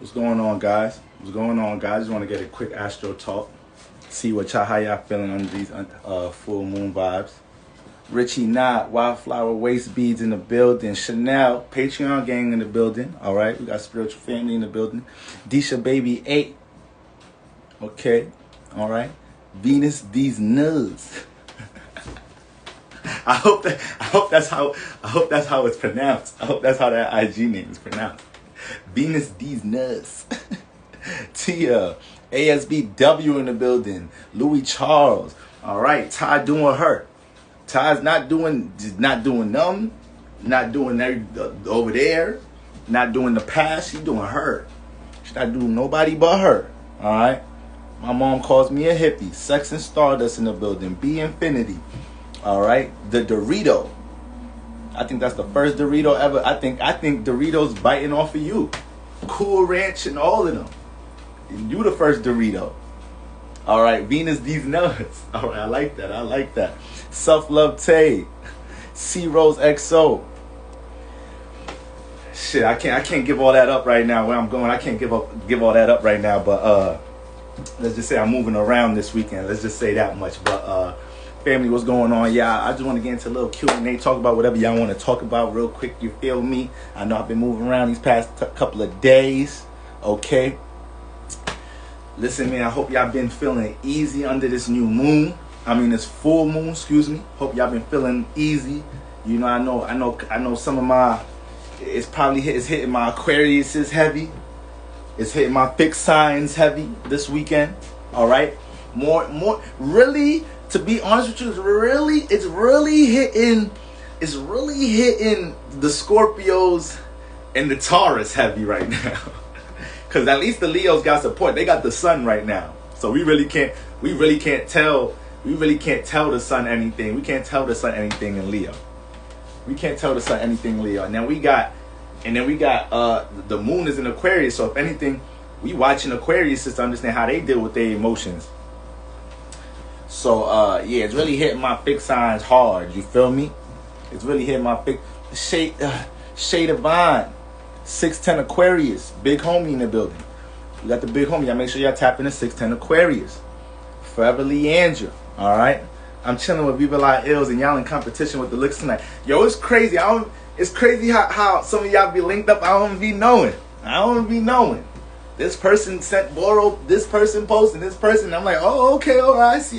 What's going on, guys? What's going on, guys? Just want to get a quick Astro talk. See what how y'all feeling under these full moon vibes. Richie Knott, Wildflower Waist Beads in the building. Chanel, Patreon gang in the building. All right, we got Spiritual Family in the building. Disha Baby 8. Okay, all right. Venus, these nuts. I hope that's how it's pronounced. I hope that's how that IG name is pronounced. Venus, these nuts. Tia, ASBW in the building. Louis Charles. All right, Ty doing her. Ty's not doing nothing. Not doing over there. Not doing the past. She's doing her. She's not doing nobody but her. All right. My mom calls me a hippie. Sex and Stardust in the building. B Infinity. All right. The Dorito. I think that's the first Dorito ever. I think Doritos biting off of you. Cool Ranch and all of them. You the first Dorito. All right. Venus, these nuts. All right. I like that. Self Love Tay. C Rose XO. Shit, I can't give all that up right now. Where I'm going, I can't give all that up right now. But let's just say I'm moving around this weekend. Let's just say that much. But family, what's going on? Yeah, I just want to get into a little Q&A, talk about whatever y'all want to talk about real quick. You feel me? I know I've been moving around these past couple of days. Okay. Listen, man, I hope y'all been feeling easy under this new moon. I mean, this full moon, excuse me. Hope y'all been feeling easy. You know, I know some of my, it's hitting my Aquarius is heavy. It's hitting my fixed signs heavy this weekend. All right. More, really, to be honest with you, it's really hitting the Scorpios and the Taurus heavy right now. Because at least the Leos got support. They got the sun right now. So we really can't tell the sun anything. We can't tell the sun anything in Leo. We can't tell the sun anything in Leo. And then we got the moon is in Aquarius. So if anything, we watching Aquarius just to understand how they deal with their emotions. So yeah, it's really hitting my fixed signs hard. You feel me? It's really hitting my Shade Divine, 610 Aquarius, big homie in the building. We got the big homie. Y'all make sure y'all tap in the 610 Aquarius. Forever Leandra. All right. I'm chilling with Viva La Ills and y'all in competition with the looks tonight. Yo, it's crazy. It's crazy how some of y'all be linked up. I don't be knowing. This person borrowed, this person posted, this person. I'm like, oh, okay, all right. I see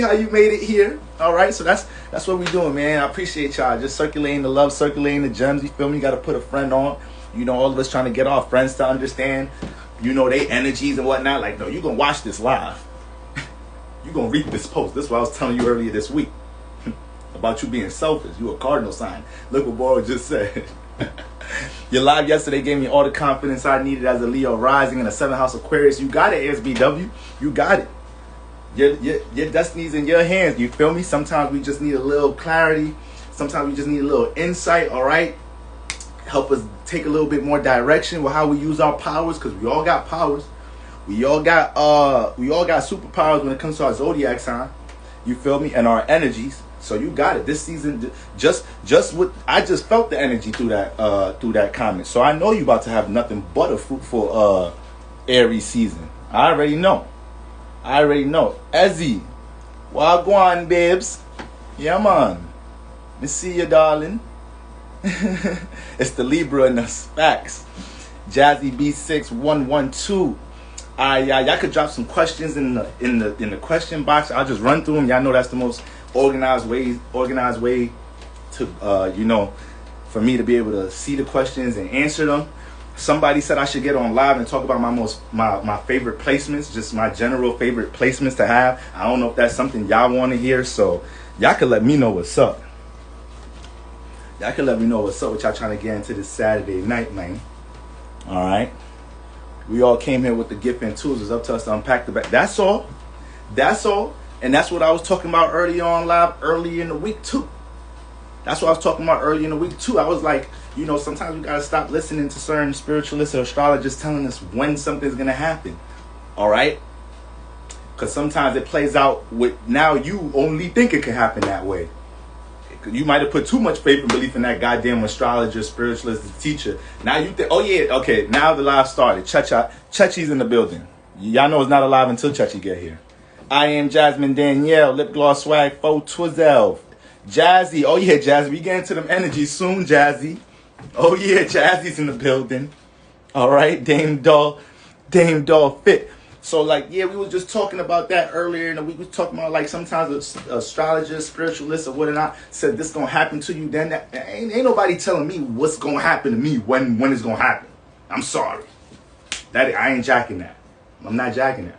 how you made it here. All right, so that's what we doing, man. I appreciate y'all just circulating the love, circulating the gems. You feel me? You got to put a friend on. You know, all of us trying to get our friends to understand, you know, they energies and whatnot. Like, no, you gonna watch this live. You gonna read this post. This is what I was telling you earlier this week about you being selfish. You a cardinal sign. Look what Boy just said. Your live yesterday gave me all the confidence I needed as a Leo rising in a 7th house Aquarius. You got it, SBW. You got it. Your destiny's in your hands. You feel me? Sometimes we just need a little clarity. Sometimes we just need a little insight. All right. Help us take a little bit more direction with how we use our powers, because we all got powers. We all got superpowers when it comes to our zodiac sign. You feel me? And our energies. So you got it. This season, just what I just felt the energy through that comment. So I know you about to have nothing but a fruitful Aries season. I already know. Ezzy, wagwan babes. Yeah man. Me see you, darling. It's the Libra in us. Facts. Jazzy B6112. Y'all could drop some questions in the question box. I'll just run through them. Y'all know that's the most organized way to you know, for me to be able to see the questions and answer them. Somebody said I should get on live and talk about my favorite placements, just my general favorite placements to have. I don't know if that's something y'all want to hear, so y'all can let me know what's up. Y'all can let me know what's up, what y'all trying to get into this Saturday night, man. All right. We all came here with the gift and tools. It's up to us to unpack the bag. That's all. And that's what I was talking about early on live, early in the week too. I was like, you know, sometimes we got to stop listening to certain spiritualists or astrologists telling us when something's going to happen. All right? Because sometimes it plays out with now you only think it can happen that way. You might have put too much faith and belief in that goddamn astrologer, spiritualist, teacher. Now you think, oh yeah, okay, now the live started. Chechi's in the building. Y'all know it's not alive until Chechi get here. I am Jasmine Danielle, lip gloss swag, faux twizzle. Jazzy, oh yeah, Jazzy, we getting to them energies soon, Jazzy. Oh yeah, Jazzy's in the building. All right, Dame Doll Fit. So like, yeah, we was just talking about that earlier in the week. We was talking about like sometimes astrologers, spiritualists, or whatnot said this gonna happen to you. Then that, ain't nobody telling me what's gonna happen to me when it's gonna happen. I'm sorry, that I ain't jacking that. I'm not jacking that.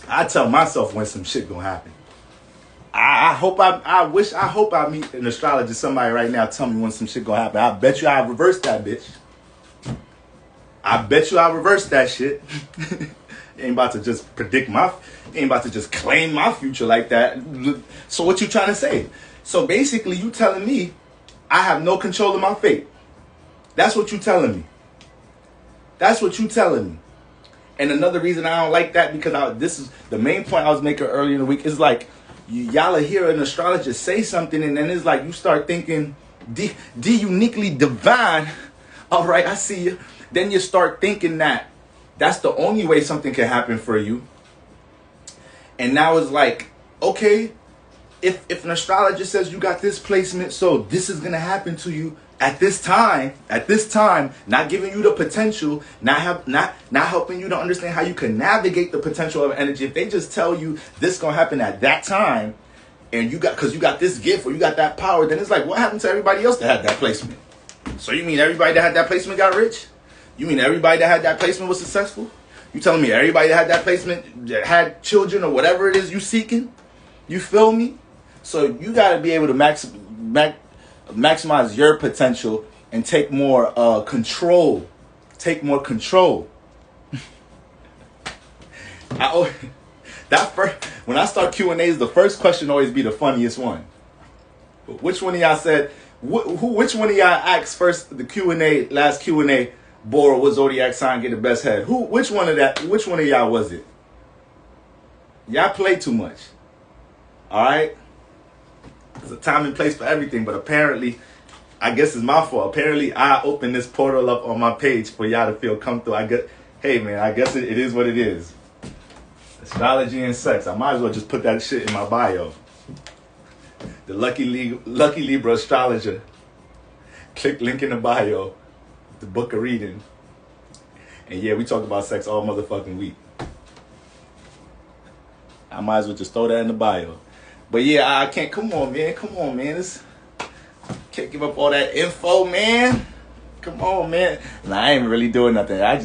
I tell myself when some shit gonna happen. I hope I meet an astrologist, somebody right now, tell me when some shit gonna happen. I bet you I'll reverse that bitch. I bet you I'll reverse that shit. Ain't about to just ain't about to just claim my future like that. So what you trying to say? So basically you telling me I have no control of my fate. That's what you telling me. That's what you telling me. And another reason I don't like that, because this is the main point I was making earlier in the week, is like, y'all are hear an astrologer say something, and then it's like you start thinking, D uniquely divine. All right, I see you. Then you start thinking that that's the only way something can happen for you. And now it's like, okay, if an astrologer says you got this placement, so this is gonna happen to you at this time, not giving you the potential, not helping you to understand how you can navigate the potential of energy. If they just tell you this gonna happen at that time, and because you got this gift or you got that power, then it's like, what happened to everybody else that had that placement? So you mean everybody that had that placement got rich? You mean everybody that had that placement was successful? You telling me everybody that had that placement that had children or whatever it is you seeking? You feel me? So you got to be able to maximize your potential and take more control. Take more control. When I start Q&As, the first question always be the funniest one. Which one of y'all said? Which one of y'all asked first the Q&A, last Q&A? Bora, what zodiac sign get the best head? Which one of y'all was it? Y'all play too much. All right. There's a time and place for everything, but apparently, I guess it's my fault. Apparently, I opened this portal up on my page for y'all to feel comfortable. Hey man, I guess it is what it is. Astrology and sex. I might as well just put that shit in my bio. The Lucky Libra astrologer. Click link in the bio. The book of reading. And yeah, we talk about sex all motherfucking week. I might as well just throw that in the bio. But yeah, I can't. Come on, man. Can't give up all that info, man. Come on, man. Nah, I ain't really doing nothing. I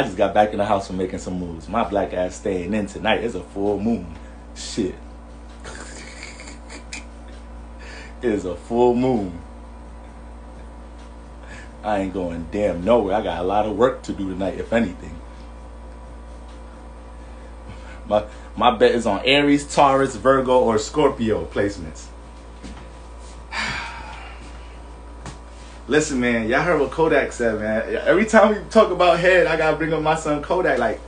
just got back in the house from making some moves. My black ass staying in tonight. It's a full moon. Shit. It is a full moon. I ain't going damn nowhere. I got a lot of work to do tonight, if anything. My bet is on Aries, Taurus, Virgo, or Scorpio placements. Listen, man, y'all heard what Kodak said, man. Every time we talk about head, I gotta bring up my son Kodak. Like,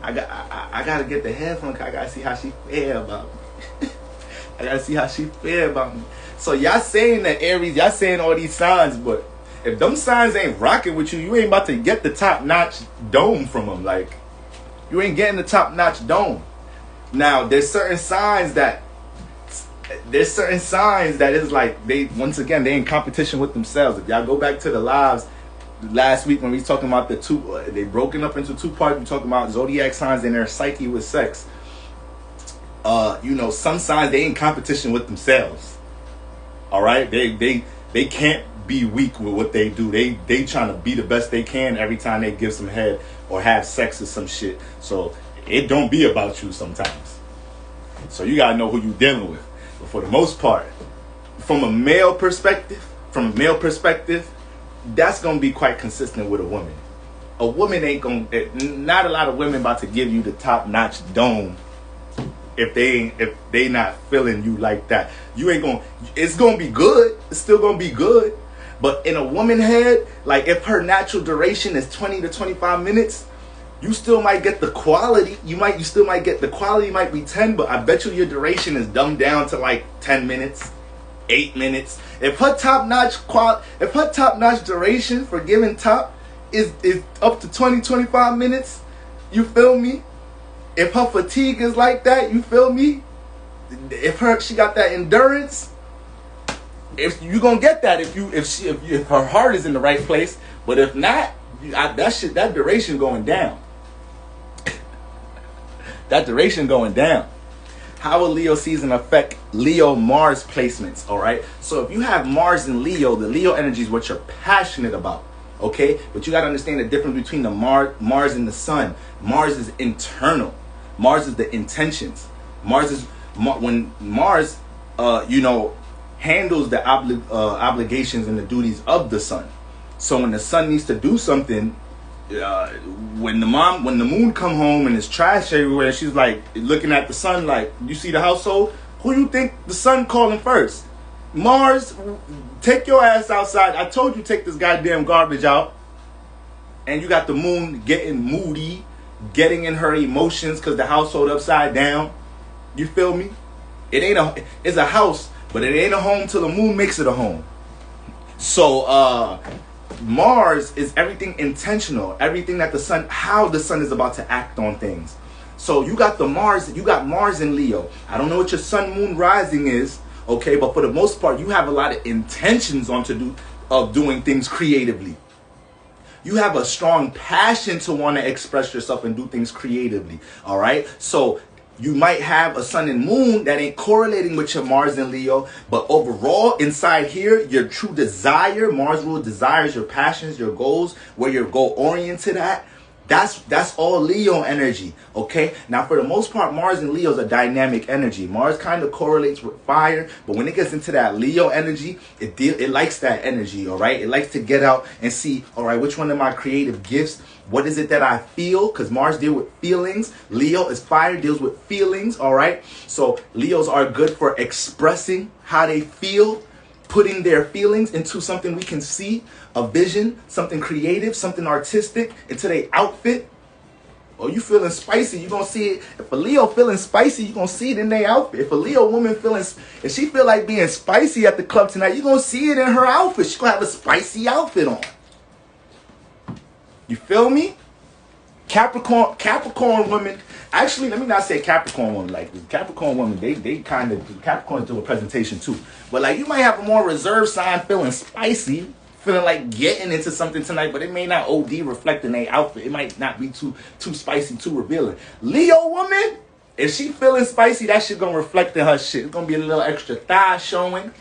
I gotta get the head from her. I gotta see how she feel about me. I gotta see how she feel about me. So y'all saying that Aries, y'all saying all these signs, but if them signs ain't rocking with you, you ain't about to get the top-notch dome from them. Like, you ain't getting the top-notch dome. Now, there's certain signs that is like, they in competition with themselves. If y'all go back to the lives last week when we was talking about the two, they broken up into two parts. We talking about zodiac signs and their psyche with sex. Some signs, they in competition with themselves. All right, they can't be weak with what they do. They trying to be the best they can every time they give some head or have sex or some shit. So it don't be about you sometimes. So you gotta know who you dealing with. But for the most part, from a male perspective, that's gonna be quite consistent with a woman. A woman ain't gonna. Not a lot of women about to give you the top notch dome. If they not feeling you like that, you ain't gonna. It's gonna be good. It's still gonna be good. But in a woman head, like if her natural duration is 20 to 25 minutes, You still might get the quality. You still might get the quality might be 10, but I bet you your duration is dumbed down to like 10 minutes, 8 minutes. If her top-notch duration for giving top is up to 20-25 minutes, you feel me? If her fatigue is like that, you feel me? If she got that endurance, if you gonna get that if her heart is in the right place. But if not, that duration going down. That duration going down. How will Leo season affect Leo Mars placements? All right. So if you have Mars in Leo, the Leo energy is what you're passionate about. Okay. But you got to understand the difference between the Mars and the Sun. Mars is internal. Mars is the intentions. When Mars, handles the obligations and the duties of the Sun. So when the Sun needs to do something, when the moon come home and it's trash everywhere, she's like looking at the Sun like, you see the household? Who you think the Sun calling first? Mars, take your ass outside. I told you take this goddamn garbage out. And you got the moon getting moody, getting in her emotions because the household upside down. You feel me? It's a house, but it ain't a home till the moon makes it a home. So Mars is everything intentional, everything that how the Sun is about to act on things. So you got Mars in Leo. I don't know what your Sun, Moon, Rising is, okay, but for the most part, you have a lot of intentions of doing things creatively. You have a strong passion to want to express yourself and do things creatively, all right? So you might have a Sun and Moon that ain't correlating with your Mars and Leo, but overall, inside here, your true desire, Mars rule desires, your passions, your goals, where you're goal-oriented at, that's all Leo energy, okay? Now, for the most part, Mars and Leo is a dynamic energy. Mars kind of correlates with fire, but when it gets into that Leo energy, it likes that energy, all right? It likes to get out and see, all right, which one of my creative gifts, what is it that I feel? Because Mars deals with feelings. Leo is fire, deals with feelings, all right? So Leos are good for expressing how they feel, putting their feelings into something we can see, a vision, something creative, something artistic, into their outfit. Oh, you feeling spicy, you're going to see it. If a Leo feeling spicy, you're going to see it in their outfit. If a Leo woman if she feel like being spicy at the club tonight, you're going to see it in her outfit. She's going to have a spicy outfit on. You feel me? Capricorn women. Actually, let me not say Capricorn women. Like Capricorn women, they kind of Capricorns do a presentation too. But like you might have a more reserved sign feeling spicy, feeling like getting into something tonight, but it may not OD reflect in their outfit. It might not be too spicy, too revealing. Leo woman, if she feeling spicy, that shit gonna reflect in her shit. It's gonna be a little extra thigh showing.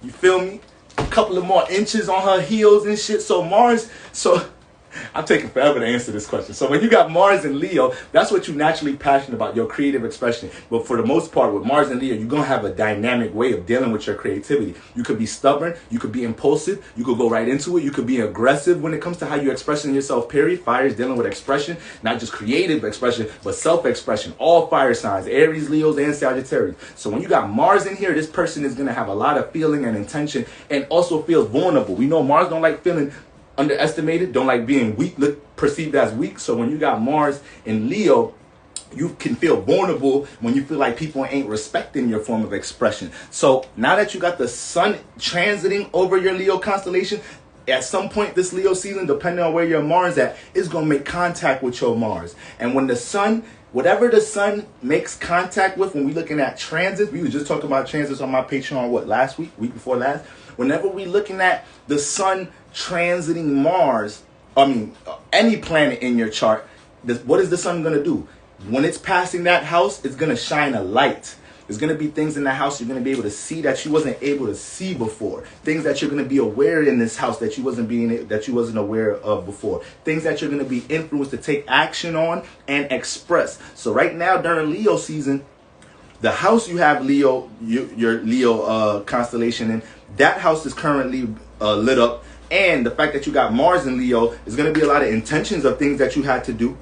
You feel me? A couple of more inches on her heels and shit. So Mars, I'm taking forever to answer this question. So when you got Mars and Leo, that's what you're naturally passionate about, your creative expression. But for the most part, with Mars and Leo, you're going to have a dynamic way of dealing with your creativity. You could be stubborn. You could be impulsive. You could go right into it. You could be aggressive when it comes to how you're expressing yourself, period. Fire is dealing with expression, not just creative expression, but self-expression. All fire signs, Aries, Leos, and Sagittarius. So when you got Mars in here, this person is going to have a lot of feeling and intention and also feels vulnerable. We know Mars don't like feeling underestimated, don't like being weak, perceived as weak. So when you got Mars in Leo, you can feel vulnerable when you feel like people ain't respecting your form of expression. So now that you got the Sun transiting over your Leo constellation, at some point this Leo season, depending on where your Mars at, is going to make contact with your Mars. And when the Sun, whatever the Sun makes contact with, when we're looking at transits, we were just talking about transits on my Patreon, week before last. Whenever we're looking at the Sun transiting Mars, any planet in your chart, what is the Sun going to do? When it's passing that house, it's going to shine a light. There's going to be things in the house you're going to be able to see that you wasn't able to see before. Things that you're going to be aware in this house that you wasn't aware of before. Things that you're going to be influenced to take action on and express. So right now during Leo season, the house you have Leo, your Leo constellation in, that house is currently lit up. And the fact that you got Mars in Leo is going to be a lot of intentions of things that you had to do.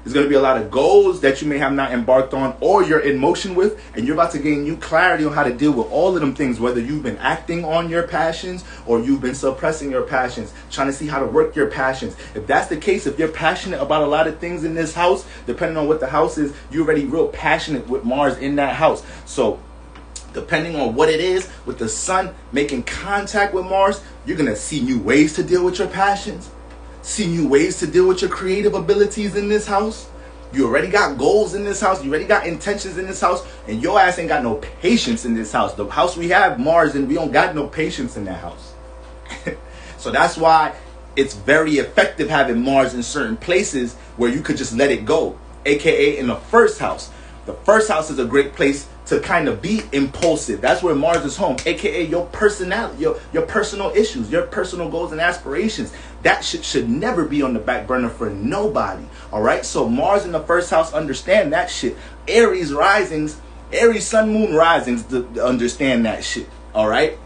There's going to be a lot of goals that you may have not embarked on or you're in motion with, and you're about to gain new clarity on how to deal with all of them things, whether you've been acting on your passions or you've been suppressing your passions, trying to see how to work your passions. If that's the case, if you're passionate about a lot of things in this house, depending on what the house is, you're already real passionate with Mars in that house. So depending on what it is, with the sun making contact with Mars, you're going to see new ways to deal with your passions. See new ways to deal with your creative abilities in this house. You already got goals in this house. You already got intentions in this house. And your ass ain't got no patience in this house. The house we have Mars in, we don't got no patience in that house. So that's why it's very effective having Mars in certain places where you could just let it go. AKA in the first house. The first house is a great place to kind of be impulsive. That's where Mars is home, aka your personality, your personal issues, your personal goals and aspirations. That shit should never be on the back burner for nobody. All right, so Mars in the first house, understand that shit. Aries risings, Aries sun moon risings, to understand that shit. All right,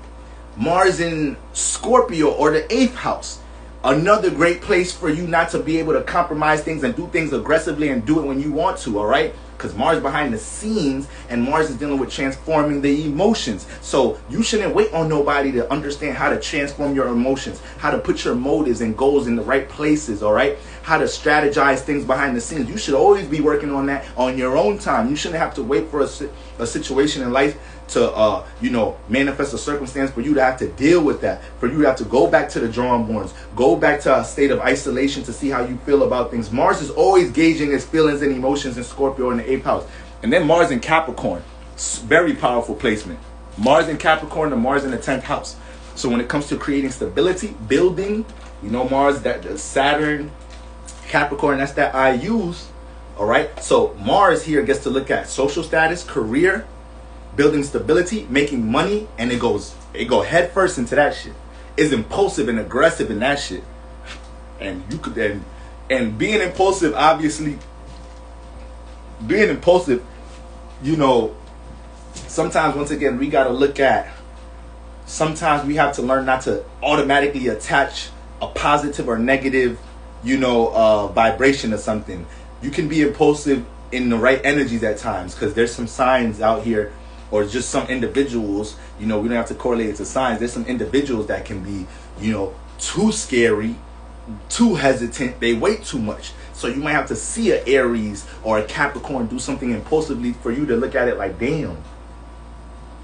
Mars in Scorpio or the 8th house, another great place for you not to be able to compromise things and do things aggressively and do it when you want to. All right, because Mars behind the scenes, and Mars is dealing with transforming the emotions. So you shouldn't wait on nobody to understand how to transform your emotions, how to put your motives and goals in the right places, all right? How to strategize things behind the scenes. You should always be working on that on your own time. You shouldn't have to wait for a situation in life to manifest a circumstance for you to have to deal with that, for you to have to go back to the drawing boards, go back to a state of isolation to see how you feel about things. Mars is always gauging its feelings and emotions in Scorpio in the 8th house. And then Mars in Capricorn, very powerful placement. Mars in Capricorn and Mars in the 10th house. So when it comes to creating stability, building, Mars, that Saturn, Capricorn, that's that I use. All right, so Mars here gets to look at social status, career, building stability, making money, and it go head first into that shit. It's impulsive and aggressive in that shit. And you could and being impulsive, obviously, sometimes, once again, we got to look at, sometimes we have to learn not to automatically attach a positive or negative, vibration to something. You can be impulsive in the right energies at times, because there's some signs out here, or just some individuals, we don't have to correlate it to signs. There's some individuals that can be, too scary, too hesitant. They wait too much. So you might have to see an Aries or a Capricorn do something impulsively for you to look at it like, damn,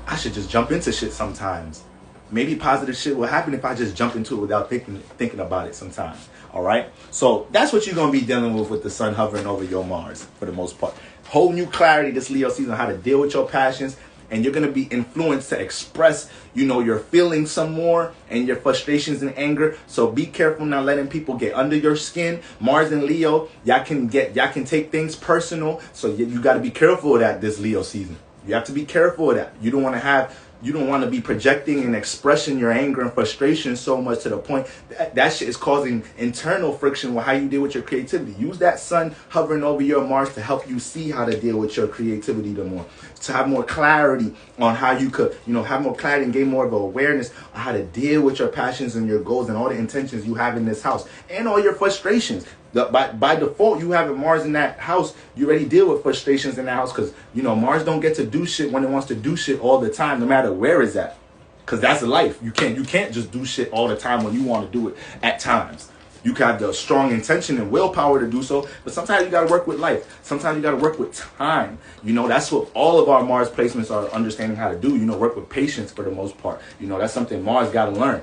I should just jump into shit sometimes. Maybe positive shit will happen if I just jump into it without thinking about it sometimes. All right? So that's what you're going to be dealing with the sun hovering over your Mars for the most part. Whole new clarity this Leo season, how to deal with your passions. And you're going to be influenced to express, your feelings some more and your frustrations and anger. So be careful not letting people get under your skin. Mars and Leo, y'all can take things personal. So you got to be careful of that this Leo season. You have to be careful of that. You don't want to be projecting and expressing your anger and frustration so much to the point that shit is causing internal friction with how you deal with your creativity. Use that sun hovering over your Mars to help you see how to deal with your creativity to have more clarity on how you could, have more clarity and gain more of an awareness on how to deal with your passions and your goals and all the intentions you have in this house and all your frustrations. By default, you having Mars in that house, you already deal with frustrations in that house because, Mars don't get to do shit when it wants to do shit all the time, no matter where it's at. Because that's life. You can't just do shit all the time when you want to do it at times. You can have the strong intention and willpower to do so, but sometimes you got to work with life. Sometimes you got to work with time. That's what all of our Mars placements are understanding how to do. Work with patience for the most part. That's something Mars got to learn.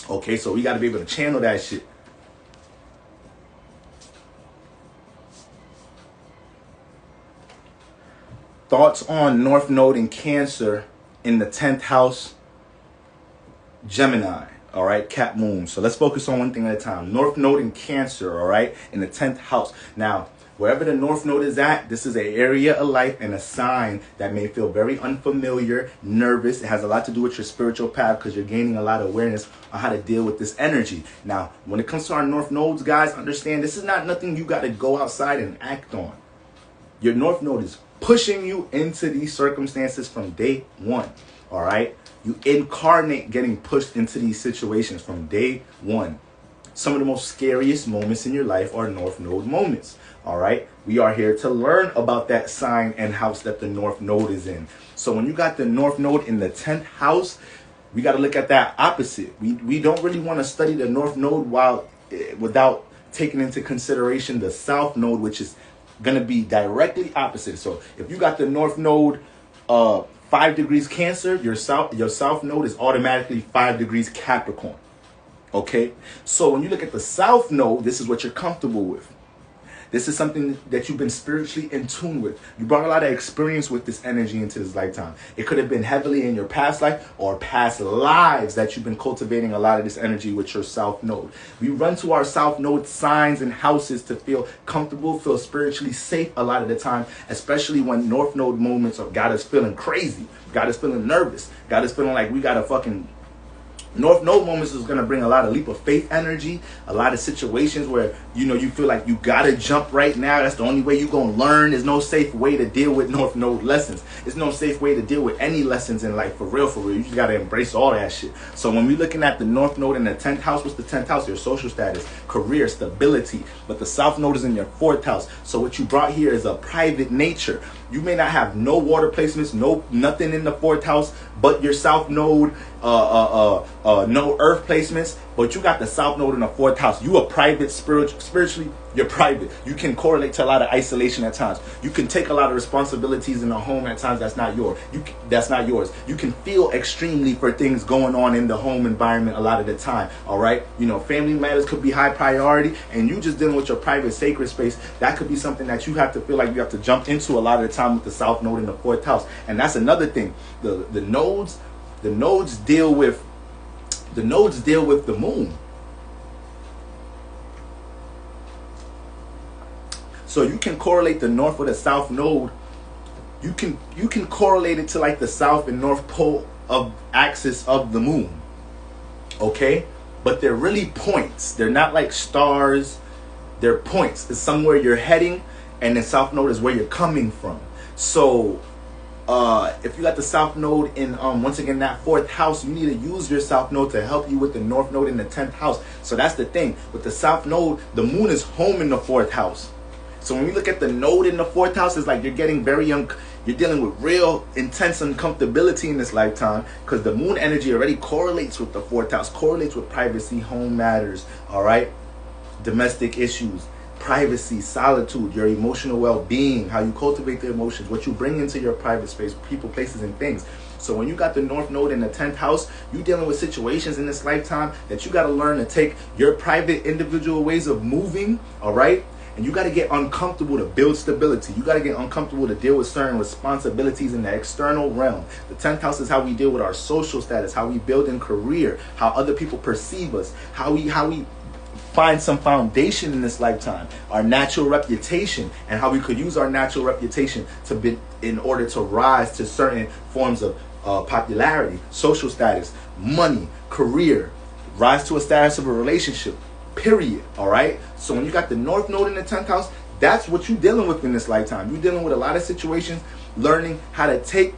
Okay, so we got to be able to channel that shit. Thoughts on North Node in Cancer in the 10th house, Gemini. All right, Cap Moon. So let's focus on one thing at a time. North Node in Cancer, all right, in the 10th house. Now, wherever the North Node is at, this is an area of life and a sign that may feel very unfamiliar, nervous. It has a lot to do with your spiritual path because you're gaining a lot of awareness on how to deal with this energy. Now, when it comes to our North Nodes, guys, understand this is not nothing you got to go outside and act on. Your North Node is pushing you into these circumstances from day one, all right? You incarnate getting pushed into these situations from day one. Some of the most scariest moments in your life are North Node moments. All right, we are here to learn about that sign and house that the North Node is in. So when you got the North Node in the 10th house, we got to look at that opposite. We don't really want to study the North Node without taking into consideration the South Node, which is going to be directly opposite. So if you got the North Node 5 degrees Cancer, your South Node is automatically 5 degrees Capricorn. Okay, so when you look at the South Node, this is what you're comfortable with. This is something that you've been spiritually in tune with. You brought a lot of experience with this energy into this lifetime. It could have been heavily in your past life or past lives that you've been cultivating a lot of this energy with your South Node. We run to our South Node signs and houses to feel comfortable, feel spiritually safe a lot of the time, especially when North Node moments got us feeling crazy, got us feeling nervous, got us feeling like we got to fucking... North Node moments is going to bring a lot of leap of faith energy, a lot of situations where, you feel like you got to jump right now. That's the only way you're going to learn. There's no safe way to deal with North Node lessons. There's no safe way to deal with any lessons in life, for real. You just got to embrace all that shit. So when we're looking at the North Node in the 10th house, what's the 10th house? Your social status, career, stability. But the South Node is in your 4th house. So what you brought here is a private nature. You may not have no water placements, nothing in the 4th house, but your South Node, no earth placements, but you got the South Node in the 4th house. You are private, spiritually, you're private. You can correlate to a lot of isolation at times. You can take a lot of responsibilities in the home at times that's not yours. You can feel extremely for things going on in the home environment a lot of the time. All right, family matters could be high priority, and you just dealing with your private sacred space. That could be something that you have to feel like you have to jump into a lot of the time with the South Node in the 4th house. And that's another thing. The nodes deal with the moon. So you can correlate the North or the South Node. You can correlate it to like the South and North pole of axis of the moon. Okay? But they're really points. They're not like stars. They're points. It's somewhere you're heading, and the South Node is where you're coming from. So if you got the South Node in once again that 4th house, you need to use your South Node to help you with the North Node in the 10th house. So that's the thing with the South Node. The moon is home in the 4th house. So when we look at the node in the 4th house, it's like you're getting very young. You're dealing with real intense uncomfortability in this lifetime, because the moon energy already correlates with the 4th house, correlates with privacy, home matters, all right, domestic issues, privacy, solitude, your emotional well-being, how you cultivate the emotions, what you bring into your private space, people, places, and things. So when you got the North Node in the 10th house, you're dealing with situations in this lifetime that you got to learn to take your private individual ways of moving, all right? And you got to get uncomfortable to build stability. You got to get uncomfortable to deal with certain responsibilities in the external realm. The 10th house is how we deal with our social status, how we build in career, how other people perceive us, how we find some foundation in this lifetime, our natural reputation, and how we could use our natural reputation in order to rise to certain forms of popularity, social status, money, career, rise to a status of a relationship, period. All right. So when you got the North Node in the 10th house, that's what you're dealing with in this lifetime. You're dealing with a lot of situations, learning how to take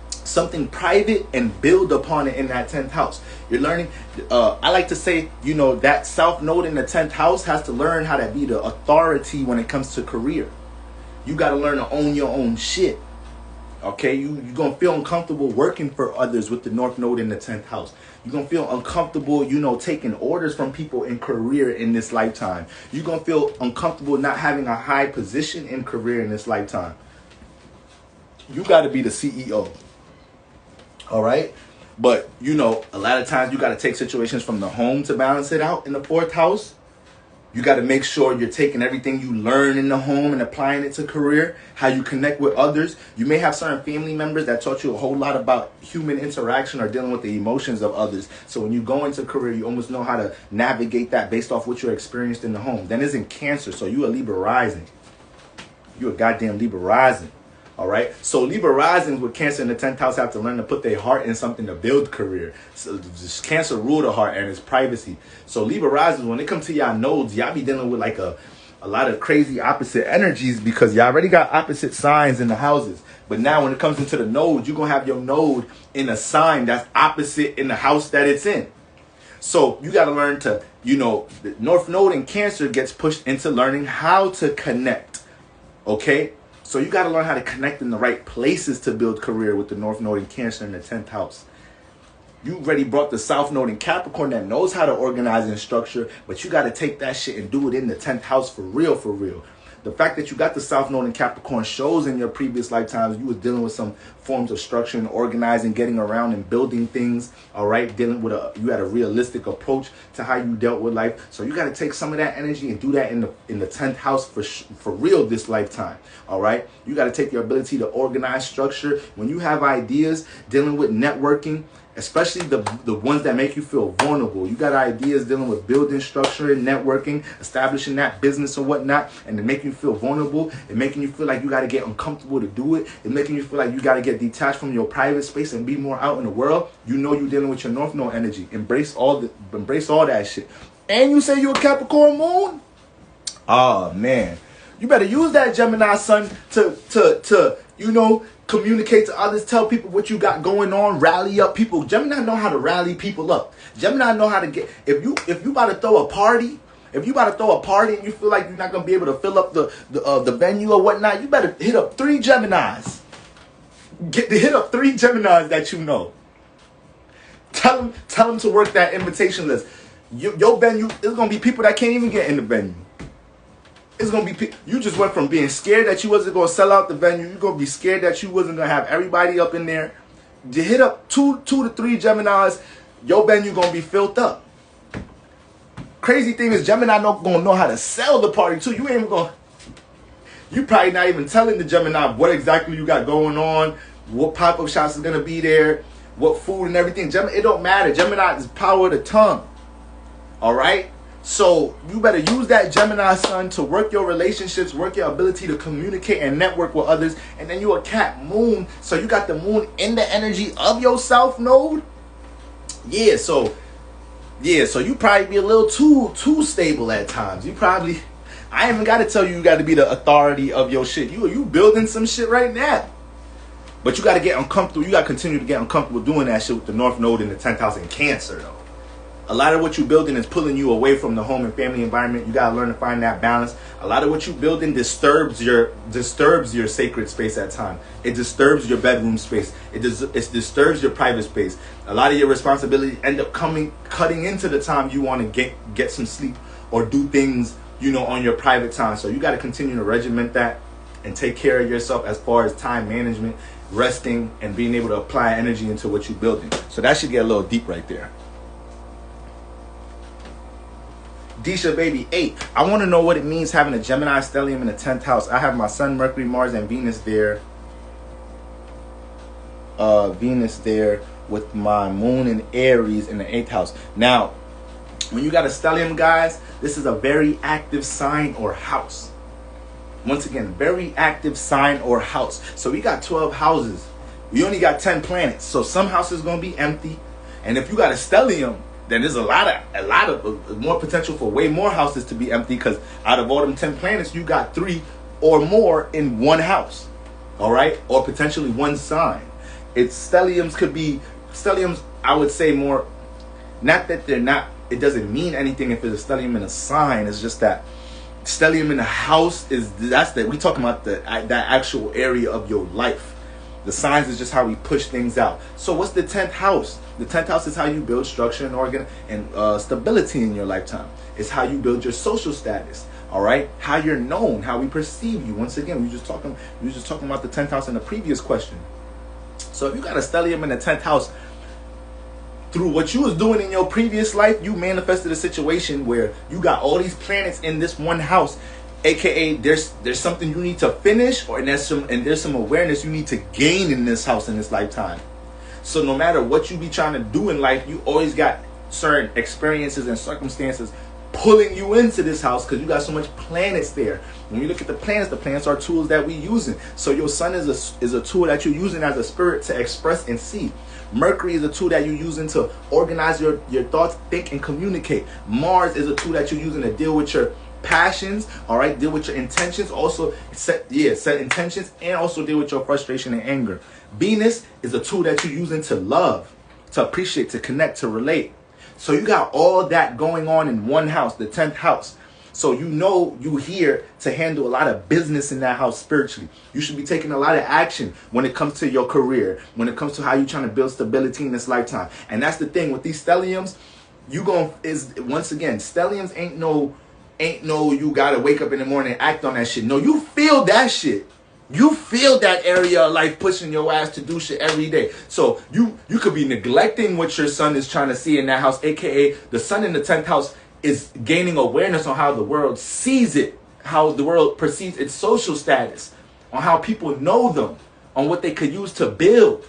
something private and build upon it in that 10th house. You're learning, I like to say, that South Node in the 10th house has to learn how to be the authority when it comes to career. You got to learn to own your own shit. Okay, you're going to feel uncomfortable working for others with the North Node in the 10th house. You're going to feel uncomfortable, taking orders from people in career in this lifetime. You're going to feel uncomfortable not having a high position in career in this lifetime. You got to be the CEO. All right? But, a lot of times you got to take situations from the home to balance it out in the 4th house. You got to make sure you're taking everything you learn in the home and applying it to career, how you connect with others. You may have certain family members that taught you a whole lot about human interaction or dealing with the emotions of others. So when you go into career, you almost know how to navigate that based off what you experienced in the home. Then it's in Cancer, so you a Libra rising. You a goddamn Libra rising. All right. So Libra risings with Cancer in the 10th house have to learn to put their heart in something to build career. So Cancer rule the heart and its privacy. So Libra risings, when it comes to y'all nodes, y'all be dealing with like a lot of crazy opposite energies, because y'all already got opposite signs in the houses. But now when it comes into the nodes, you're going to have your node in a sign that's opposite in the house that it's in. So you got to learn to you know, the North Node in Cancer gets pushed into learning how to connect. Okay? So you got to learn how to connect in the right places to build career with the North Node in Cancer in the 10th house. You already brought the South Node in Capricorn that knows how to organize and structure, but you got to take that shit and do it in the 10th house for real, for real. The fact that you got the South Node in Capricorn shows in your previous lifetimes you was dealing with some forms of structure and organizing, getting around and building things, all right? Dealing with you had a realistic approach to how you dealt with life. So you got to take some of that energy and do that in the 10th house for real this lifetime, all right? You got to take your ability to organize structure. When you have ideas, dealing with networking, especially the ones that make you feel vulnerable. You got ideas dealing with building structure and networking, establishing that business or whatnot, and they make you feel vulnerable. It making you feel like you got to get uncomfortable to do it. It making you feel like you got to get detached from your private space and be more out in the world. You know you're dealing with your North Node energy. Embrace all that shit. And you say you're a Capricorn moon? Oh man, you better use that Gemini sun to you know, communicate to others, tell people what you got going on, rally up people. Gemini know how to rally people up. Gemini know how to get, if you about to throw a party, and you feel like you're not gonna be able to fill up the venue or whatnot, you better hit up 3 Geminis. Hit up 3 Geminis that you know. Tell them to work that invitation list. Your venue is gonna be people that can't even get in the venue. It's going to be, you just went from being scared that you wasn't going to sell out the venue. You're going to be scared that you wasn't going to have everybody up in there. You hit up 2 to 3 Geminis, your venue going to be filled up. Crazy thing is Gemini not going to know how to sell the party too. You ain't even going to, you probably not even telling the Gemini what exactly you got going on, what pop-up shops is going to be there, what food and everything. It don't matter. Gemini is power of the tongue. All right? So you better use that Gemini sun to work your relationships, work your ability to communicate and network with others. And then you a Cap moon, so you got the moon in the energy of your South Node. Yeah, so you probably be a little too stable at times. You probably, I ain't even got to tell you got to be the authority of your shit. You building some shit right now. But you got to get uncomfortable. You got to continue to get uncomfortable doing that shit with the North Node in the 10th house in Cancer though. A lot of what you're building is pulling you away from the home and family environment. You gotta learn to find that balance. A lot of what you're building disturbs your sacred space at times. It disturbs your bedroom space. It disturbs your private space. A lot of your responsibilities end up cutting into the time you want to get some sleep or do things, you know, on your private time. So you got to continue to regiment that and take care of yourself as far as time management, resting, and being able to apply energy into what you're building. So that should get a little deep right there. Disha baby 8. I want to know what it means having a Gemini stellium in the 10th house. I have my Sun, Mercury, Mars, and Venus there. Venus there with my Moon and Aries in the 8th house. Now, when you got a stellium, guys, this is a very active sign or house. Once again, very active sign or house. So we got 12 houses. We only got 10 planets. So some houses going to be empty. And if you got a stellium, then there's a lot of more potential for way more houses to be empty, because out of all them 10 planets, you got 3 or more in one house, all right, or potentially one sign. Stelliums, I would say more, not that they're not, it doesn't mean anything if it's a stellium in a sign. It's just that stellium in a house we talking about that actual area of your life. The signs is just how we push things out. So what's the 10th house? The 10th house is how you build structure and organ and stability in your lifetime. It's how you build your social status. All right, how you're known, how we perceive you. Once again, we were just talking about the 10th house in the previous question. So if you got a stellium in the 10th house, through what you was doing in your previous life, you manifested a situation where you got all these planets in this one house. AKA there's something you need to finish, and there's some awareness you need to gain in this house in this lifetime. So no matter what you be trying to do in life, you always got certain experiences and circumstances pulling you into this house because you got so much planets there. When you look at the planets are tools that we using. So your sun is a tool that you're using as a spirit to express and see. Mercury is a tool that you're using to organize your thoughts, think, and communicate. Mars is a tool that you're using to deal with your passions, all right, deal with your intentions, also set intentions, and also deal with your frustration and anger. Venus is a tool that you're using to love, to appreciate, to connect, to relate. So you got all that going on in one house, the 10th house. So you know you here to handle a lot of business in that house spiritually. You should be taking a lot of action when it comes to your career, when it comes to how you're trying to build stability in this lifetime. And that's the thing with these stelliums. Once again, stelliums ain't no you gotta wake up in the morning and act on that shit. No, you feel that shit. You feel that area of life pushing your ass to do shit every day. So you could be neglecting what your sun is trying to see in that house, aka the sun in the 10th house is gaining awareness on how the world sees it, how the world perceives its social status, on how people know them, on what they could use to build,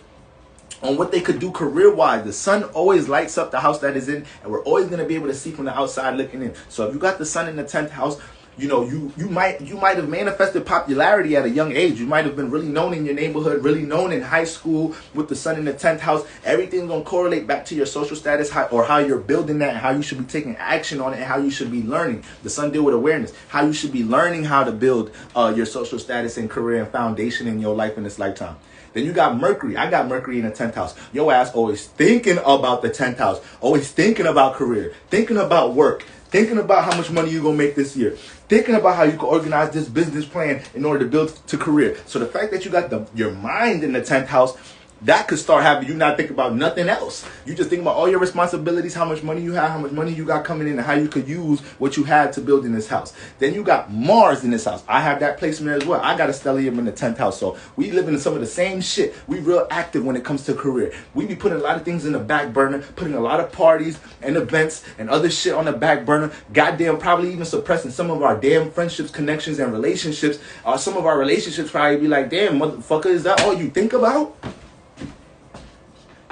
on what they could do career-wise. The sun always lights up the house that is in, and we're always going to be able to see from the outside looking in. So if you got the sun in the 10th house, you know, you might have manifested popularity at a young age. You might have been really known in your neighborhood, really known in high school with the sun in the 10th house. Everything's going to correlate back to your social status, how you're building that, and how you should be taking action on it, and how you should be learning. The sun deal with awareness, how you should be learning how to build your social status and career and foundation in your life in this lifetime. Then you got Mercury. I got Mercury in the 10th house. Your ass always thinking about the 10th house, always thinking about career, thinking about work, thinking about how much money you're going to make this year, thinking about how you can organize this business plan in order to build to career. So the fact that you got your mind in the 10th house, that could start having you not think about nothing else. You just think about all your responsibilities, how much money you have, how much money you got coming in, and how you could use what you had to build in this house. Then you got Mars in this house. I have that placement as well. I got a stellium in the 10th house. So we live in some of the same shit. We real active when it comes to career. We be putting a lot of things in the back burner, putting a lot of parties and events and other shit on the back burner. Goddamn, probably even suppressing some of our damn friendships, connections, and relationships. Some of our relationships probably be like, damn, motherfucker, is that all you think about?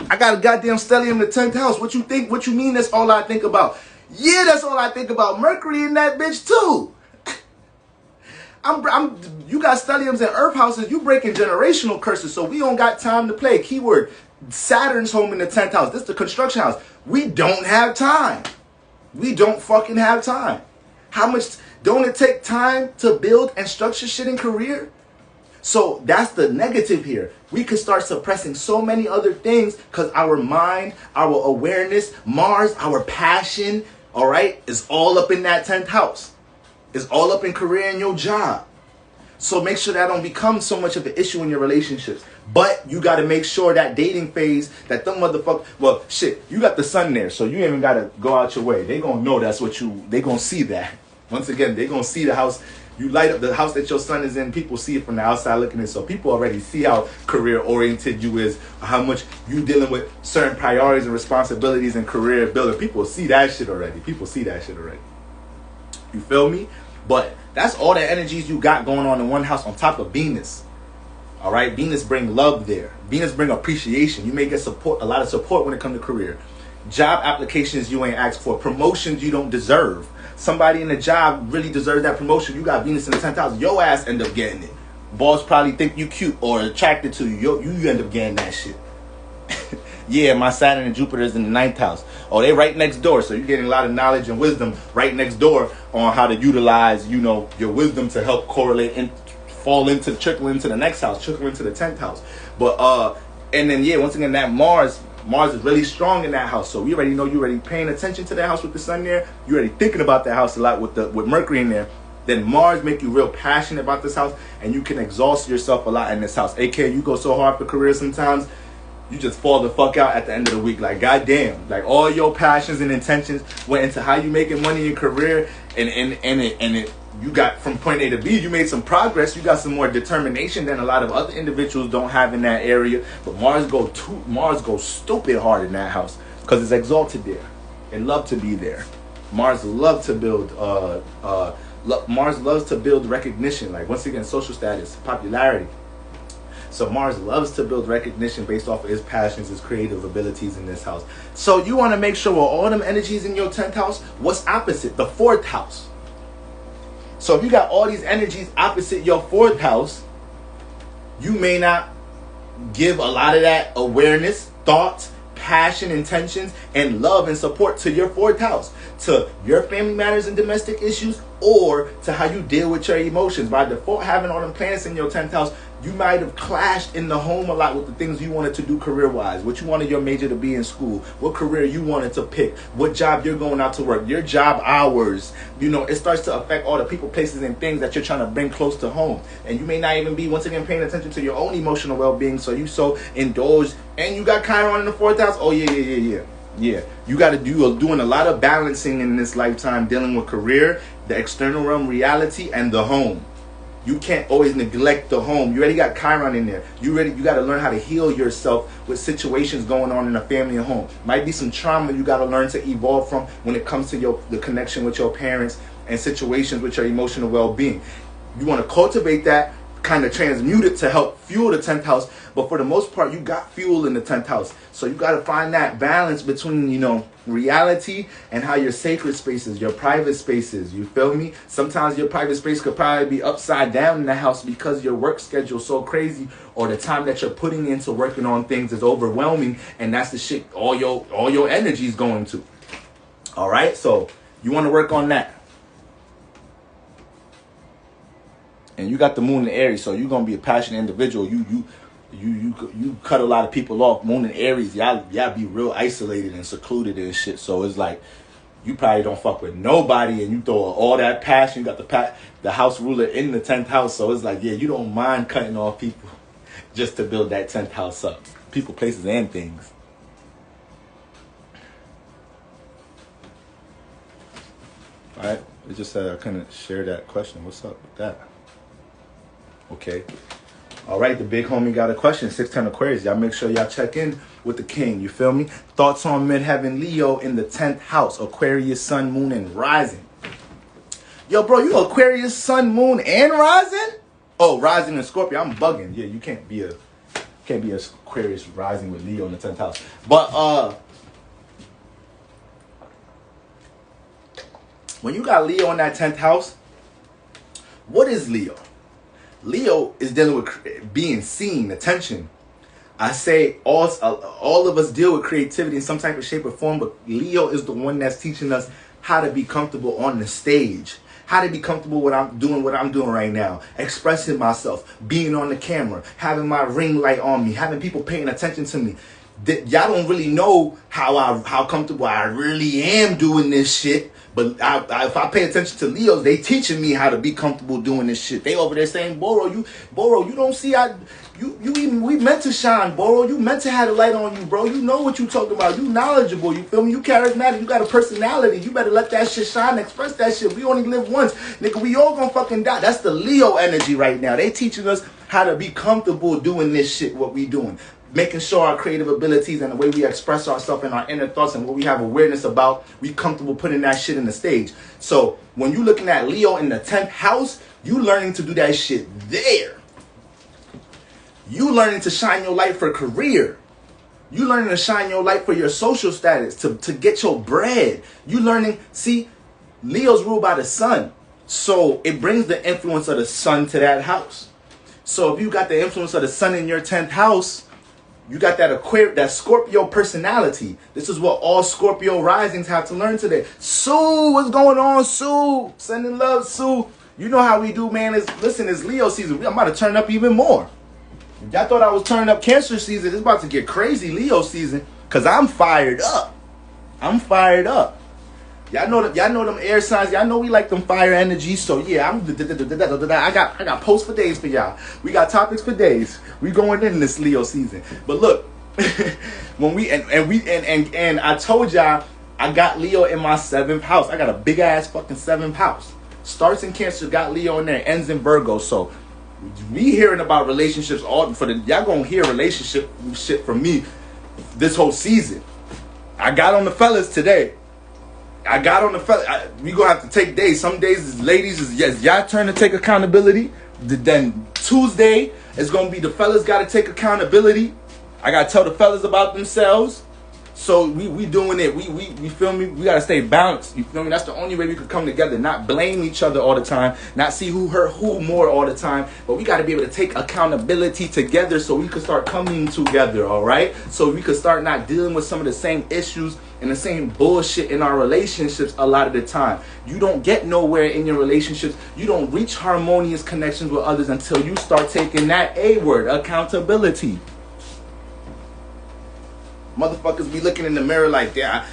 I got a goddamn stellium in the 10th house. What you think? What you mean that's all I think about? Yeah, that's all I think about. Mercury in that bitch too. You got stelliums in earth houses. You breaking generational curses, so we don't got time to play. Keyword, Saturn's home in the 10th house. This is the construction house. We don't have time. We don't fucking have time. How much don't it take time to build and structure shit in career? So that's the negative here. We could start suppressing so many other things because our mind, our awareness, Mars, our passion, all right, is all up in that 10th house. It's all up in career and your job. So make sure that don't become so much of an issue in your relationships. But you got to make sure that dating phase, that them motherfuckers, well, shit, you got the sun there, so you ain't even got to go out your way. They going to know that's what they going to see that. Once again, they going to see the house. You light up the house that your sun is in, people see it from the outside looking in. So people already see how career-oriented you is, how much you dealing with certain priorities and responsibilities and career building. People see that shit already. You feel me? But that's all the energies you got going on in one house on top of Venus. All right? Venus bring love there. Venus bring appreciation. You may get support, a lot of support when it comes to career. Job applications you ain't asked for. Promotions you don't deserve. Somebody in the job really deserves that promotion. You got Venus in the 10th house. Your ass end up getting it. Boss probably think you cute or attracted to you. You end up getting that shit. Yeah, my Saturn and Jupiter is in the 9th house. Oh, they right next door. So you're getting a lot of knowledge and wisdom right next door on how to utilize, you know, your wisdom to help correlate and trickle into the next house, trickle into the 10th house. But and then yeah, once again, that Mars is really strong in that house. So we already know you're already paying attention to that house with the sun there. You're already thinking about that house a lot with Mercury in there. Then Mars make you real passionate about this house, and you can exhaust yourself a lot in this house. AKA, you go so hard for career sometimes, you just fall the fuck out at the end of the week. Like, goddamn, like all your passions and intentions went into how you making money in career, and you got from point A to B. You made some progress. You got some more determination than a lot of other individuals don't have in that area. But Mars goes stupid hard in that house because it's exalted there. It love to be there. Mars love to build. Mars loves to build recognition. Like, once again, social status, popularity. So Mars loves to build recognition based off of his passions, his creative abilities in this house. So you want to make sure with all them energies in your 10th house, what's opposite? The 4th house. So if you got all these energies opposite your 4th house, you may not give a lot of that awareness, thoughts, passion, intentions, and love and support to your 4th house, to your family matters and domestic issues, or to how you deal with your emotions. By default, having all them planets in your 10th house, You might have clashed in the home a lot with the things you wanted to do career-wise. What you wanted your major to be in school. What career you wanted to pick. What job you're going out to work. Your job hours. You know, it starts to affect all the people, places, and things that you're trying to bring close to home. And you may not even be, once again, paying attention to your own emotional well-being. So you so indulged. And you got Chiron in the 4th house. Oh, yeah. You got to doing a lot of balancing in this lifetime, dealing with career, the external realm, reality, and the home. You can't always neglect the home. You already got Chiron in there. You got to learn how to heal yourself with situations going on in a family and home. Might be some trauma you got to learn to evolve from when it comes to the connection with your parents and situations with your emotional well-being. You want to cultivate that, kind of transmute it to help fuel the 10th house. But for the most part, you got fuel in the 10th house. So you got to find that balance between, reality and how your sacred spaces, your private spaces, you feel me? Sometimes your private space could probably be upside down in the house because your work schedule is so crazy, or the time that you're putting into working on things is overwhelming, and that's the shit all your energy is going to. All right? So you want to work on that. And you got the moon in Aries, so you're gonna be a passionate individual. You cut a lot of people off. Moon in Aries, y'all be real isolated and secluded and shit. So it's like you probably don't fuck with nobody, and you throw all that passion. You got the house ruler in the 10th house, so it's like, yeah, you don't mind cutting off people just to build that 10th house up. People, places, and things. All right, it just said I couldn't share that question. What's up with that? Okay. All right, the big homie got a question. 610 Aquarius. Y'all make sure y'all check in with the king. You feel me? Thoughts on midheaven Leo in the 10th house. Aquarius, sun, moon, and rising. Yo, bro, you Aquarius, sun, moon, and rising? Oh, rising in Scorpio. I'm bugging. Yeah, you can't be a Aquarius rising with Leo in the 10th house. But when you got Leo in that 10th house, what is Leo? Leo is dealing with being seen, attention. I say all of us deal with creativity in some type of shape or form, but Leo is the one that's teaching us how to be comfortable on the stage, how to be comfortable what I'm doing right now, expressing myself, being on the camera, having my ring light on me, having people paying attention to me. Y'all don't really know how comfortable I really am doing this shit. But if I pay attention to Leos, they teaching me how to be comfortable doing this shit. They over there saying, Boro, you don't see we meant to shine, Boro. You meant to have the light on you, bro. You know what you talking about. You knowledgeable. You feel me? You charismatic. You got a personality. You better let that shit shine. Express that shit. We only live once, nigga. We all gonna fucking die. That's the Leo energy right now. They teaching us how to be comfortable doing this shit. What we doing. Making sure our creative abilities and the way we express ourselves and our inner thoughts and what we have awareness about, we comfortable putting that shit in the stage. So when you looking at Leo in the 10th house, you learning to do that shit there. You learning to shine your light for career. You learning to shine your light for your social status, to get your bread. You learning, see, Leo's ruled by the sun. So it brings the influence of the sun to that house. So if you got the influence of the sun in your 10th house, you got that Scorpio personality. This is what all Scorpio risings have to learn today. Sue, what's going on, Sue? Sending love, Sue. You know how we do, man. Listen, it's Leo season. I'm about to turn up even more. Y'all thought I was turning up Cancer season. It's about to get crazy Leo season. Because I'm fired up. Y'all know them air signs. Y'all know we like them fire energies. So yeah, I got posts for days for y'all. We got topics for days. We going in this Leo season. But look, when and I told y'all I got Leo in my 7th house. I got a big ass fucking 7th house. Starts in Cancer, got Leo in there, ends in Virgo. So we hearing about relationships all y'all gonna hear relationship shit from me this whole season. I got on the fellas today. We gonna have to take days. Some days, ladies, is yes, y'all turn to take accountability. Then Tuesday is gonna be the fellas gotta take accountability. I gotta tell the fellas about themselves. So we doing it. We feel me? We gotta stay balanced. You feel me? That's the only way we could come together. Not blame each other all the time. Not see who hurt who more all the time. But we gotta be able to take accountability together so we could start coming together, alright? So we could start not dealing with some of the same issues and the same bullshit in our relationships a lot of the time. You don't get nowhere in your relationships. You don't reach harmonious connections with others until you start taking that A word, accountability. Motherfuckers be looking in the mirror like that.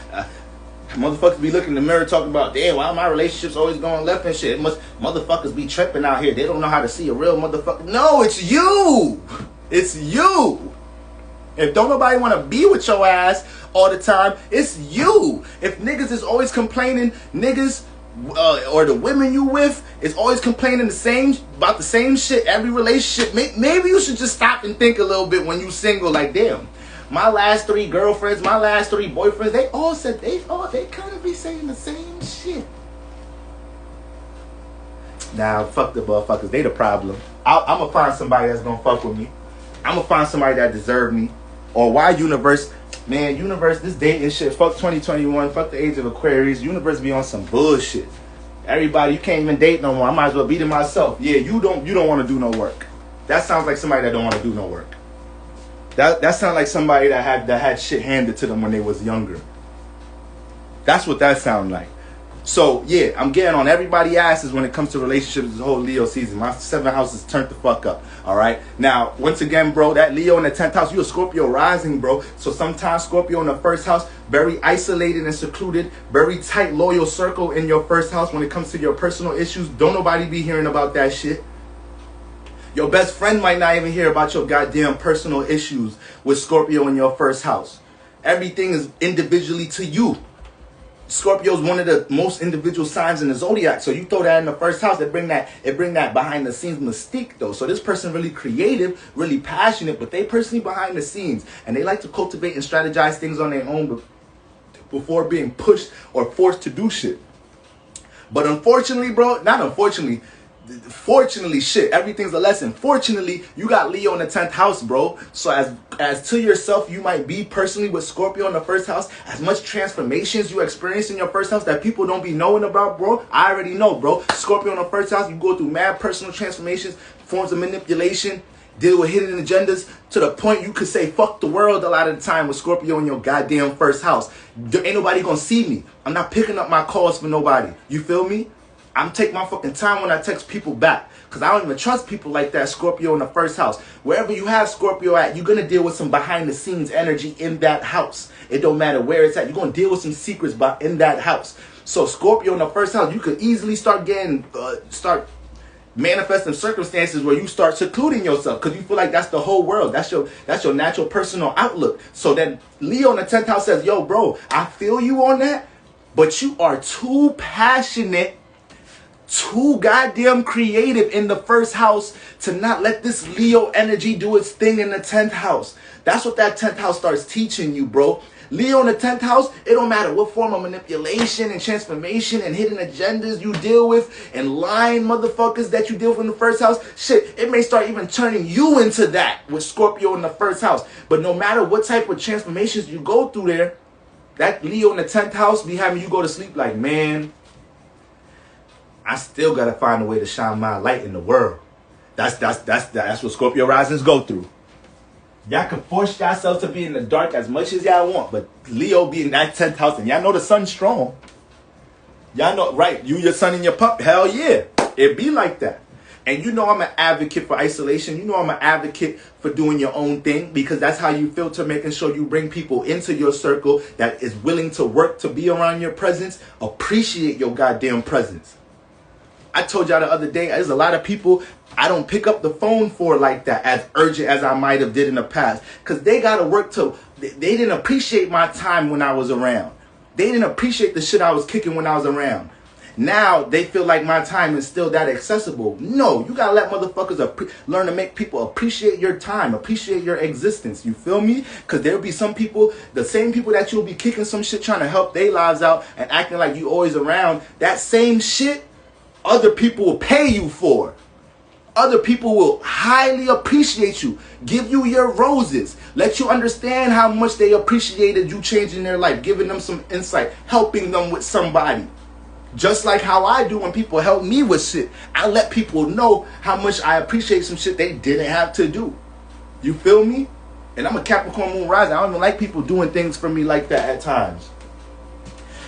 Motherfuckers be looking in the mirror talking about, damn, why my relationships always going left and shit. Motherfuckers be tripping out here. They don't know how to see a real motherfucker. No, it's you. It's you. If don't nobody want to be with your ass all the time, it's you. If niggas is always complaining, niggas or the women you with is always complaining about the same shit every relationship, maybe you should just stop and think a little bit when you single. Like, damn, my last 3 girlfriends, my last 3 boyfriends, they all said they kind of be saying the same shit. Now, fuck the motherfuckers, they the problem. I'm gonna find somebody that's gonna fuck with me. I'm gonna find somebody that deserve me. Or why universe, man, universe, this dating shit, fuck 2021, fuck the age of Aquarius, universe be on some bullshit. Everybody, you can't even date no more. I might as well beat it myself. Yeah, you don't want to do no work. That sounds like somebody that don't want to do no work. That sounds like somebody that had shit handed to them when they was younger. That's what that sounds like. So yeah, I'm getting on everybody's asses when it comes to relationships this whole Leo season. My 7th house is turned the fuck up. Alright. Now, once again, bro, that Leo in the 10th house, you a Scorpio rising, bro. So sometimes Scorpio in the 1st house, very isolated and secluded, very tight, loyal circle in your 1st house when it comes to your personal issues. Don't nobody be hearing about that shit. Your best friend might not even hear about your goddamn personal issues with Scorpio in your 1st house. Everything is individually to you. Scorpio is one of the most individual signs in the zodiac. So you throw that in the 1st house, it bring that behind the scenes mystique though. So this person really creative, really passionate, but they personally behind the scenes. And they like to cultivate and strategize things on their own before being pushed or forced to do shit. But unfortunately, bro, not unfortunately, fortunately, shit, everything's a lesson. Fortunately, you got Leo in the 10th house, bro. So as to yourself, you might be personally with Scorpio in the 1st house. As much transformations you experience in your 1st house that people don't be knowing about, bro. I already know, bro. Scorpio in the 1st house, you go through mad personal transformations, forms of manipulation, deal with hidden agendas to the point you could say fuck the world a lot of the time with Scorpio in your goddamn 1st house. There ain't nobody gonna see me. I'm not picking up my calls for nobody. You feel me? I'm taking my fucking time when I text people back. Because I don't even trust people like that, Scorpio in the 1st house. Wherever you have Scorpio at, you're going to deal with some behind the scenes energy in that house. It don't matter where it's at. You're going to deal with some secrets in that house. So Scorpio in the 1st house, you could easily start manifesting circumstances where you start secluding yourself. Because you feel like that's the whole world. That's your natural personal outlook. So then Leo in the 10th house says, yo, bro, I feel you on that. But you are too passionate, too goddamn creative in the 1st house to not let this Leo energy do its thing in the 10th house. That's what that 10th house starts teaching you, bro. Leo in the 10th house, it don't matter what form of manipulation and transformation and hidden agendas you deal with and lying motherfuckers that you deal with in the 1st house. Shit, it may start even turning you into that with Scorpio in the 1st house. But no matter what type of transformations you go through there, that Leo in the 10th house be having you go to sleep like, man, I still gotta find a way to shine my light in the world. That's what Scorpio risings go through. Y'all can force yourselves to be in the dark as much as y'all want, but Leo be in that 10th house, and y'all know the sun's strong. Y'all know, right? You, your sun, and your pup. Hell yeah, it be like that. And you know I'm an advocate for isolation. You know I'm an advocate for doing your own thing, because that's how you filter, making sure you bring people into your circle that is willing to work to be around your presence. Appreciate your goddamn presence. I told y'all the other day, there's a lot of people I don't pick up the phone for like that, as urgent as I might have did in the past. Because they got to work they didn't appreciate my time when I was around. They didn't appreciate the shit I was kicking when I was around. Now they feel like my time is still that accessible. No, you got to let motherfuckers learn to make people appreciate your time, appreciate your existence. You feel me? Because there'll be some people, the same people that you'll be kicking some shit trying to help their lives out and acting like you always around, that same shit other people will pay you for. Other people will highly appreciate you, give you your roses, let you understand how much they appreciated you changing their life, giving them some insight, helping them with somebody. Just like how I do when people help me with shit. I let people know how much I appreciate some shit they didn't have to do. You feel me? And I'm a Capricorn moon rising. I don't even like people doing things for me like that at times.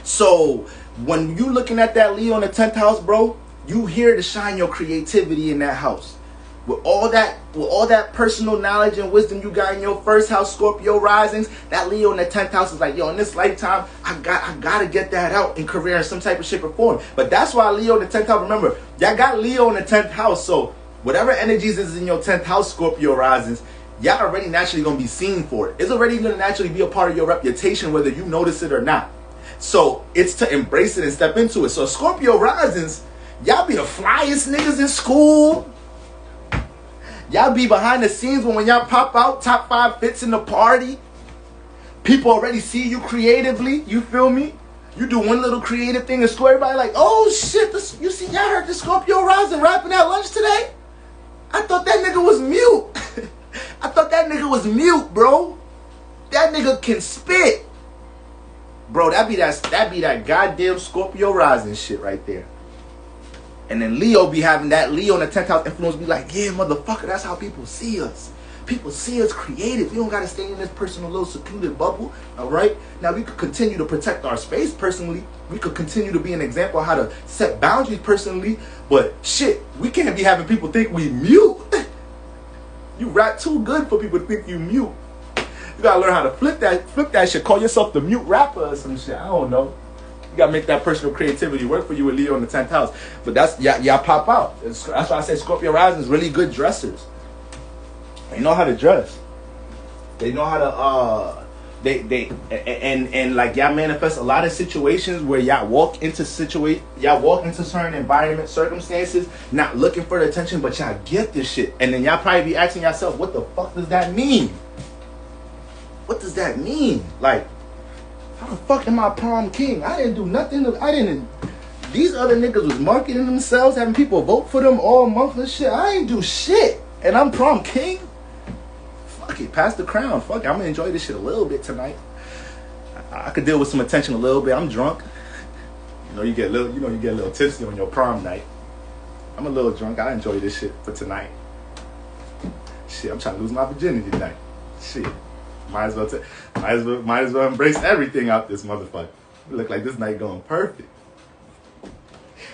So when you looking at that Leo in the 10th house, bro, you here to shine your creativity in that house. With all that personal knowledge and wisdom you got in your first house, Scorpio risings, that Leo in the 10th house is like, yo, in this lifetime, I gotta get that out in career in some type of shape or form. But that's why Leo in the 10th house, remember, y'all got Leo in the 10th house, so whatever energies is in your 10th house, Scorpio risings, y'all already naturally gonna be seen for it. It's already gonna naturally be a part of your reputation, whether you notice it or not. So it's to embrace it and step into it. So Scorpio risings, y'all be the flyest niggas in school. Y'all be behind the scenes when y'all pop out, top 5 fits in the party. People already see you creatively. You feel me? You do one little creative thing and school, everybody like, oh shit, you see, y'all heard the Scorpio rising rapping at lunch today? I thought that nigga was mute. I thought that nigga was mute, bro. That nigga can spit. Bro, that be that goddamn Scorpio rising shit right there. And then Leo be having that Leo in the 10th house influence, be like, yeah, motherfucker, that's how people see us. People see us creative. We don't got to stay in this personal little secluded bubble, all right? Now, we could continue to protect our space personally. We could continue to be an example of how to set boundaries personally. But, shit, we can't be having people think we mute. You rap too good for people to think you mute. You got to learn how to flip that shit. Call yourself the mute rapper or some shit. I don't know. You gotta make that personal creativity work for you with Leo in the 10th house. But that's y'all pop out. That's why I say Scorpio rising is really good dressers. They know how to dress. They know how to and like y'all manifest a lot of situations where y'all walk into certain environments, circumstances, not looking for the attention, but y'all get this shit. And then y'all probably be asking yourself, what the fuck does that mean? What does that mean? Like, how the fuck am I prom king? I didn't do nothing. These other niggas was marketing themselves, having people vote for them all month and shit. I ain't do shit. And I'm prom king? Fuck it, pass the crown. Fuck it, I'm gonna enjoy this shit a little bit tonight. I could deal with some attention a little bit. I'm drunk. You get a little tipsy on your prom night. I'm a little drunk. I enjoy this shit for tonight. Shit, I'm trying to lose my virginity tonight. Shit. Might as well embrace everything out this motherfucker. It look like this night going perfect.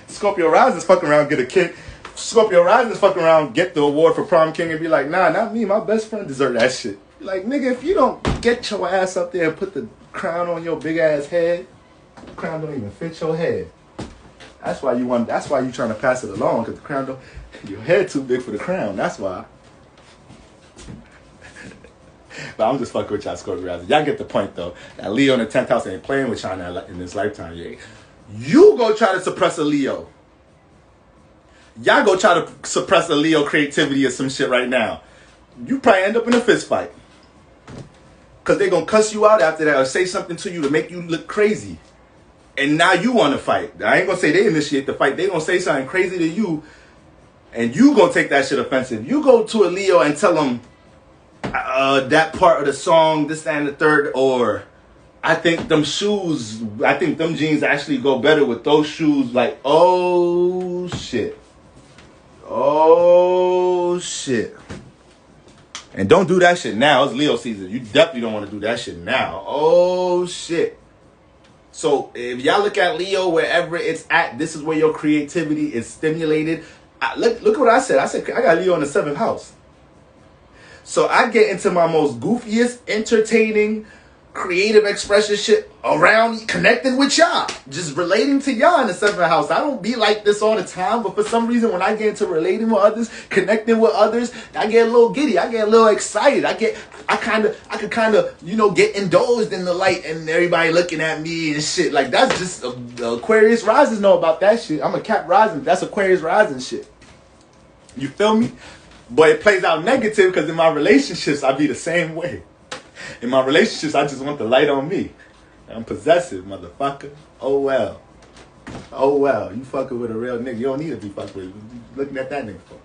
Scorpio rising fuck around, get a kick. Scorpio rising fuck around, get the award for prom king and be like, nah, not me. My best friend deserve that shit. Like, nigga, if you don't get your ass up there and put the crown on your big ass head, the crown don't even fit your head. That's why you trying to pass it along, because the crown don't, your head too big for the crown. That's why. But I'm just fucking with y'all Scorpio rising. Y'all get the point though. That Leo in the 10th house ain't playing with y'all in this lifetime. Yeah. You go try to suppress a Leo. Y'all go try to suppress a Leo creativity or some shit right now. You probably end up in a fist fight. Because they gonna cuss you out after that or say something to you to make you look crazy. And now you want to fight. I ain't gonna say they initiate the fight. They gonna say something crazy to you and you gonna take that shit offensive. You go to a Leo and tell them that part of the song, this, that, and the third, or I think them jeans actually go better with those shoes. Like, oh shit. And don't do that shit now. It's Leo season. You definitely don't want to do that shit now. Oh shit. So if y'all look at Leo wherever it's at, this is where your creativity is stimulated. Look what I said. I said I got Leo in the 7th house. So I get into my most goofiest, entertaining, creative expression shit around connecting with y'all. Just relating to y'all in the 7th house. I don't be like this all the time, but for some reason when I get into relating with others, connecting with others, I get a little giddy. I get a little excited. I could kind of, get indulged in the light and everybody looking at me and shit. Like, that's just the Aquarius rising know about that shit. I'm a Cap rising. That's Aquarius rising shit. You feel me? But it plays out negative because in my relationships, I be the same way. In my relationships, I just want the light on me. I'm possessive, motherfucker. Oh, well. You fucking with a real nigga. You don't need to be fucking with. Looking at that nigga for.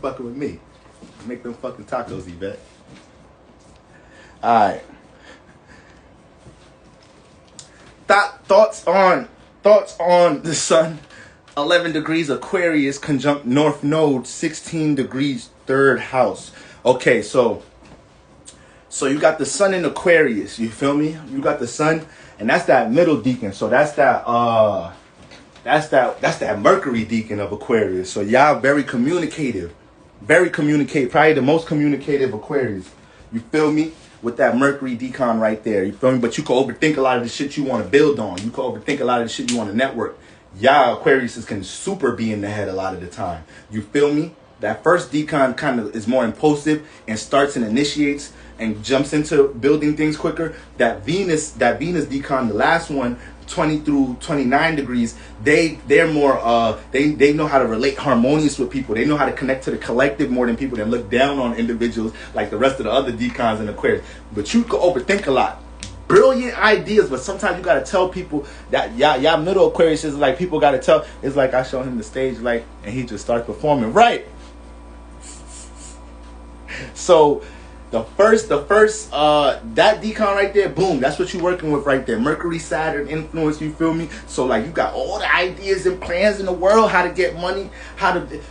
Fucking with me. Make them fucking tacos, Yvette. Alright. Thoughts on the sun. 11 degrees Aquarius conjunct North Node, 16 degrees 3rd house. Okay, so you got the sun in Aquarius, you feel me? You got the sun, and that's that middle deacon. So that's that Mercury deacon of Aquarius. So y'all very communicative. Probably the most communicative Aquarius. You feel me? With that Mercury decon right there. You feel me? But you can overthink a lot of the shit you want to build on. You can overthink a lot of the shit you want to network. Y'all Aquariuses can super be in the head a lot of the time. You feel me? That first decon kind of is more impulsive and starts and initiates and jumps into building things quicker. That Venus decon, the last one, 20 through 29 degrees, they're more they know how to relate harmonious with people. They know how to connect to the collective more than people that look down on individuals like the rest of the other decons in Aquarius. But you could overthink a lot. Brilliant ideas, but sometimes you gotta tell people that y'all middle Aquarius is like, people gotta tell. It's like I show him the stage, like, and he just starts performing, right? So the first that decon right there, boom, that's what you're working with right there. Mercury, Saturn influence, you feel me? So like you got all the ideas and plans in the world, how to get money,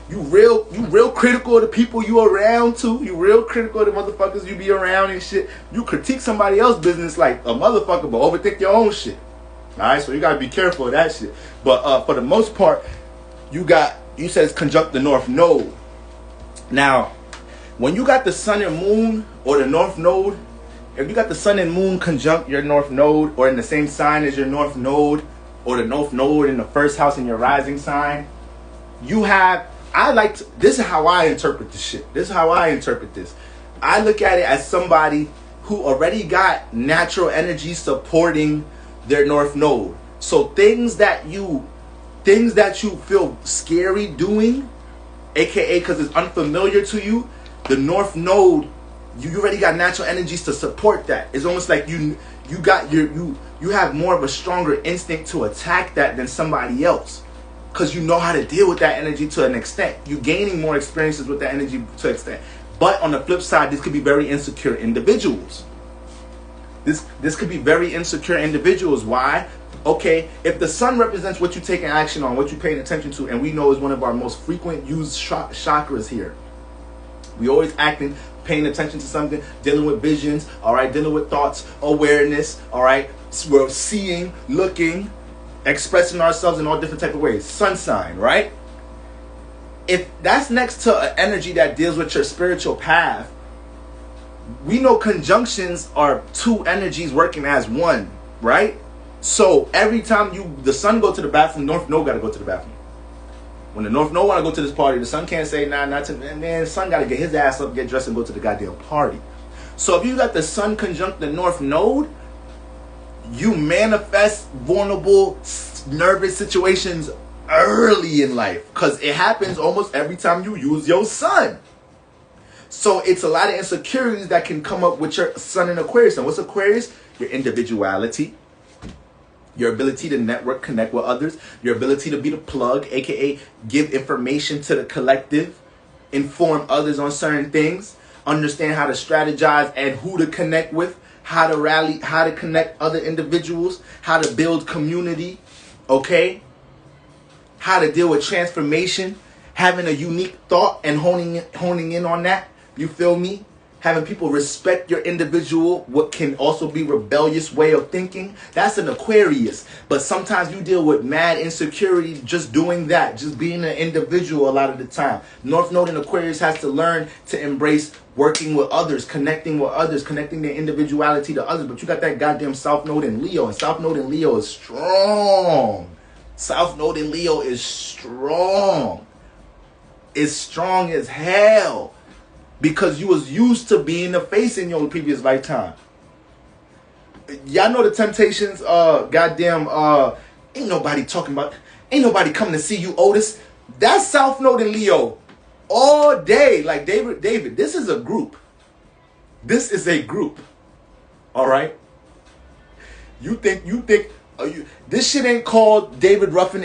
you real critical of the people you around too. You real critical of the motherfuckers you be around and shit. You critique somebody else's business like a motherfucker, but overthink your own shit. Alright, so you gotta be careful of that shit. But for the most part, you said it's conjunct the North Node. Now, when you got the sun and moon or the North Node, if you got the sun and moon conjunct your North Node or in the same sign as your North Node or the North Node in the first house in your rising sign, this is how I interpret this shit. This is how I interpret this. I look at it as somebody who already got natural energy supporting their North Node. So things that you feel scary doing, aka because it's unfamiliar to you, the North Node, you already got natural energies to support that. It's almost like you have more of a stronger instinct to attack that than somebody else, because you know how to deal with that energy to an extent. You're gaining more experiences with that energy to an extent. But on the flip side, this could be very insecure individuals. This could be very insecure individuals. Why? Okay, if the sun represents what you're taking action on, what you're paying attention to, and we know is one of our most frequent used chakras here. We always acting, paying attention to something, dealing with visions, all right, dealing with thoughts, awareness, all right. We're seeing, looking, expressing ourselves in all different type of ways. Sun sign, right? If that's next to an energy that deals with your spiritual path, we know conjunctions are two energies working as one, right? So every time the sun go to the bathroom, North Node got to go to the bathroom. When the North Node want to go to this party, the sun can't say, nah, not to, man, the sun got to get his ass up, get dressed, and go to the goddamn party. So if you got the sun conjunct the North Node, you manifest vulnerable, nervous situations early in life, because it happens almost every time you use your sun. So it's a lot of insecurities that can come up with your sun in Aquarius. And what's Aquarius? Your individuality, your ability to network, connect with others, your ability to be the plug, aka give information to the collective, inform others on certain things, understand how to strategize and who to connect with, how to rally, how to connect other individuals, how to build community, okay? How to deal with transformation, having a unique thought and honing in on that, you feel me? Having people respect your individual, what can also be rebellious way of thinking. That's an Aquarius. But sometimes you deal with mad insecurity just doing that, just being an individual a lot of the time. North Node in Aquarius has to learn to embrace working with others, connecting their individuality to others. But you got that goddamn South Node in Leo, and South Node in Leo is strong. South Node in Leo is strong. It's strong as hell. Because you was used to being the face in your previous lifetime. Y'all know the Temptations, ain't nobody coming to see you, Otis. That's South Node in Leo all day. Like David, this is a group. This is a group. All right? You think This shit ain't called David Ruffin.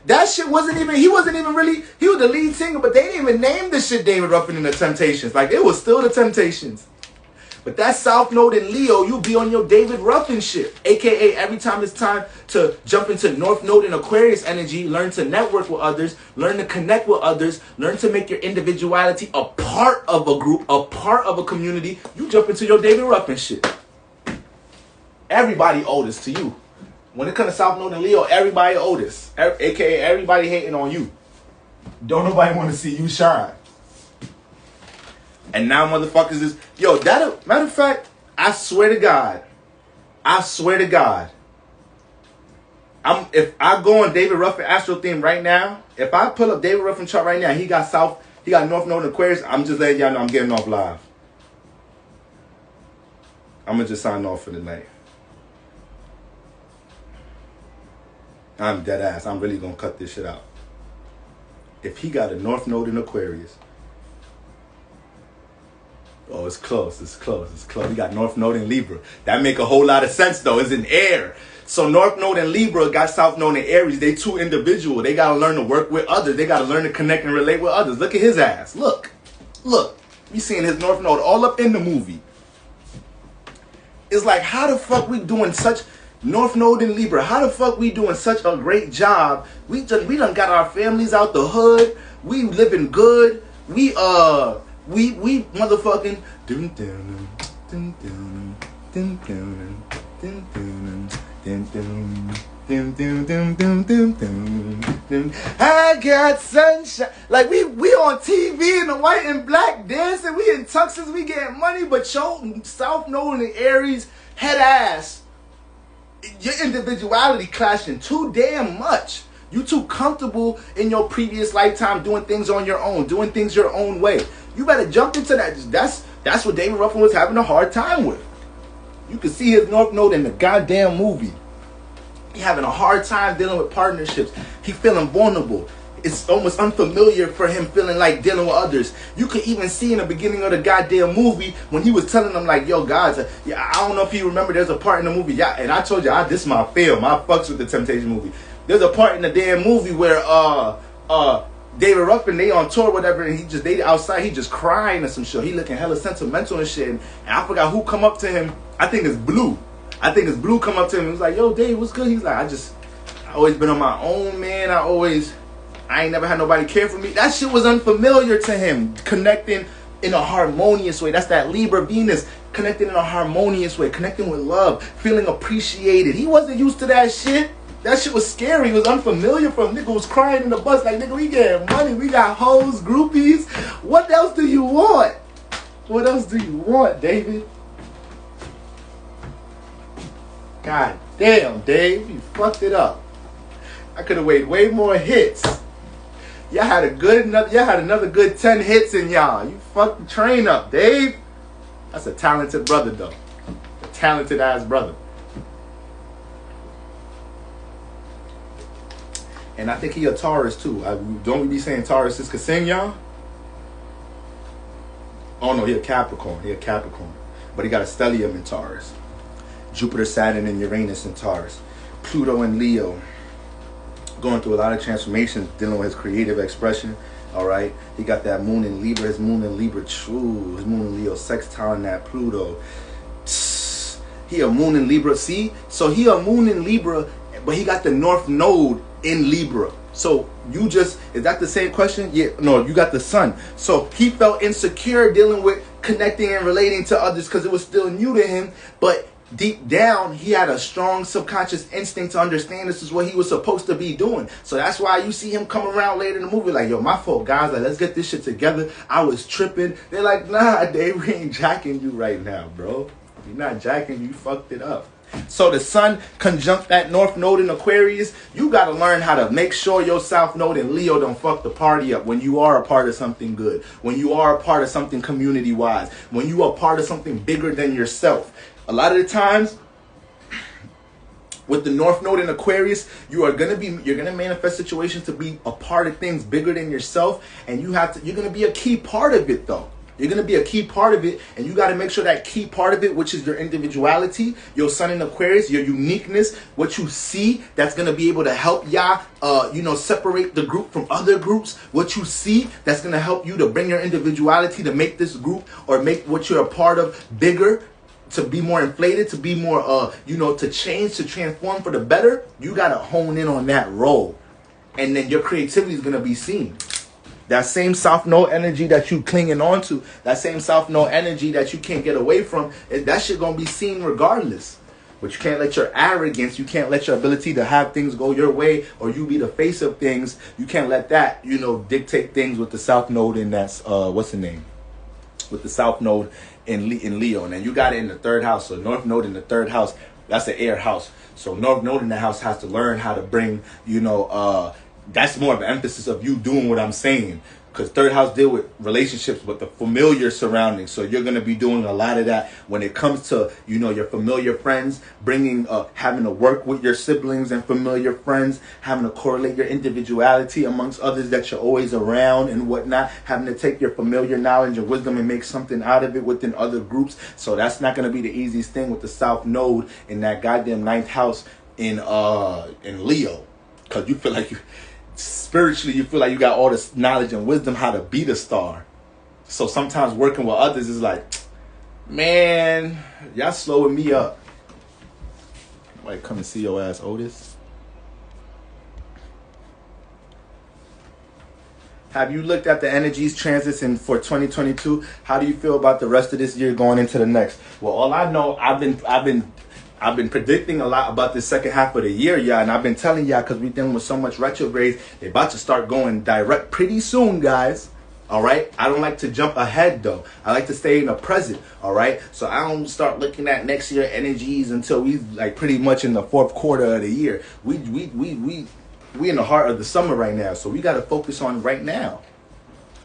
That shit wasn't even, he wasn't even really, he was the lead singer, but they didn't even name this shit David Ruffin and the Temptations. Like, it was still the Temptations. But that South Node in Leo, you be on your David Ruffin shit. AKA, every time it's time to jump into North Node in Aquarius energy, learn to network with others, learn to connect with others, learn to make your individuality a part of a group, a part of a community, you jump into your David Ruffin shit. Everybody owe this to you. When it comes to South Node and Leo, everybody owe this. AKA, everybody hating on you. Don't nobody want to see you shine. And now motherfuckers is, yo, matter of fact, I swear to God, if I go on David Ruffin Astro theme right now, if I pull up David Ruffin chart right now, he got North Node and Aquarius, I'm just letting y'all know I'm getting off live. I'm gonna just sign off for the night. I'm dead ass. I'm really gonna cut this shit out. If he got a North Node in Aquarius, oh, it's close. He got North Node in Libra. That make a whole lot of sense though. It's in air. So North Node and Libra got South Node in Aries. They too individual. They gotta learn to work with others. They gotta learn to connect and relate with others. Look at his ass. Look. We seeing his North Node all up in the movie. It's like, how the fuck we doing such North Node in Libra? How the fuck we doing such a great job? We done got our families out the hood. We living good. We motherfucking I got sunshine. Like we on TV in the white and black dancing. We in tuxes. We getting money. But your South Node and Aries head ass, your individuality clashing too damn much. You too comfortable in your previous lifetime doing things on your own, doing things your own way. You better jump into that. That's what David Ruffin was having a hard time with. You can see his North Node in the goddamn movie. He having a hard time dealing with partnerships. He feeling vulnerable. It's almost unfamiliar for him feeling like dealing with others. You could even see in the beginning of the goddamn movie when he was telling them like, yo guys, I don't know if you remember, there's a part in the movie, and I told you, this is my film. I fucks with the Temptation movie. There's a part in the damn movie where David Ruffin, they on tour, whatever, and they outside, he just crying or some shit. He looking hella sentimental and shit. And I forgot who come up to him. I think it's Blue. Come up to him and was like, yo, Dave, what's good? He's like, I always been on my own, man. I ain't never had nobody care for me. That shit was unfamiliar to him. Connecting in a harmonious way. That's that Libra Venus. Connecting in a harmonious way. Connecting with love. Feeling appreciated. He wasn't used to that shit. That shit was scary. It was unfamiliar for him. Nigga was crying in the bus like, nigga, we getting money. We got hoes, groupies. What else do you want? What else do you want, David? God damn, Dave. You fucked it up. I could have made way more hits. Y'all had another good 10 hits in y'all. You fucked the train up, Dave. That's a talented brother, though. A talented ass brother. And I think he a Taurus too. Don't we be saying Taurus can sing, y'all? Oh no, he a Capricorn. But he got a stellium in Taurus. Jupiter, Saturn, and Uranus in Taurus. Pluto in Leo. Going through a lot of transformations, dealing with his creative expression. Alright. He got that moon in Libra. His moon in Libra true. His moon in Leo sextile in that Pluto. He a moon in Libra. See? So he a moon in Libra, but he got the North Node in Libra. So is that the same question? Yeah, no, you got the sun. So he felt insecure dealing with connecting and relating to others because it was still new to him. But deep down, he had a strong subconscious instinct to understand this is what he was supposed to be doing. So that's why you see him come around later in the movie like, yo, my fault, guys. Like, let's get this shit together. I was tripping. They're like, nah, Dave, we ain't jacking you right now, bro. You're not jacking you. You fucked it up. So the sun conjunct that North Node in Aquarius. You got to learn how to make sure your South Node in Leo don't fuck the party up when you are a part of something good, when you are a part of something community-wise, when you are part of something bigger than yourself. A lot of the times, with the North Node in Aquarius, you're gonna manifest situations to be a part of things bigger than yourself, and you're gonna be a key part of it though. You're going to be a key part of it, and you got to make sure that key part of it, which is your individuality, your sun in Aquarius, your uniqueness, what you see that's going to be able to help y'all, separate the group from other groups. What you see that's going to help you to bring your individuality to make this group or make what you're a part of bigger, to be more inflated, to be more, to change, to transform for the better. You got to hone in on that role. And then your creativity is going to be seen. That same South Node energy that you clinging on to, that same South Node energy that you can't get away from, that shit gonna be seen regardless. But you can't let your arrogance, you can't let your ability to have things go your way, or you be the face of things, you can't let that, dictate things with the South Node in that, what's the name? With the South Node in Leo. And then you got it in the third house. So North Node in the third house, that's the air house. So North Node in the house has to learn how to bring, that's more of an emphasis of you doing what I'm saying. Because third house deal with relationships with the familiar surroundings. So you're going to be doing a lot of that when it comes to, your familiar friends, having to work with your siblings and familiar friends, having to correlate your individuality amongst others that you're always around and whatnot, having to take your familiar knowledge and wisdom and make something out of it within other groups. So that's not going to be the easiest thing with the South Node in that goddamn ninth house in Leo. Because you feel like spiritually, you feel like you got all this knowledge and wisdom how to be the star. So sometimes working with others is like, man, y'all slowing me up. Wait, come and see your ass, Otis. Have you looked at the energies transits for 2022? How do you feel about the rest of this year going into the next? Well, all I know, I've been predicting a lot about the second half of the year, y'all, and I've been telling y'all because we're dealing with so much retrogrades. They're about to start going direct pretty soon, guys. All right? I don't like to jump ahead, though. I like to stay in the present, all right? So I don't start looking at next year energies until we pretty much in the fourth quarter of the year. We in the heart of the summer right now, so we got to focus on right now.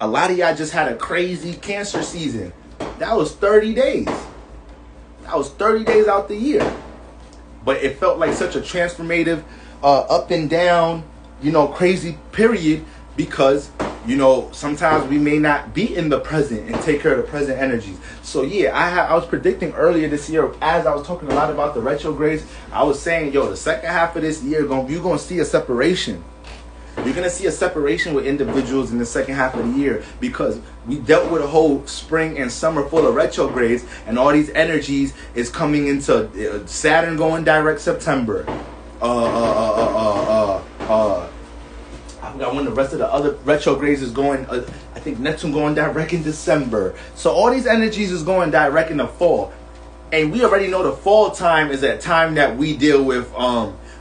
A lot of y'all just had a crazy Cancer season. That was 30 days. That was 30 days out the year. But it felt like such a transformative, up and down, crazy period because, sometimes we may not be in the present and take care of the present energies. So, yeah, I was predicting earlier this year, as I was talking a lot about the retrogrades, I was saying, the second half of this year, you're going to see a separation. You're going to see a separation with individuals in the second half of the year because we dealt with a whole spring and summer full of retrogrades, and all these energies is coming into Saturn going direct September. I forgot when the rest of the other retrogrades is going. I think Neptune going direct in December. So all these energies is going direct in the fall. And we already know the fall time is a time that we deal with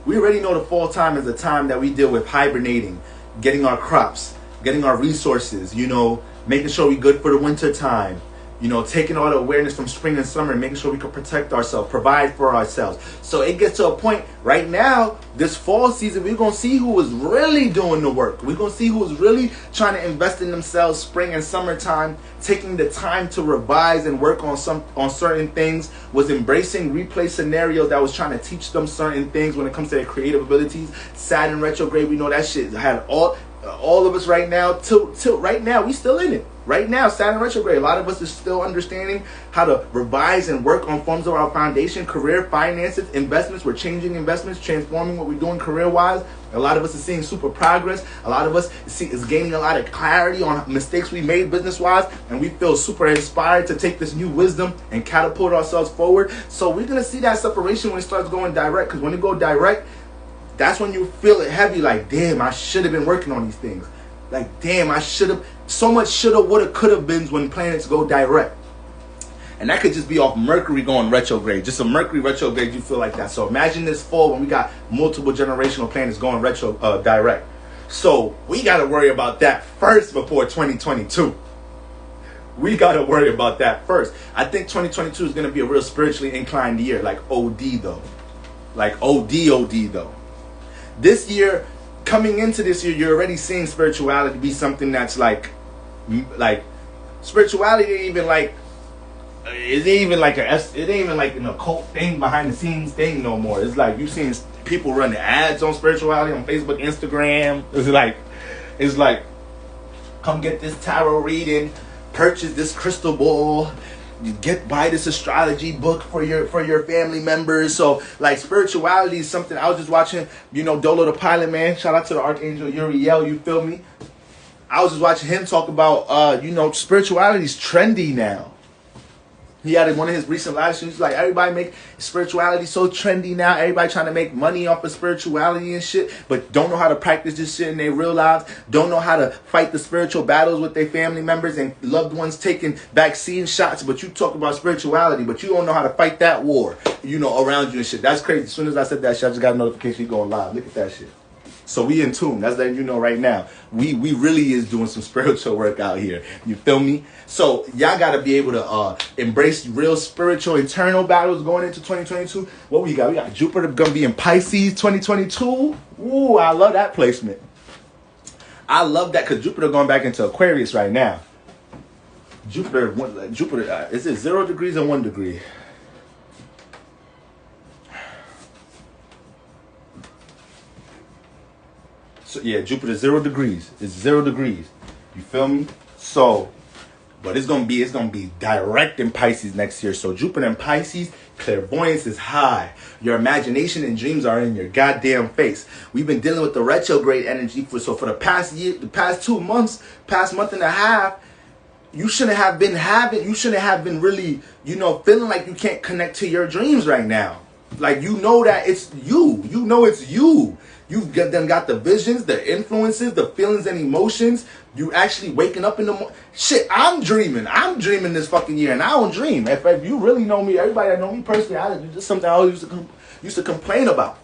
we already know the fall time is a time that we deal with hibernating, getting our crops, getting our resources, making sure we're good for the winter time, taking all the awareness from spring and summer and making sure we can protect ourselves, provide for ourselves. So it gets to a point right now, this fall season, we're going to see who is really doing the work. We're going to see who is really trying to invest in themselves spring and summertime, taking the time to revise and work on certain things, was embracing replay scenarios that was trying to teach them certain things when it comes to their creative abilities. Saturn retrograde, we know that shit had all of us right now, till right now, we still in it. Right now, Saturn retrograde, a lot of us is still understanding how to revise and work on forms of our foundation, career, finances, investments. We're changing investments, transforming what we're doing career-wise. A lot of us are seeing super progress. A lot of us is gaining a lot of clarity on mistakes we made business-wise, and we feel super inspired to take this new wisdom and catapult ourselves forward. So we're going to see that separation when it starts going direct, because when it go direct, that's when you feel it heavy, like, damn, I should have been working on these things. Like, damn, I should have, so much shoulda, woulda, coulda been when planets go direct. And that could just be off Mercury going retrograde. Just a Mercury retrograde, you feel like that. So imagine this fall when we got multiple generational planets going direct. So we got to worry about that first before 2022. We got to worry about that first. I think 2022 is going to be a real spiritually inclined year, like OD though. Like OD though. This year, coming into this year, you're already seeing spirituality be something that's like spirituality ain't even like it ain't even like an occult thing, behind the scenes thing no more. It's like you seeing people running ads on spirituality on Facebook, Instagram. It's like come get this tarot reading, purchase this crystal ball. You buy this astrology book for your family members. So like spirituality is something. I was just watching, Dolo the Pilot Man. Shout out to the Archangel Uriel. You feel me? I was just watching him talk about spirituality is trendy now. He had one of his recent live streams like, everybody make spirituality so trendy now. Everybody trying to make money off of spirituality and shit, but don't know how to practice this shit in their real lives. Don't know how to fight the spiritual battles with their family members and loved ones taking vaccine shots. But you talk about spirituality, but you don't know how to fight that war, around you and shit. That's crazy. As soon as I said that shit, I just got a notification going live. Look at that shit. So we in tune. That's letting you know right now. We really is doing some spiritual work out here. You feel me? So y'all got to be able to embrace real spiritual internal battles going into 2022. What we got? We got Jupiter going to be in Pisces 2022. Ooh, I love that placement. I love that because Jupiter going back into Aquarius right now. Jupiter, is it 0 degrees or 1 degree? So yeah, Jupiter 0 degrees. It's 0 degrees. You feel me? So, but it's gonna be direct in Pisces next year. So Jupiter in Pisces, clairvoyance is high. Your imagination and dreams are in your goddamn face. We've been dealing with the retrograde energy for the past year, the past 2 months, past month and a half. You shouldn't have been really, feeling like you can't connect to your dreams right now. Like that it's you. It's you. You've got the visions, the influences, the feelings and emotions. You actually waking up in the morning. Shit, I'm dreaming. I'm dreaming this fucking year, and I don't dream. If you really know me, everybody that know me personally, it's just something I always used to complain about.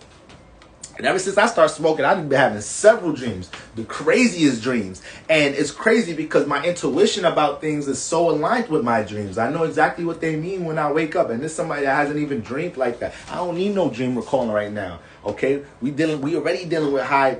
And ever since I started smoking, I've been having several dreams, the craziest dreams. And it's crazy because my intuition about things is so aligned with my dreams. I know exactly what they mean when I wake up. And there's somebody that hasn't even dreamed like that. I don't need no dream recalling right now. Okay, we already dealing with high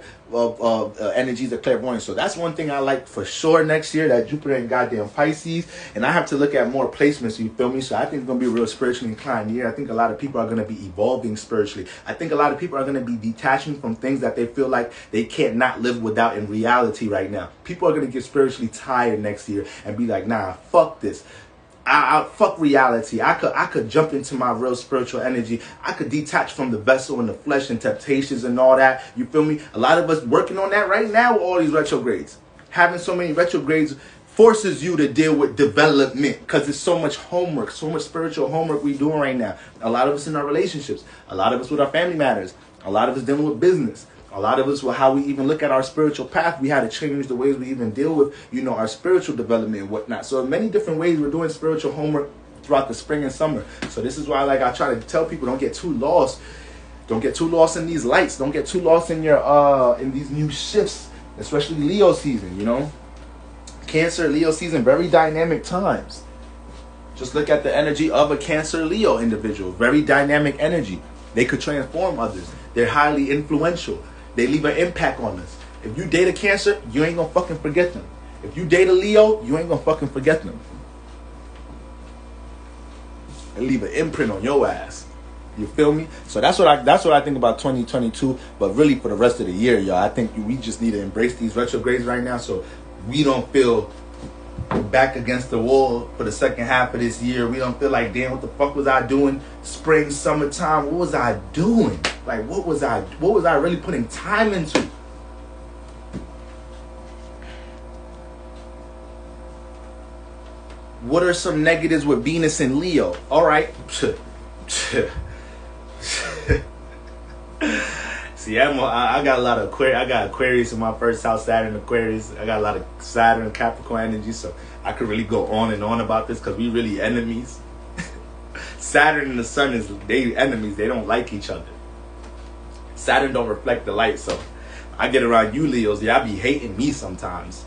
energies of clairvoyance. So that's one thing I like for sure next year, that Jupiter in goddamn Pisces. And I have to look at more placements, you feel me? So I think it's going to be a real spiritually inclined year. I think a lot of people are going to be evolving spiritually. I think a lot of people are going to be detaching from things that they feel like they can't not live without in reality right now. People are going to get spiritually tired next year and be like, nah, fuck this. I fuck reality. I could jump into my real spiritual energy. I could detach from the vessel and the flesh and temptations and all that. You feel me? A lot of us working on that right now with all these retrogrades. Having so many retrogrades forces you to deal with development because there's so much homework, so much spiritual homework we doing right now. A lot of us in our relationships. A lot of us with our family matters. A lot of us dealing with business. A lot of us, with how we even look at our spiritual path, we had to change the ways we even deal with, our spiritual development and whatnot. So in many different ways, we're doing spiritual homework throughout the spring and summer. So this is why, I try to tell people, don't get too lost. Don't get too lost in these lights. Don't get too lost in in these new shifts, especially Leo season, Cancer, Leo season, very dynamic times. Just look at the energy of a Cancer, Leo individual. Very dynamic energy. They could transform others. They're highly influential. They leave an impact on us. If you date a Cancer, you ain't gonna fucking forget them. If you date a Leo, you ain't gonna fucking forget them. They leave an imprint on your ass. You feel me? So that's what I think about 2022. But really for the rest of the year, y'all, I think we just need to embrace these retrogrades right now, so we don't feel back against the wall for the second half of this year. We don't feel like, damn, what the fuck was I doing? Spring, summertime, what was I doing? Like, what was I really putting time into? What are some negatives with Venus and Leo? All right. See, I got a lot of Aquarius. I got Aquarius in my first house, Saturn, Aquarius. I got a lot of Saturn, Capricorn energy, so I could really go on and on about this because we really enemies. Saturn and the Sun they enemies. They don't like each other. Saturn don't reflect the light, so I get around you Leos, y'all be hating me sometimes.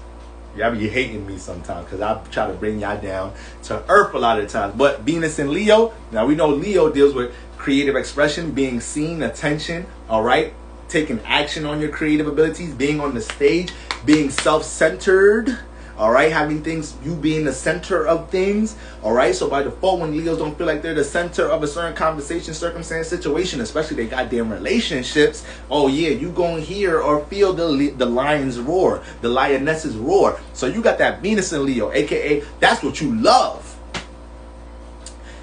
Y'all be hating me sometimes because I try to bring y'all down to earth a lot of the times. But Venus and Leo, now we know Leo deals with creative expression, being seen, attention, all right? Taking action on your creative abilities, being on the stage, being self-centered, All right, having things, you being the center of things. All right, so by default, when Leos don't feel like they're the center of a certain conversation, circumstance, situation, especially they goddamn relationships, oh yeah, you gonna hear or feel the lion's roar, the lioness's roar. So you got that Venus in Leo, aka that's what you love.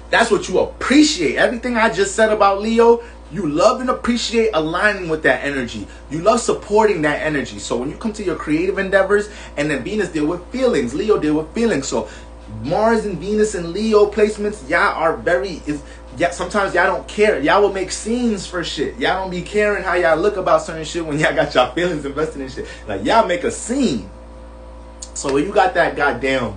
That's what you appreciate. Everything I just said about Leo, you love and appreciate aligning with that energy. You love supporting that energy. So when you come to your creative endeavors, and then Venus deal with feelings, Leo deal with feelings. So Mars and Venus and Leo placements, y'all are sometimes y'all don't care. Y'all will make scenes for shit. Y'all don't be caring how y'all look about certain shit when y'all got y'all feelings invested in shit. Like y'all make a scene. So when you got that goddamn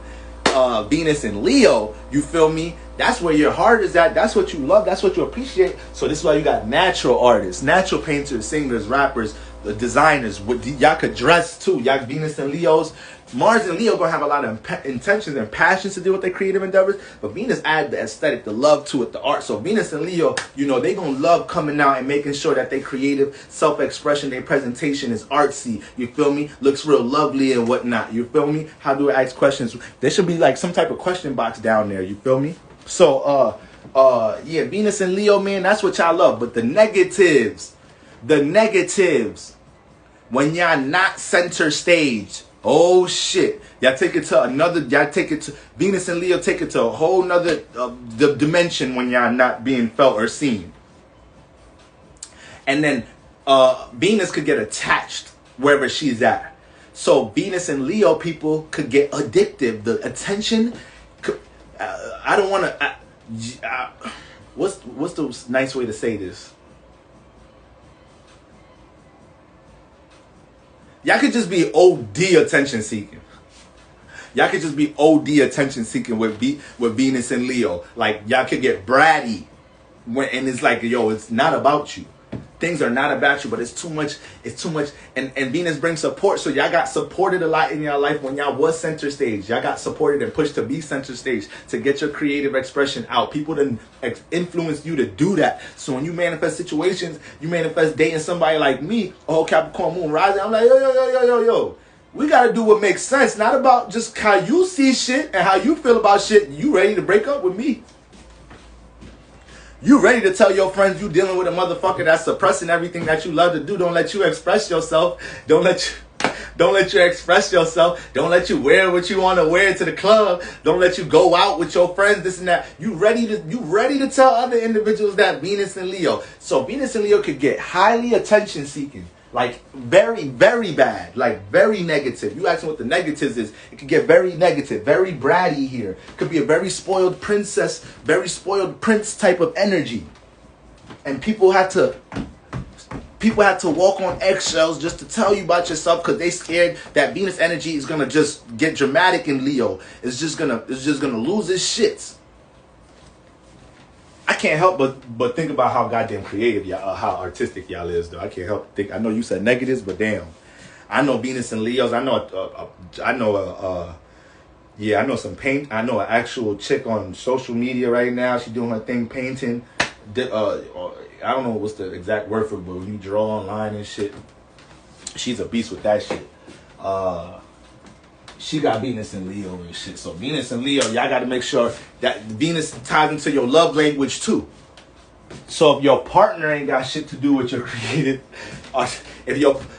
Venus and Leo, you feel me? That's where your heart is at. That's what you love. That's what you appreciate. So this is why you got natural artists, natural painters, singers, rappers, the designers. Y'all could dress too. Y'all Venus and Leos. Mars and Leo gonna have a lot of intentions and passions to do with their creative endeavors, but Venus add the aesthetic, the love to it, the art. So Venus and Leo, you know, they gonna love coming out and making sure that they creative self-expression, their presentation is artsy. You feel me? Looks real lovely and whatnot. You feel me? How do I ask questions? There should be like some type of question box down there. You feel me? So yeah, Venus and Leo, man, that's what y'all love. But the negatives, when y'all not center stage. Oh shit. Y'all take it to Venus and Leo take it to a whole nother dimension when y'all not being felt or seen. And then Venus could get attached wherever she's at. So Venus and Leo people could get addictive. The attention, I don't want to, what's the nice way to say this? Y'all could just be OD attention seeking. Y'all could just be OD attention seeking with Venus and Leo. Like y'all could get bratty and it's like, yo, it's not about you. Things are not about you, but it's too much. It's too much. And Venus brings support. So y'all got supported a lot in your life when y'all was center stage. Y'all got supported and pushed to be center stage to get your creative expression out. People didn't influence you to do that. So when you manifest situations, you manifest dating somebody like me, a whole Capricorn moon rising. I'm like, yo. We got to do what makes sense. Not about just how you see shit and how you feel about shit. You ready to break up with me? You ready to tell your friends you dealing with a motherfucker that's suppressing everything that you love to do. Don't let you express yourself. Don't let you express yourself. Don't let you wear what you want to wear to the club. Don't let you go out with your friends, this and that. You ready to tell other individuals that Venus and Leo. So Venus and Leo could get highly attention seeking. Like very, very bad, like very negative. You ask me what the negatives is, it could get very negative, very bratty here. Could be a very spoiled princess, very spoiled prince type of energy. And people had to walk on eggshells just to tell you about yourself because they scared that Venus energy is gonna just get dramatic in Leo. It's just gonna lose its shits. I can't help but think about how goddamn creative y'all, how artistic y'all is, though. I can't help but think. I know you said negatives, but damn, I know Venus and Leos. I know some paint. I know an actual chick on social media right now. She doing her thing painting. I don't know what's the exact word for it, but when you draw online and shit, she's a beast with that shit. She got Venus and Leo and shit. So Venus and Leo, y'all got to make sure that Venus ties into your love language too. So if your partner ain't got shit to do with your creative,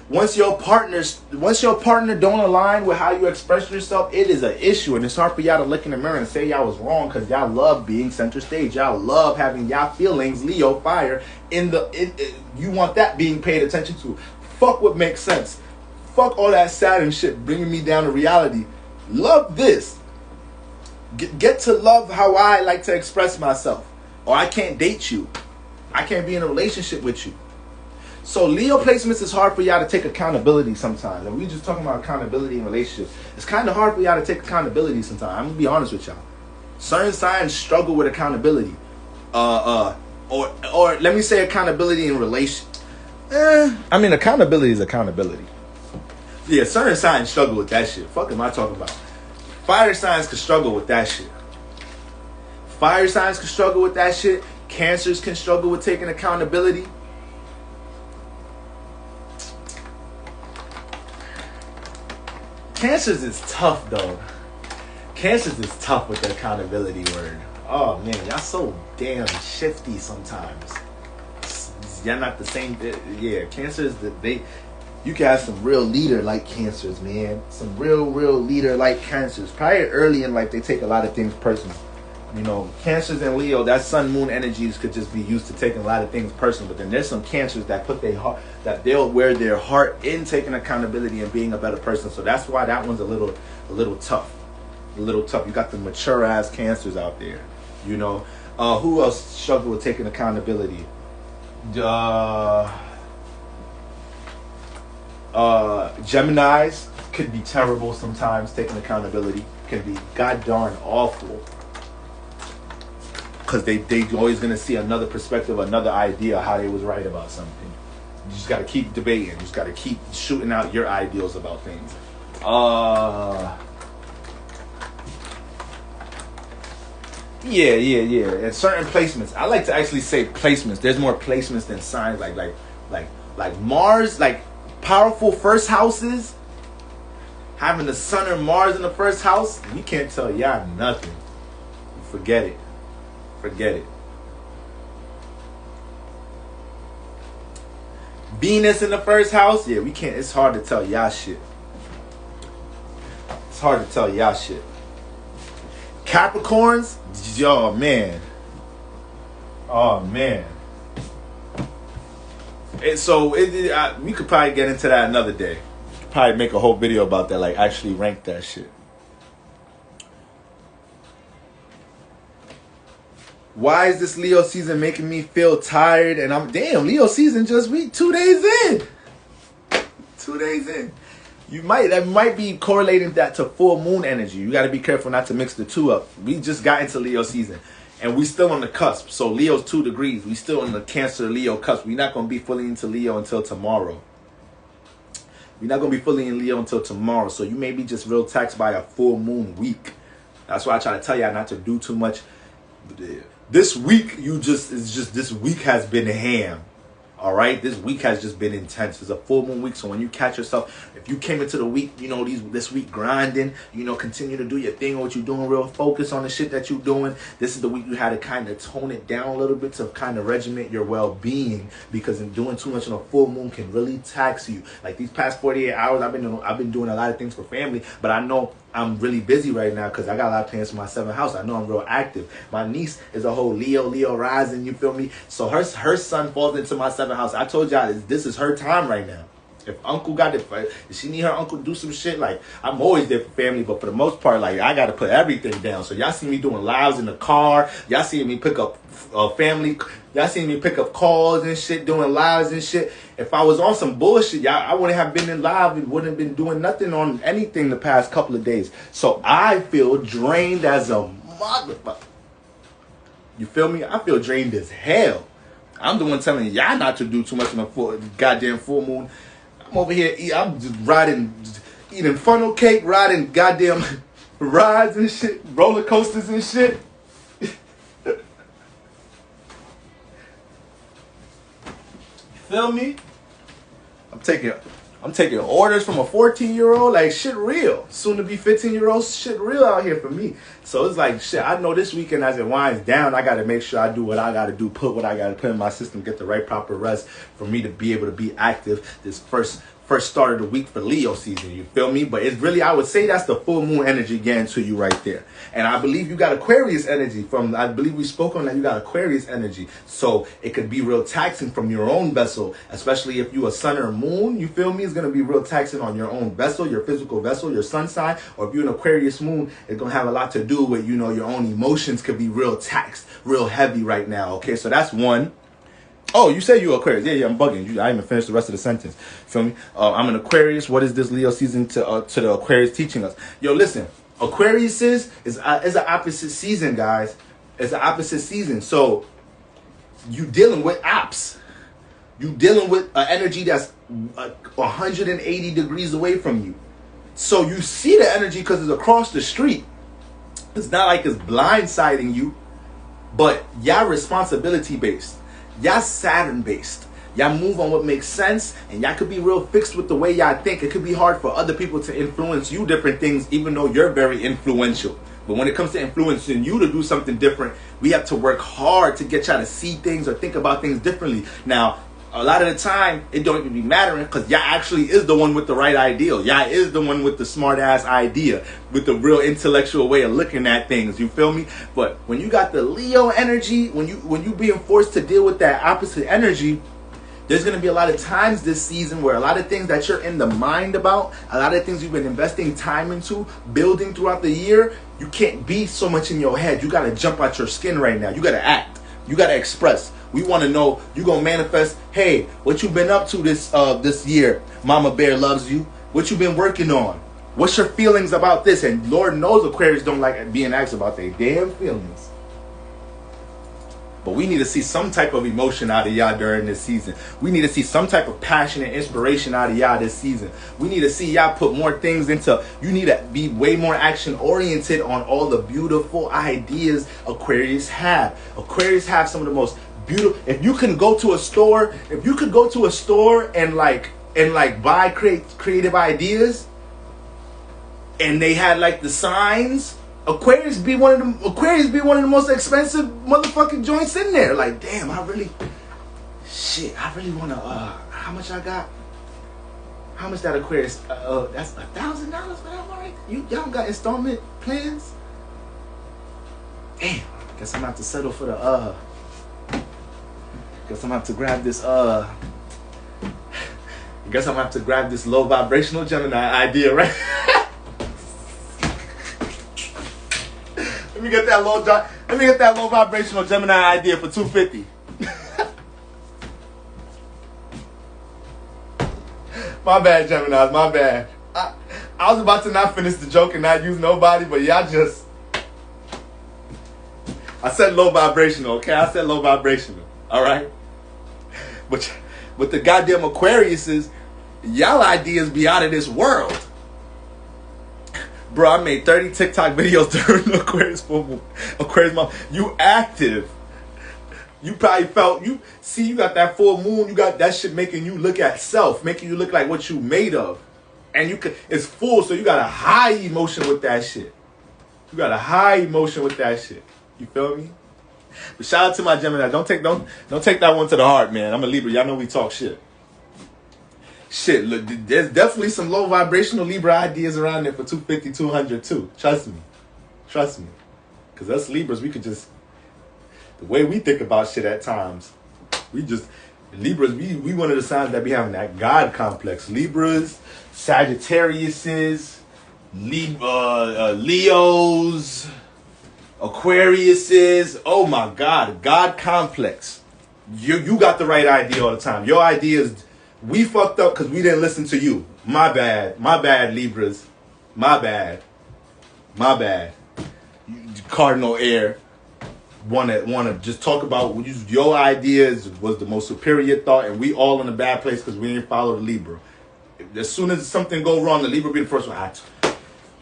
once your partner don't align with how you express yourself, it is an issue, and it's hard for y'all to look in the mirror and say y'all was wrong because y'all love being center stage. Y'all love having y'all feelings, Leo fire you want that being paid attention to. Fuck what makes sense. Fuck all that Saturn shit bringing me down to reality. Love this. Get to love how I like to express myself. Or I can't date you. I can't be in a relationship with you. So Leo placements is hard for y'all to take accountability sometimes. And we just talking about accountability in relationships. It's kind of hard for y'all to take accountability sometimes. I'm going to be honest with y'all. Certain signs struggle with accountability. Or let me say accountability in relation. Accountability is accountability. Yeah, certain signs struggle with that shit. Fuck am I talking about? Fire signs can struggle with that shit. Fire signs can struggle with that shit. Cancers can struggle with taking accountability. Cancers is tough though. Cancers is tough with the accountability word. Oh man, y'all so damn shifty sometimes. Y'all not the same. Yeah, Cancers, you can have some real leader like Cancers, man. Some real leader like Cancers. Probably early in life, they take a lot of things personal. You know, Cancers and Leo, that sun moon energies could just be used to taking a lot of things personal. But then there's some Cancers that put their heart, that they'll wear their heart in taking accountability and being a better person. So that's why that one's a little tough. A little tough. You got the mature ass Cancers out there. You know, who else struggle with taking accountability? Geminis could be terrible sometimes. Taking accountability can be god darn awful. Because they always going to see another perspective, another idea how they was right about something. You just got to keep debating. You just got to keep shooting out your ideals about things. Yeah. And certain placements. I like to actually say placements. There's more placements than signs. Like Mars, like powerful first houses. Having the sun or Mars in the first house, we can't tell y'all nothing. Forget it. Venus in the first house, yeah, we can't. It's hard to tell y'all shit. Capricorns, oh man. And so we could probably get into that another day. Probably make a whole video about that, like actually rank that shit. Why is this Leo season making me feel tired? And Leo season just 2 days in. 2 days in. That might be correlating that to full moon energy. You got to be careful not to mix the two up. We just got into Leo season and we still on the cusp. So Leo's 2 degrees. We still on the Cancer Leo cusp. We're not going to be fully into Leo until tomorrow. So you may be just real taxed by a full moon week. That's why I try to tell y'all not to do too much. This week, this week has been ham. All right, this week has just been intense. It's a full moon week, so when you catch yourself, if you came into the week, this week grinding, continue to do your thing, what you're doing, real focus on the shit that you're doing. This is the week you had to kind of tone it down a little bit to kind of regiment your well-being, because in doing too much on a full moon can really tax you. Like these past 48 hours, I've been doing a lot of things for family, but I know I'm really busy right now because I got a lot of plans for my 7th house. I know I'm real active. My niece is a whole Leo rising, you feel me? So her son falls into my 7th house. I told y'all this is her time right now. If uncle got it, if she need her uncle to do some shit, like I'm always there for family, but for the most part, like I got to put everything down. So y'all see me doing lives in the car. Y'all see me pick up family. Y'all see me pick up calls and shit, doing lives and shit. If I was on some bullshit, I wouldn't have been in live and wouldn't have been doing nothing on anything the past couple of days. So I feel drained as a motherfucker. You feel me? I feel drained as hell. I'm the one telling y'all not to do too much on the goddamn full moon. I'm over here, I'm just eating funnel cake, riding goddamn rides and shit, roller coasters and shit. Feel me? I'm taking orders from a 14-year-old, like shit real. Soon to be 15-year-old, shit real out here for me. So it's like shit. I know this weekend as it winds down, I gotta make sure I do what I gotta do, put what I gotta put in my system, get the right proper rest for me to be able to be active this first start of the week for Leo season, you feel me? But it's really, I would say that's the full moon energy getting to you right there. And I believe you got Aquarius energy I believe we spoke on that, you got Aquarius energy. So it could be real taxing from your own vessel, especially if you a sun or moon, you feel me? It's going to be real taxing on your own vessel, your physical vessel, your sun sign. Or if you're an Aquarius moon, it's going to have a lot to do with, your own emotions could be real taxed, real heavy right now. Okay, so that's one. Oh, you say you're Aquarius. Yeah, I'm bugging you. I didn't even finish the rest of the sentence. Feel me? I'm an Aquarius. What is this Leo season to the Aquarius teaching us? Yo, listen. Aquarius is an opposite season, guys. It's an opposite season. So you dealing with ops. You dealing with an energy that's 180 degrees away from you. So you see the energy because it's across the street. It's not like it's blindsiding you, but y'all responsibility based. Y'all Saturn based. Y'all move on what makes sense, and y'all could be real fixed with the way y'all think. It could be hard for other people to influence you different things, even though you're very influential. But when it comes to influencing you to do something different, we have to work hard to get y'all to see things or think about things differently. Now, a lot of the time, it don't even be mattering because y'all actually is the one with the right ideal. Y'all is the one with the smart ass idea, with the real intellectual way of looking at things. You feel me? But when you got the Leo energy, when you being forced to deal with that opposite energy, there's going to be a lot of times this season where a lot of things that you're in the mind about, a lot of things you've been investing time into, building throughout the year, you can't be so much in your head. You got to jump out your skin right now. You got to act. You got to express. We want to know, you going to manifest, hey, what you been up to this year? Mama Bear loves you. What you been working on? What's your feelings about this? And Lord knows Aquarius don't like being asked about their damn feelings. But we need to see some type of emotion out of y'all during this season. We need to see some type of passion and inspiration out of y'all this season. We need to see y'all put more things into, you need to be way more action oriented on all the beautiful ideas Aquarius have. Aquarius have some of the most beautiful, if you can go to a store, and buy creative ideas, and they had like the signs, Aquarius be one of the most expensive motherfucking joints in there. Like, damn, I really wanna how much I got? How much that Aquarius that's $1,000 for that one, right? Y'all got installment plans? Damn, guess I'm gonna have to settle for the guess I'm gonna have to grab this low vibrational Gemini idea, right? Let me get that low vibrational Gemini idea for $250. My bad, Geminis, my bad. I was about to not finish the joke and not use nobody, but y'all just... I said low vibrational, okay? I said low vibrational, all right? But with the goddamn Aquariuses, y'all ideas be out of this world. Bro, I made 30 TikTok videos during the Aquarius month. You active. You probably felt, you got that full moon, you got that shit making you look at self, making you look like what you made of. And it's full, so you got a high emotion with that shit. You feel me? But shout out to my Gemini. Don't take that one to the heart, man. I'm a Libra. Y'all know we talk shit. Shit, look, there's definitely some low vibrational Libra ideas around there for $250, $200 too. Trust me. Because us Libras, we could just, the way we think about shit at times, Libras, we one of the signs that be having that God complex. Libras, Sagittariuses, Leos, Aquariuses. Oh my God, God complex. You got the right idea all the time. Your ideas, we fucked up because we didn't listen to you. My bad, Libras. My bad. Cardinal air. Wanna just talk about your ideas was the most superior thought, and we all in a bad place because we didn't follow the Libra. As soon as something go wrong, the Libra be the first one.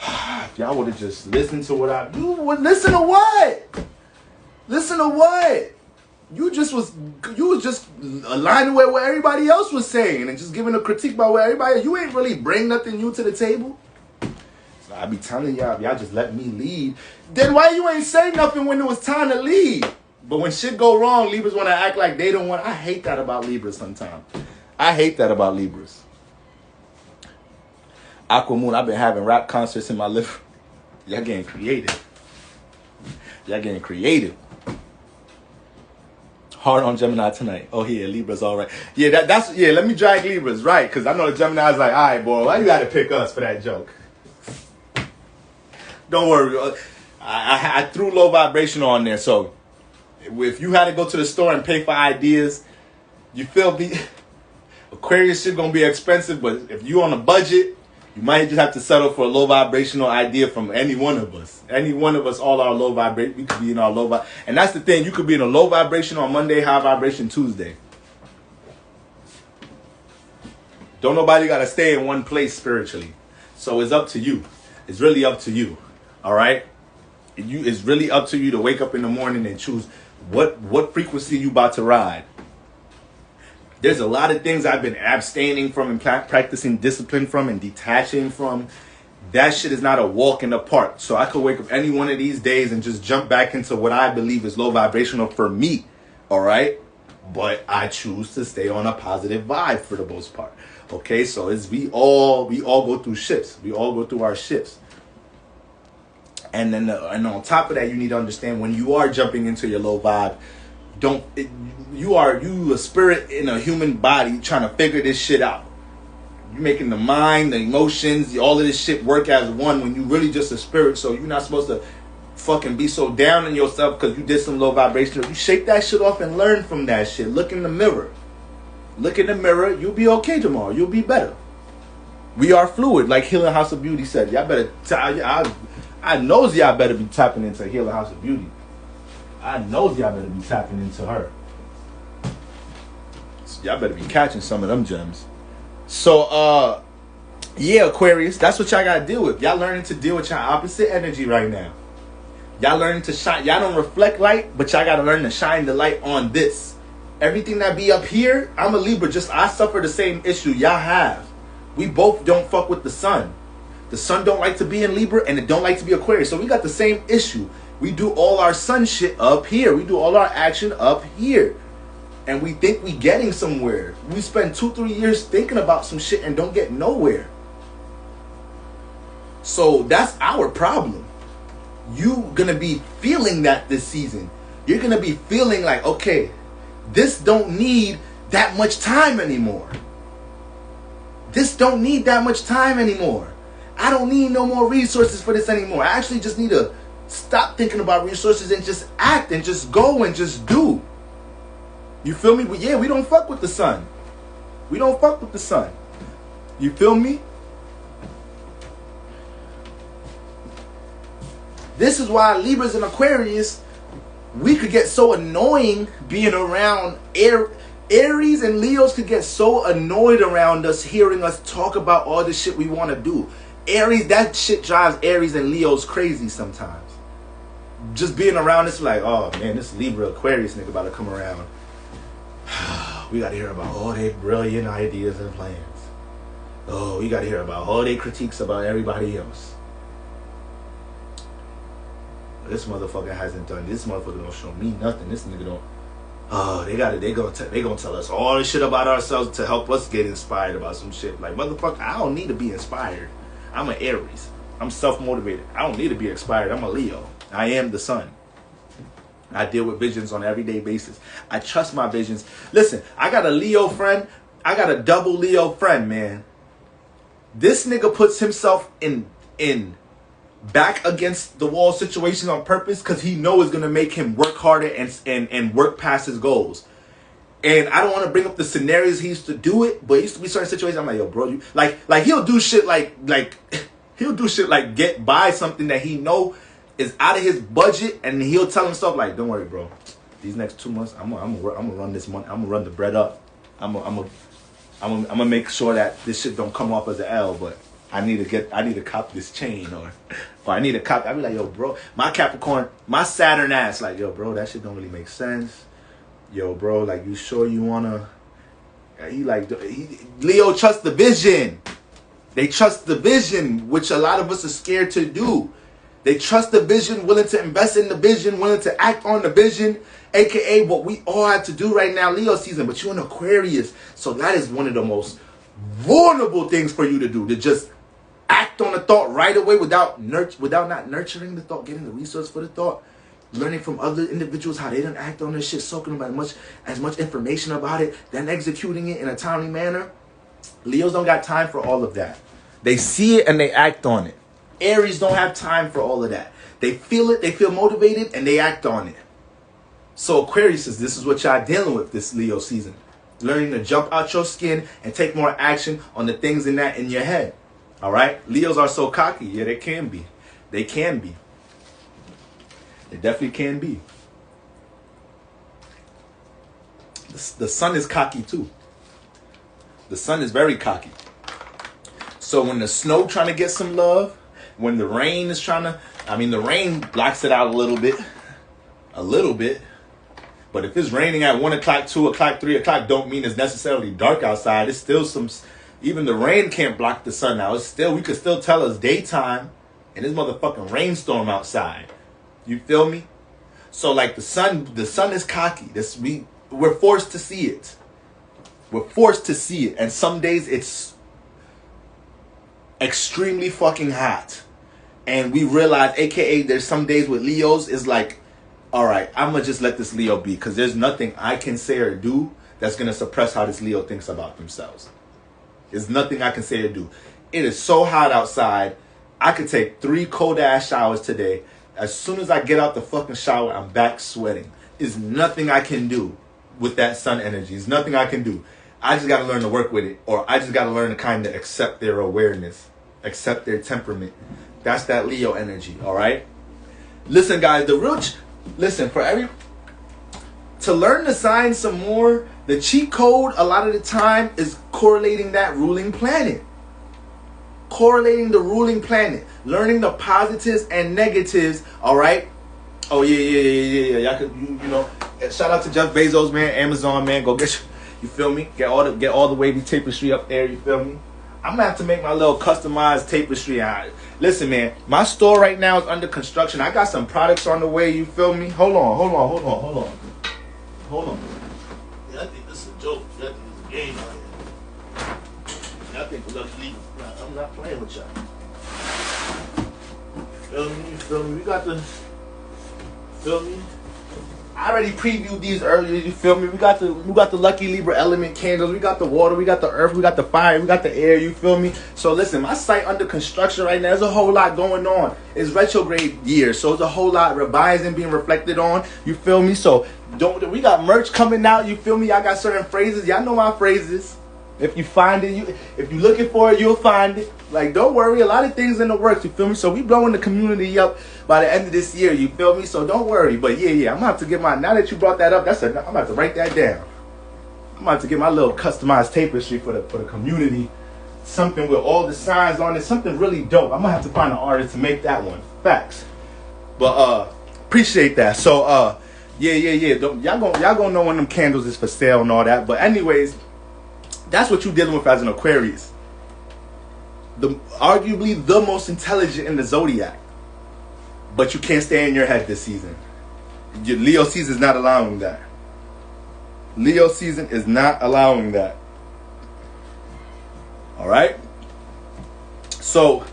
If y'all would have just listened to what you would listen to what? Listen to what? You was just aligning with what everybody else was saying and just giving a critique about what everybody. You ain't really bring nothing new to the table. So I be telling y'all, if y'all just let me lead, then why you ain't say nothing when it was time to lead? But when shit go wrong, Libras want to act like they don't want. I hate that about Libras sometimes. Aquamoon, I've been having rap concerts in my living. Y'all getting creative. Hard on Gemini tonight. Oh yeah, Libra's all right. Yeah, that's let me drag Libras, right? Because I know the Gemini's like, all right, boy, why you got to pick us for that joke? Don't worry. I threw low vibration on there, so if you had to go to the store and pay for ideas, you feel me? Aquarius shit gonna be expensive, but if you on a budget, you might just have to settle for a low vibrational idea from any one of us. All our low vibration. We could be in our low vibration. And that's the thing. You could be in a low vibration on Monday, high vibration Tuesday. Don't nobody got to stay in one place spiritually. So it's up to you. It's really up to you. All right? It's really up to you to wake up in the morning and choose what frequency you about to ride. There's a lot of things I've been abstaining from and practicing discipline from and detaching from. That shit is not a walk in the park. So I could wake up any one of these days and just jump back into what I believe is low vibrational for me. All right? But I choose to stay on a positive vibe for the most part. Okay? So it's we all go through shifts. We all go through our shifts. And then and on top of that, you need to understand when you are jumping into your low vibe, you a spirit in a human body trying to figure this shit out. You're making the mind, the emotions, all of this shit work as one when you really just a spirit. So you're not supposed to fucking be so down on yourself because you did some low vibration. You shake that shit off and learn from that shit. Look in the mirror. Look in the mirror. You'll be okay tomorrow. You'll be better. We are fluid, like Healing House of Beauty said. Y'all better. I knows y'all better be tapping into Healing House of Beauty. I knows y'all better be tapping into her. So y'all better be catching some of them gems. So, yeah, Aquarius, that's what y'all gotta deal with. Y'all learning to deal with your opposite energy right now. Y'all learning to shine. Y'all don't reflect light, but y'all gotta learn to shine the light on this. Everything that be up here, I'm a Libra. I suffer the same issue y'all have. We both don't fuck with the sun. The sun don't like to be in Libra, and it don't like to be Aquarius. So we got the same issue. We do all our sun shit up here. We do all our action up here. And we think we getting somewhere. We spend 2-3 years thinking about some shit and don't get nowhere. So that's our problem. You gonna be feeling that this season. You're gonna be feeling like, okay, this don't need that much time anymore. This don't need that much time anymore. I don't need no more resources for this anymore. I actually just need to stop thinking about resources and just act and just go and just do. You feel me? But yeah, we don't fuck with the sun. We don't fuck with the sun. You feel me? This is why Libras and Aquarius, we could get so annoying being around Aries and Leos could get so annoyed around us, hearing us talk about all the shit we want to do. Aries, that shit drives Aries and Leos crazy sometimes. Just being around this, like, oh man, this Libra Aquarius nigga about to come around. We got to hear about all their brilliant ideas and plans. Oh, we got to hear about all their critiques about everybody else. This motherfucker hasn't done. This motherfucker don't show me nothing. This nigga don't. Oh, they gonna tell us all this shit about ourselves to help us get inspired about some shit. Like, motherfucker, I don't need to be inspired. I'm an Aries. I'm self-motivated. I don't need to be inspired. I'm a Leo. I am the sun. I deal with visions on an everyday basis. I trust my visions. Listen, I got a Leo friend. I got a double Leo friend, man. This nigga puts himself in back against the wall situations on purpose because he knows it's gonna make him work harder and work past his goals. And I don't want to bring up the scenarios he used to do it, but it used to be certain situations. I'm like, yo, bro, you like he'll do shit like he'll do shit like get buy something that he know is out of his budget, and he'll tell himself like, don't worry, bro. These next 2 months, I'm gonna run this money. I'm gonna run the bread up. I'm gonna make sure that this shit don't come off as an L, but I need to cop this chain or I need to cop. I be like, yo, bro, my Capricorn, my Saturn ass, like, yo, bro, that shit don't really make sense. Yo, bro, like, you sure you wanna? Leo trusts the vision. They trust the vision, which a lot of us are scared to do. They trust the vision, willing to invest in the vision, willing to act on the vision, aka what we all have to do right now, Leo season. But you're an Aquarius, so that is one of the most vulnerable things for you to do, to just act on the thought right away without not nurturing the thought, getting the resource for the thought, learning from other individuals how they didn't act on this shit, soaking about as much information about it, then executing it in a timely manner. Leos don't got time for all of that. They see it and they act on it. Aries don't have time for all of that. They feel it, they feel motivated, and they act on it. So Aquarius says this is what y'all dealing with this Leo season. Learning to jump out your skin and take more action on the things in your head. All right? Leos are so cocky. Yeah, they can be. They can be. They definitely can be. The sun is cocky too. The sun is very cocky. So when the snow trying to get some love, when the rain is the rain blocks it out a little bit. But if it's raining at 1 o'clock, 2 o'clock, 3 o'clock, don't mean it's necessarily dark outside. It's still even the rain can't block the sun now. We could still tell it's daytime and there's motherfucking rainstorm outside. You feel me? So like the sun is cocky. We're forced to see it. We're forced to see it. And some days it's extremely fucking hot. And we realize, aka there's some days with Leos, is like, all right, I'm going to just let this Leo be. Because there's nothing I can say or do that's going to suppress how this Leo thinks about themselves. There's nothing I can say or do. It is so hot outside. I could take 3 cold-ass showers today. As soon as I get out the fucking shower, I'm back sweating. There's nothing I can do with that sun energy. There's nothing I can do. I just got to learn to work with it. Or I just got to learn to kind of accept their awareness. Accept their temperament. That's that Leo energy, all right? Listen, guys, to learn the signs some more, the cheat code a lot of the time is correlating that ruling planet. Correlating the ruling planet. Learning the positives and negatives, all right? Oh, yeah. Y'all could, you know, shout out to Jeff Bezos, man, Amazon, man. Go get you feel me? Get all the wavy tapestry up there, you feel me? I'm gonna have to make my little customized tapestry. Listen, man, my store right now is under construction. I got some products on the way, you feel me? Hold on. Yeah, I think this is a joke. I think it's a game out here. I think I'm not playing with y'all. Feel me? We got the, feel me? I already previewed these earlier, you feel me? We got the Lucky Libra element candles, we got the water, we got the earth, we got the fire, we got the air, you feel me? So listen, my site under construction right now, there's a whole lot going on. It's retrograde year, so there's a whole lot revising being reflected on, you feel me? So we got merch coming out, you feel me? I got certain phrases, y'all know my phrases. If you find it, if you're looking for it, you'll find it. Like, don't worry, a lot of things in the works, you feel me? So we blowing the community up by the end of this year, you feel me? So don't worry. But yeah, I'm gonna have to get now that you brought that up, I'm gonna have to write that down. I'm gonna have to get my little customized tapestry for the community. Something with all the signs on it, something really dope. I'm gonna have to find an artist to make that one. Facts. But appreciate that. So yeah. Y'all gonna know when them candles is for sale and all that. But anyways, that's what you're dealing with as an Aquarius. Arguably the most intelligent in the zodiac. But you can't stay in your head this season. Your Leo season is not allowing that. Leo season is not allowing that. Alright? So,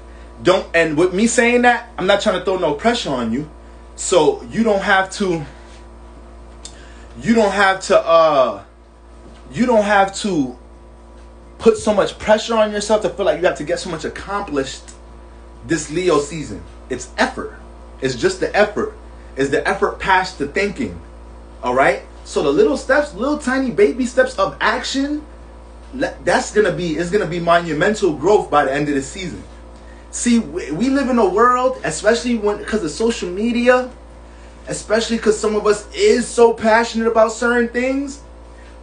and with me saying that, I'm not trying to throw no pressure on you. So, you don't have to put so much pressure on yourself to feel like you have to get so much accomplished this Leo season. It's effort. It's just the effort. It's the effort past the thinking. Alright? So the little steps, little tiny baby steps of action, it's gonna be monumental growth by the end of the season. See, we live in a world, especially because of social media, especially because some of us is so passionate about certain things.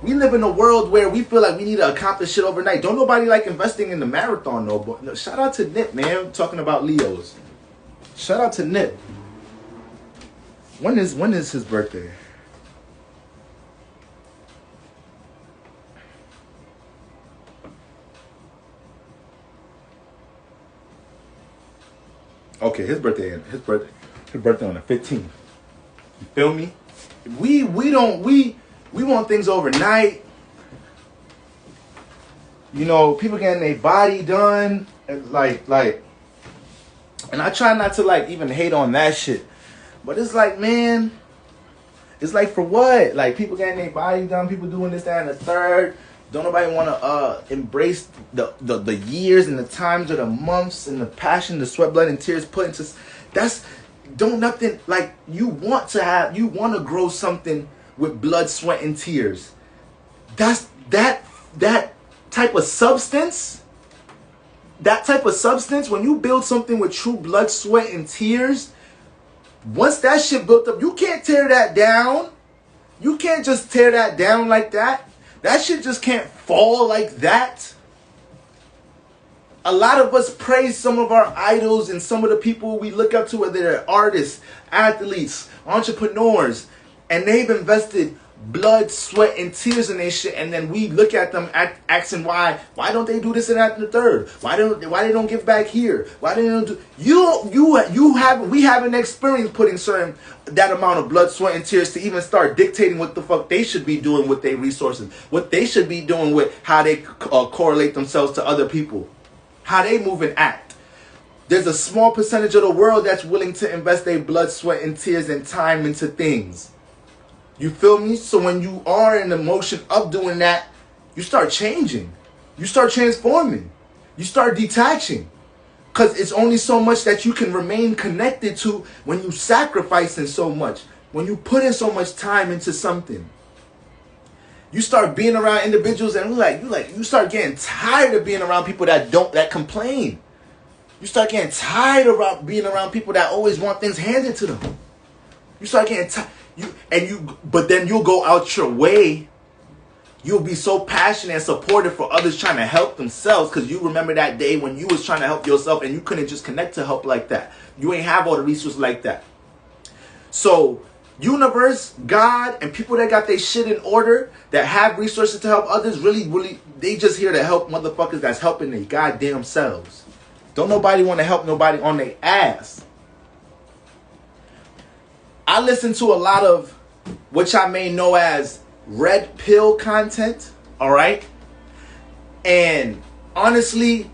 We live in a world where we feel like we need to accomplish shit overnight. Don't nobody like investing in the marathon, no. But no, shout out to Nip, man. Talking about Leos. Shout out to Nip. When is his birthday? Okay, his birthday on the 15th. You feel me? We want things overnight. You know, people getting their body done, and like, and I try not to like even hate on that shit, but it's like, man, it's like, for what? Like, people getting their body done, people doing this, that, and the third. Don't nobody want to embrace the years and the times or the months and the passion, the sweat, blood, and tears put into. You want to grow something with blood, sweat, and tears. That's that type of substance. That type of substance, when you build something with true blood, sweat, and tears, once that shit built up, you can't tear that down. You can't just tear that down like that. That shit just can't fall like that. A lot of us praise some of our idols and some of the people we look up to, whether they're artists, athletes, entrepreneurs, and they've invested blood, sweat, and tears and they shit, and then we look at them asking why don't they do this and that and the third? Why they don't give back here? Why they don't do we haven't experienced putting certain that amount of blood, sweat, and tears to even start dictating what the fuck they should be doing with their resources, what they should be doing with how they correlate themselves to other people, how they move and act. There's a small percentage of the world that's willing to invest their blood, sweat, and tears and time into things. You feel me? So when you are in the motion of doing that, you start changing. You start transforming. You start detaching. Because it's only so much that you can remain connected to when you sacrificing so much. When you put in so much time into something. You start being around individuals and you start getting tired of being around people that complain. You start getting tired of being around people that always want things handed to them. You start getting tired. But then you'll go out your way. You'll be so passionate and supportive for others trying to help themselves because you remember that day when you was trying to help yourself and you couldn't just connect to help like that. You ain't have all the resources like that. So, universe, God, and people that got their shit in order, that have resources to help others, really, they just here to help motherfuckers that's helping their goddamn selves. Don't nobody want to help nobody on their ass. I listen to a lot of which I may know as red pill content, all right? And honestly,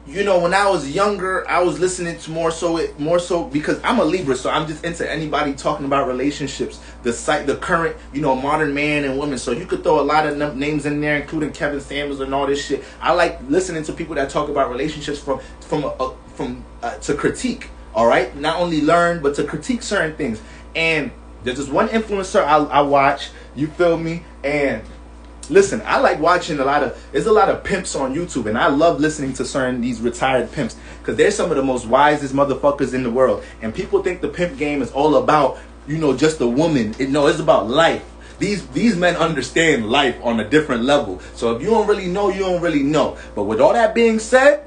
you know, when I was younger, I was listening to more so because I'm a Libra, so I'm just into anybody talking about relationships, the current, you know, modern man and woman. So you could throw a lot of names in there, including Kevin Samuels and all this shit. I like listening to people that talk about relationships to critique, all right? Not only learn, but to critique certain things. And there's this one influencer I watch, you feel me? And listen, I like watching there's a lot of pimps on YouTube, and I love listening to these retired pimps, because they're some of the most wisest motherfuckers in the world. And people think the pimp game is all about, you know, just the woman. No, it's about life. These men understand life on a different level. So if you don't really know, you don't really know. But with all that being said,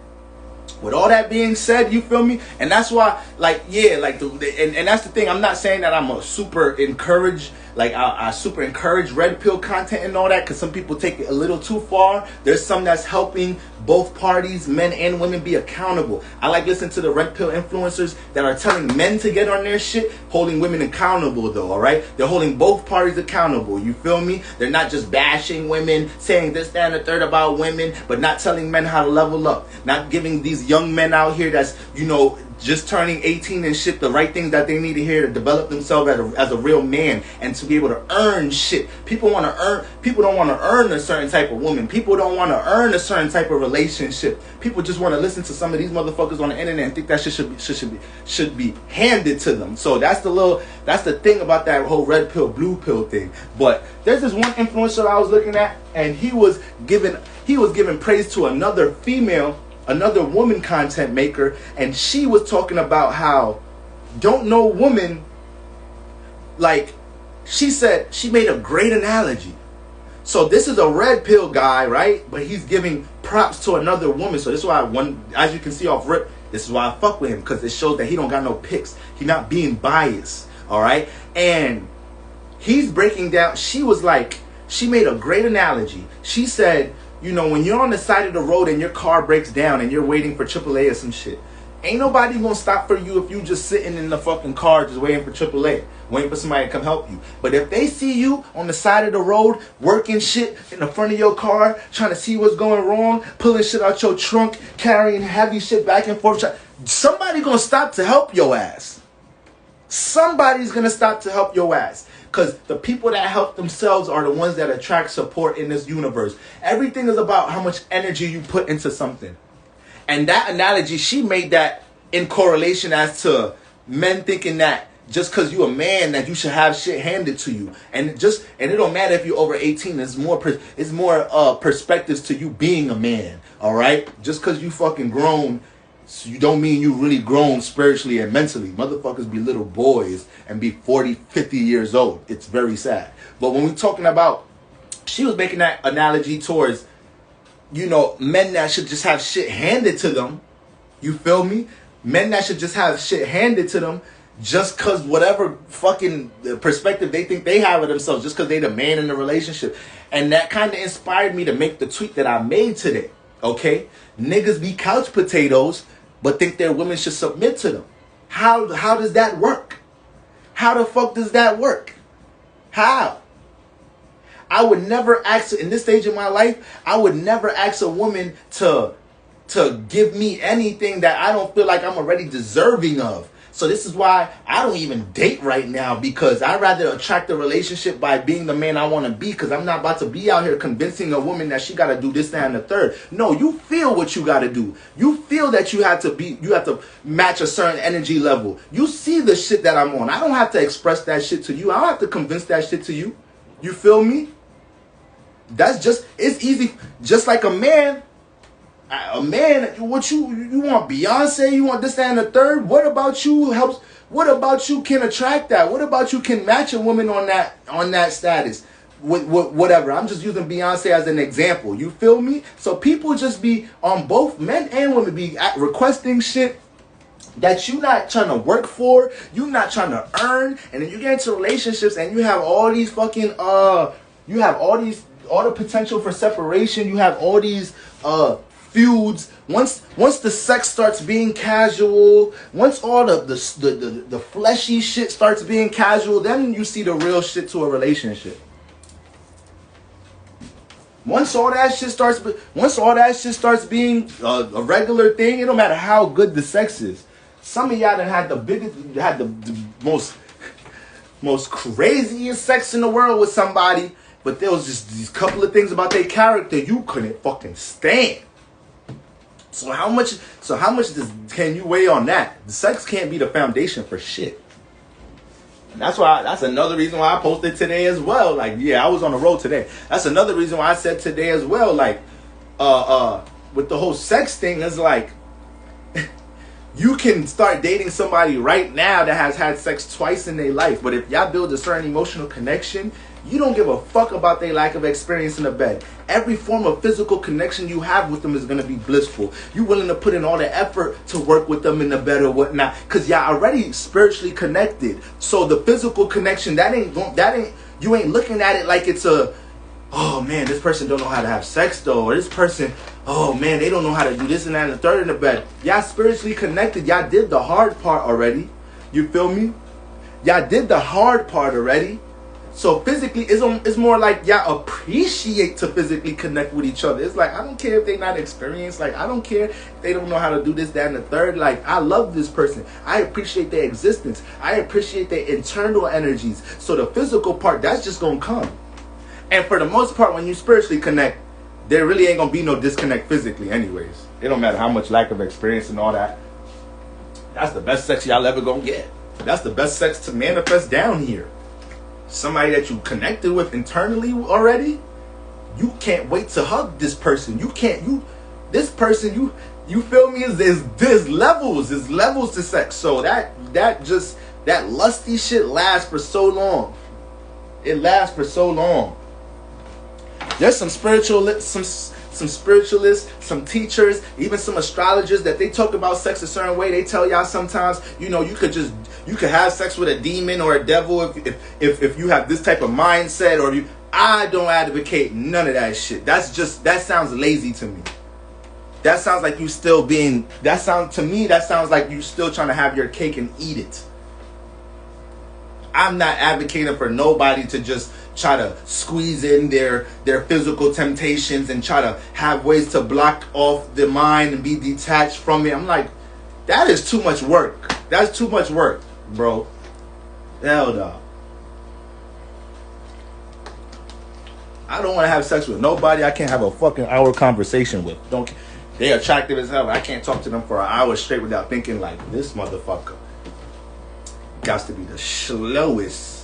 you feel me? And that's why, and that's the thing. I'm not saying that I'm a super encouraged, I super encourage red pill content and all that, because some people take it a little too far. There's some that's helping both parties, men and women, be accountable. I like listening to the red pill influencers that are telling men to get on their shit, holding women accountable though, all right? They're holding both parties accountable, you feel me? They're not just bashing women, saying this, that, and the third about women, but not telling men how to level up. Not giving these young men out here that's, you know, just turning 18 and shit the right things that they need to hear to develop themselves as a real man and to be able to earn shit. People don't want to earn a certain type of woman. People don't want to earn a certain type of relationship. People just want to listen to some of these motherfuckers on the internet and think that shit should be handed to them. So that's the thing about that whole red pill, blue pill thing. But there's this one influencer I was looking at, and he was giving praise to another woman content maker, and she was talking about how don't know woman, she said she made a great analogy. So this is a red pill guy, right? But he's giving props to another woman. So this is why as you can see off rip, this is why I fuck with him, because it shows that he don't got no picks. He not being biased, all right? And he's breaking down. She was like, she made a great analogy. She said, you know, when you're on the side of the road and your car breaks down and you're waiting for AAA or some shit, ain't nobody gonna stop for you if you just sitting in the fucking car just waiting for AAA, waiting for somebody to come help you. But if they see you on the side of the road working shit in the front of your car, trying to see what's going wrong, pulling shit out your trunk, carrying heavy shit back and forth, somebody gonna stop to help your ass. Somebody's gonna stop to help your ass. Because the people that help themselves are the ones that attract support in this universe. Everything is about how much energy you put into something. And that analogy, she made that in correlation as to men thinking that just because you're a man that you should have shit handed to you. And it don't matter if you're over 18. It's more perspectives to you being a man. All right? Just because you fucking grown, so you don't mean you really grown spiritually and mentally. Motherfuckers be little boys and be 40, 50 years old. It's very sad. But when we're talking about, she was making that analogy towards, you know, men that should just have shit handed to them. You feel me? Men that should just have shit handed to them. just because whatever fucking perspective they think they have of themselves, just because they the man in the relationship. And that kind of inspired me to make the tweet that I made today. Okay? Niggas be couch potatoes, but think their women should submit to them. How does that work? How the fuck does that work? How? I would never ask, in this stage of my life, I would never ask a woman to give me anything that I don't feel like I'm already deserving of. So this is why I don't even date right now, because I'd rather attract a relationship by being the man I want to be, because I'm not about to be out here convincing a woman that she got to do this, that, and the third. No, you feel what you got to do. You feel that you have to match a certain energy level. You see the shit that I'm on. I don't have to express that shit to you. I don't have to convince that shit to you. You feel me? It's easy. Just like a man, what you want Beyonce, you want this, that, and the third. What about you helps? What about you can attract that? What about you can match a woman on that status? With whatever. I'm just using Beyonce as an example. You feel me? So people just be on both men and women be requesting shit that you not trying to work for, you not trying to earn, and then you get into relationships and you have all these fucking you have all the potential for separation. You have all these feuds. Once the sex starts being casual, once all the fleshy shit starts being casual, then you see the real shit to a relationship. Once all that shit starts being a regular thing, it don't matter how good the sex is. Some of y'all that had the most craziest sex in the world with somebody, but there was just these couple of things about their character you couldn't fucking stand. So how much can you weigh on that? The sex can't be the foundation for shit. And that's another reason why I posted today as well. Like, yeah, I was on the road today. That's another reason why I said today as well. Like, with the whole sex thing, is like, you can start dating somebody right now that has had sex twice in their life. But if y'all build a certain emotional connection, you don't give a fuck about their lack of experience in the bed. Every form of physical connection you have with them is going to be blissful. You willing to put in all the effort to work with them in the bed or whatnot, because y'all already spiritually connected. So the physical connection, you ain't looking at it like it's oh man, this person don't know how to have sex though, or this person, oh man, they don't know how to do this and that and the third in the bed. Y'all spiritually connected. Y'all did the hard part already. You feel me? Y'all did the hard part already. So physically, it's more like y'all appreciate to physically connect with each other. It's like, I don't care if they not experienced. Like, I don't care if they don't know how to do this, that, and the third. Like, I love this person. I appreciate their existence. I appreciate their internal energies. So the physical part, that's just going to come. And for the most part, when you spiritually connect, there really ain't going to be no disconnect physically anyways. It don't matter how much lack of experience and all that. That's the best sex y'all ever going to get. That's the best sex to manifest down here. Somebody that you connected with internally already, you can't wait to hug this person. This person, you feel me? There's levels to sex. So that lusty shit lasts for so long. It lasts for so long. There's some spiritualists, some teachers, even some astrologers that they talk about sex a certain way. They tell y'all sometimes, you could have sex with a demon or a devil if you have this type of mindset, or I don't advocate none of that shit. That sounds lazy to me. That sounds like you still that sounds like you still trying to have your cake and eat it. I'm not advocating for nobody to just try to squeeze in their physical temptations and try to have ways to block off the mind and be detached from it. I'm like, that is too much work. That's too much work, bro. Hell no. I don't want to have sex with nobody I can't have a fucking hour conversation with. They attractive as hell. I can't talk to them for an hour straight without thinking like, this motherfucker got to be the slowest.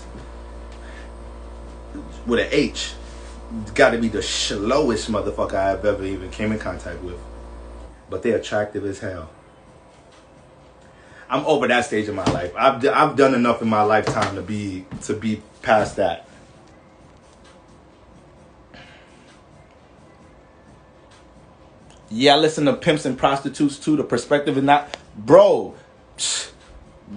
With an H, got to be the slowest motherfucker I've ever even came in contact with. But they're attractive as hell. I'm over that stage of my life. I've done enough in my lifetime to be past that. Yeah, I listen to pimps and prostitutes too. The perspective is not, bro.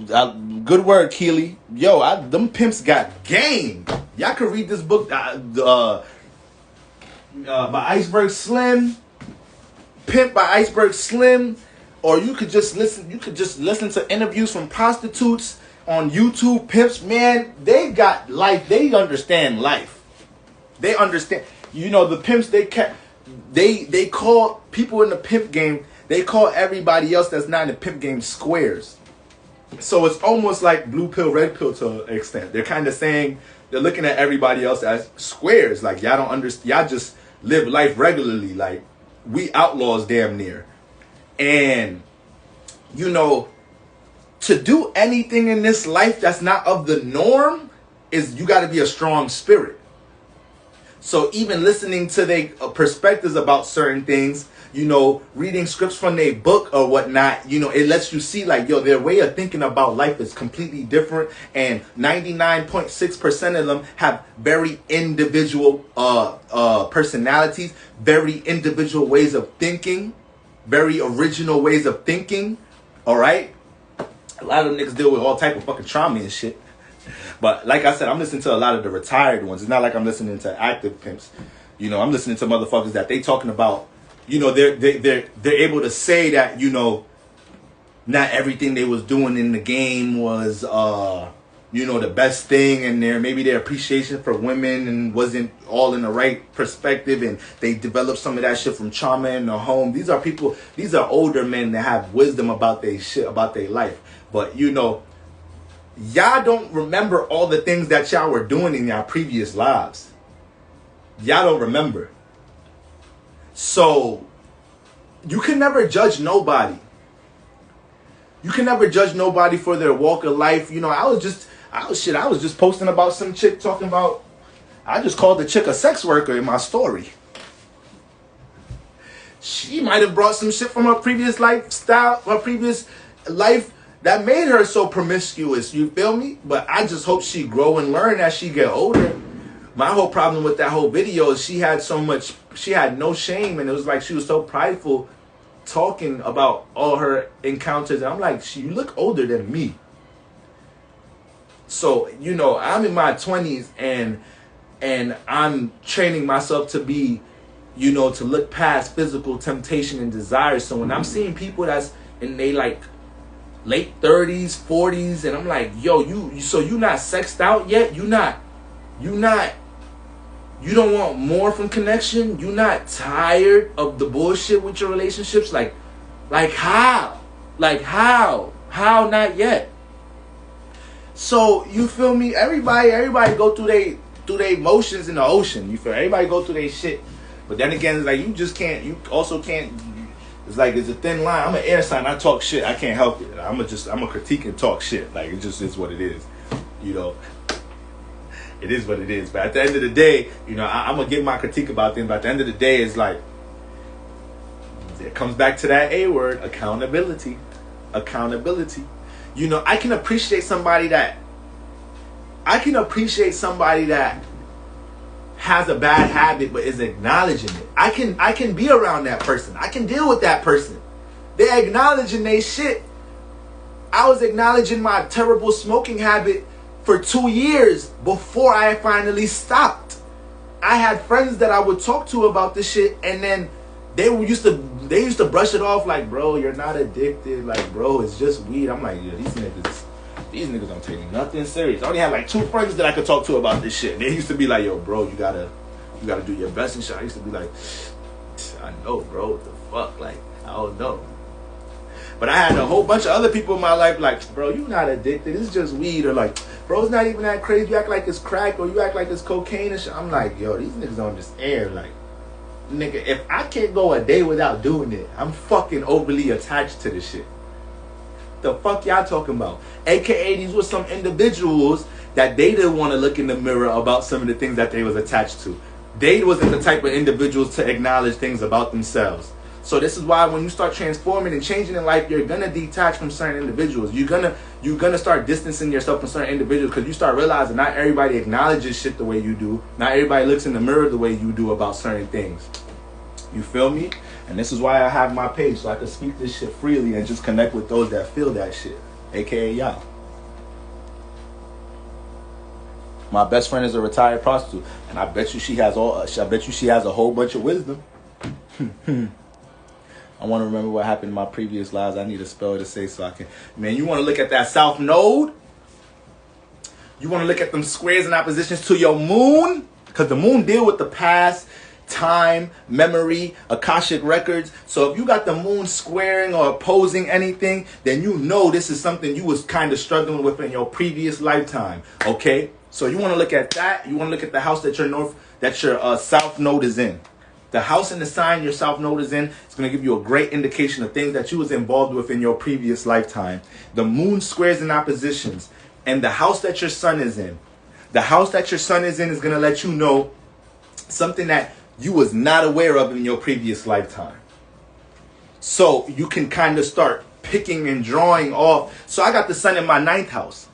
Good word, Keely. Yo, them pimps got game. Y'all could read this book by Iceberg Slim, Pimp by Iceberg Slim, or you could just listen. You could just listen to interviews from prostitutes on YouTube. Pimps, man, they got life. They understand life. They understand. You know, the pimps. They call people in the pimp game. They call everybody else that's not in the pimp game squares. So it's almost like blue pill, red pill to an extent. They're kind of saying, they're looking at everybody else as squares. Like, y'all don't understand. Y'all just live life regularly. Like, we outlaws damn near. And, you know, to do anything in this life that's not of the norm is, you got to be a strong spirit. So even listening to their perspectives about certain things, you know, reading scripts from their book or whatnot, you know, it lets you see like, yo, their way of thinking about life is completely different. And 99.6% of them have very individual personalities, very individual ways of thinking, very original ways of thinking. All right. A lot of them niggas deal with all type of fucking trauma and shit. But like I said, I'm listening to a lot of the retired ones. It's not like I'm listening to active pimps. You know, I'm listening to motherfuckers that they talking about. You know, they're able to say that, you know, not everything they was doing in the game was, you know, the best thing, and maybe their appreciation for women and wasn't all in the right perspective, and they developed some of that shit from trauma in the home. These are people, these are older men that have wisdom about their shit, about their life. But, you know, y'all don't remember all the things that y'all were doing in y'all previous lives. Y'all don't remember. So, you can never judge nobody. You can never judge nobody for their walk of life. You know, I was just posting about some chick talking about, I just called the chick a sex worker in my story. She might have brought some shit from her previous lifestyle, her previous life that made her so promiscuous, you feel me? But I just hope she grow and learn as she get older. My whole problem with that whole video is she had no shame, and it was like she was so prideful talking about all her encounters. And I'm like, you look older than me. So, you know, I'm in my 20s and I'm training myself to be, you know, to look past physical temptation and desire. So when I'm seeing people that's in they like late 30s, 40s, and I'm like, yo, you not sexed out yet? You don't want more from connection? You not tired of the bullshit with your relationships? Like how? Like how? How not yet? So you feel me? Everybody go through they motions in the ocean. You feel? Everybody go through their shit. But then again, it's like you also can't. It's like it's a thin line. I'm an air sign. I talk shit. I can't help it. I'm a critique and talk shit. Like it just is what it is. You know. It is what it is. But at the end of the day, you know, I'm going to give my critique about things. But at the end of the day, it's like, it comes back to that A word, accountability. Accountability. You know, I can appreciate somebody that has a bad habit but is acknowledging it. I can be around that person. I can deal with that person. They're acknowledging they shit. I was acknowledging my terrible smoking habit for 2 years before I finally stopped. I had friends that I would talk to about this shit, and then they used to brush it off like, bro, you're not addicted. Like, bro, it's just weed. I'm like, yeah, these niggas don't take nothing serious. I only had like 2 friends that I could talk to about this shit. And they used to be like, yo, bro, you gotta do your best and shit. I used to be like, I know, bro, what the fuck? Like, I don't know. But I had a whole bunch of other people in my life like, bro, you not addicted. It's just weed. Or like, bro, it's not even that crazy. You act like it's crack, or you act like it's cocaine and shit. I'm like, yo, these niggas on this air. Like, nigga, if I can't go a day without doing it, I'm fucking overly attached to this shit. The fuck y'all talking about? AKA these were some individuals that they didn't want to look in the mirror about some of the things that they was attached to. They wasn't the type of individuals to acknowledge things about themselves. So this is why when you start transforming and changing in life, you're gonna detach from certain individuals. You're gonna start distancing yourself from certain individuals because you start realizing not everybody acknowledges shit the way you do. Not everybody looks in the mirror the way you do about certain things. You feel me? And this is why I have my page, so I can speak this shit freely and just connect with those that feel that shit, aka y'all. My best friend is a retired prostitute, and I bet you she has a whole bunch of wisdom. I want to remember what happened in my previous lives. I need a spell to say so I can. Man, you want to look at that South Node? You want to look at them squares and oppositions to your moon? Because the moon deal with the past, time, memory, Akashic records. So if you got the moon squaring or opposing anything, then you know this is something you was kind of struggling with in your previous lifetime. Okay? So you want to look at that. You want to look at the house that your South Node is in. The house and the sign your South Node is in is going to give you a great indication of things that you was involved with in your previous lifetime. The moon squares and oppositions. And the house that your sun is in. The house that your sun is in is going to let you know something that you was not aware of in your previous lifetime. So you can kind of start picking and drawing off. So I got the sun in my 9th house.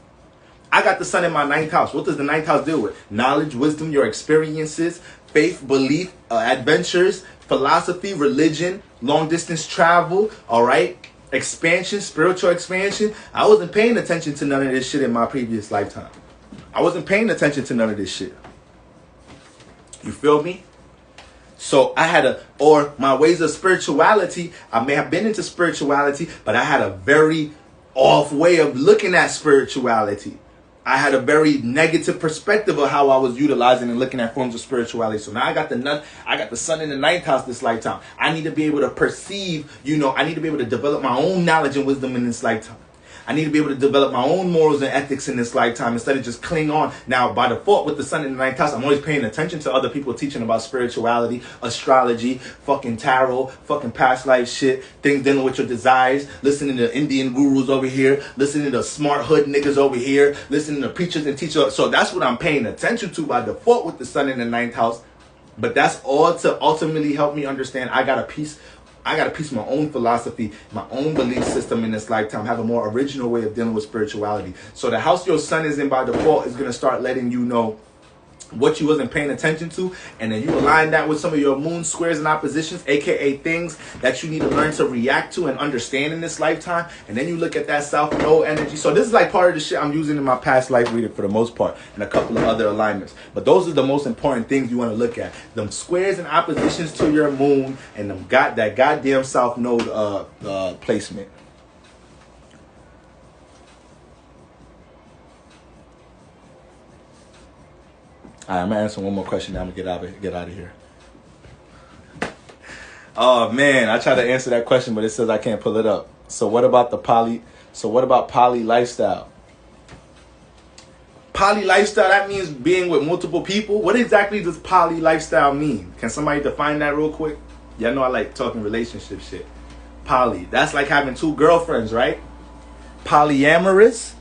What does the 9th house deal with? Knowledge, wisdom, your experiences, faith, belief, adventures, philosophy, religion, long distance travel, all right? Expansion, spiritual expansion. I wasn't paying attention to none of this shit in my previous lifetime. I wasn't paying attention to none of this shit. You feel me? So or my ways of spirituality, I may have been into spirituality, but I had a very off way of looking at spirituality. I had a very negative perspective of how I was utilizing and looking at forms of spirituality. So now I got the sun in the 9th house this lifetime. I need to be able to perceive, I need to be able to develop my own knowledge and wisdom in this lifetime. I need to be able to develop my own morals and ethics in this lifetime instead of just cling on. Now, by default, with the sun in the 9th house, I'm always paying attention to other people teaching about spirituality, astrology, fucking tarot, fucking past life shit, things dealing with your desires, listening to Indian gurus over here, listening to smart hood niggas over here, listening to preachers and teachers. So that's what I'm paying attention to by default with the sun in the 9th house. But that's all to ultimately help me understand I got a piece of my own philosophy, my own belief system in this lifetime, have a more original way of dealing with spirituality. So the house your sun is in by default is going to start letting you know what you wasn't paying attention to, and then you align that with some of your moon squares and oppositions, aka things that you need to learn to react to and understand in this lifetime, and then you look at that South Node energy. So this is like part of the shit I'm using in my past life reading for the most part, and a couple of other alignments. But those are the most important things you want to look at: them squares and oppositions to your moon, and them that goddamn South Node placement. All right, I'm gonna answer one more question. Now I'm gonna get out of here. Oh man, I tried to answer that question, but it says I can't pull it up. So what about poly lifestyle? Poly lifestyle, that means being with multiple people. What exactly does poly lifestyle mean? Can somebody define that real quick? Y'all know I like talking relationship shit. Poly, that's like having 2 girlfriends, right? Polyamorous,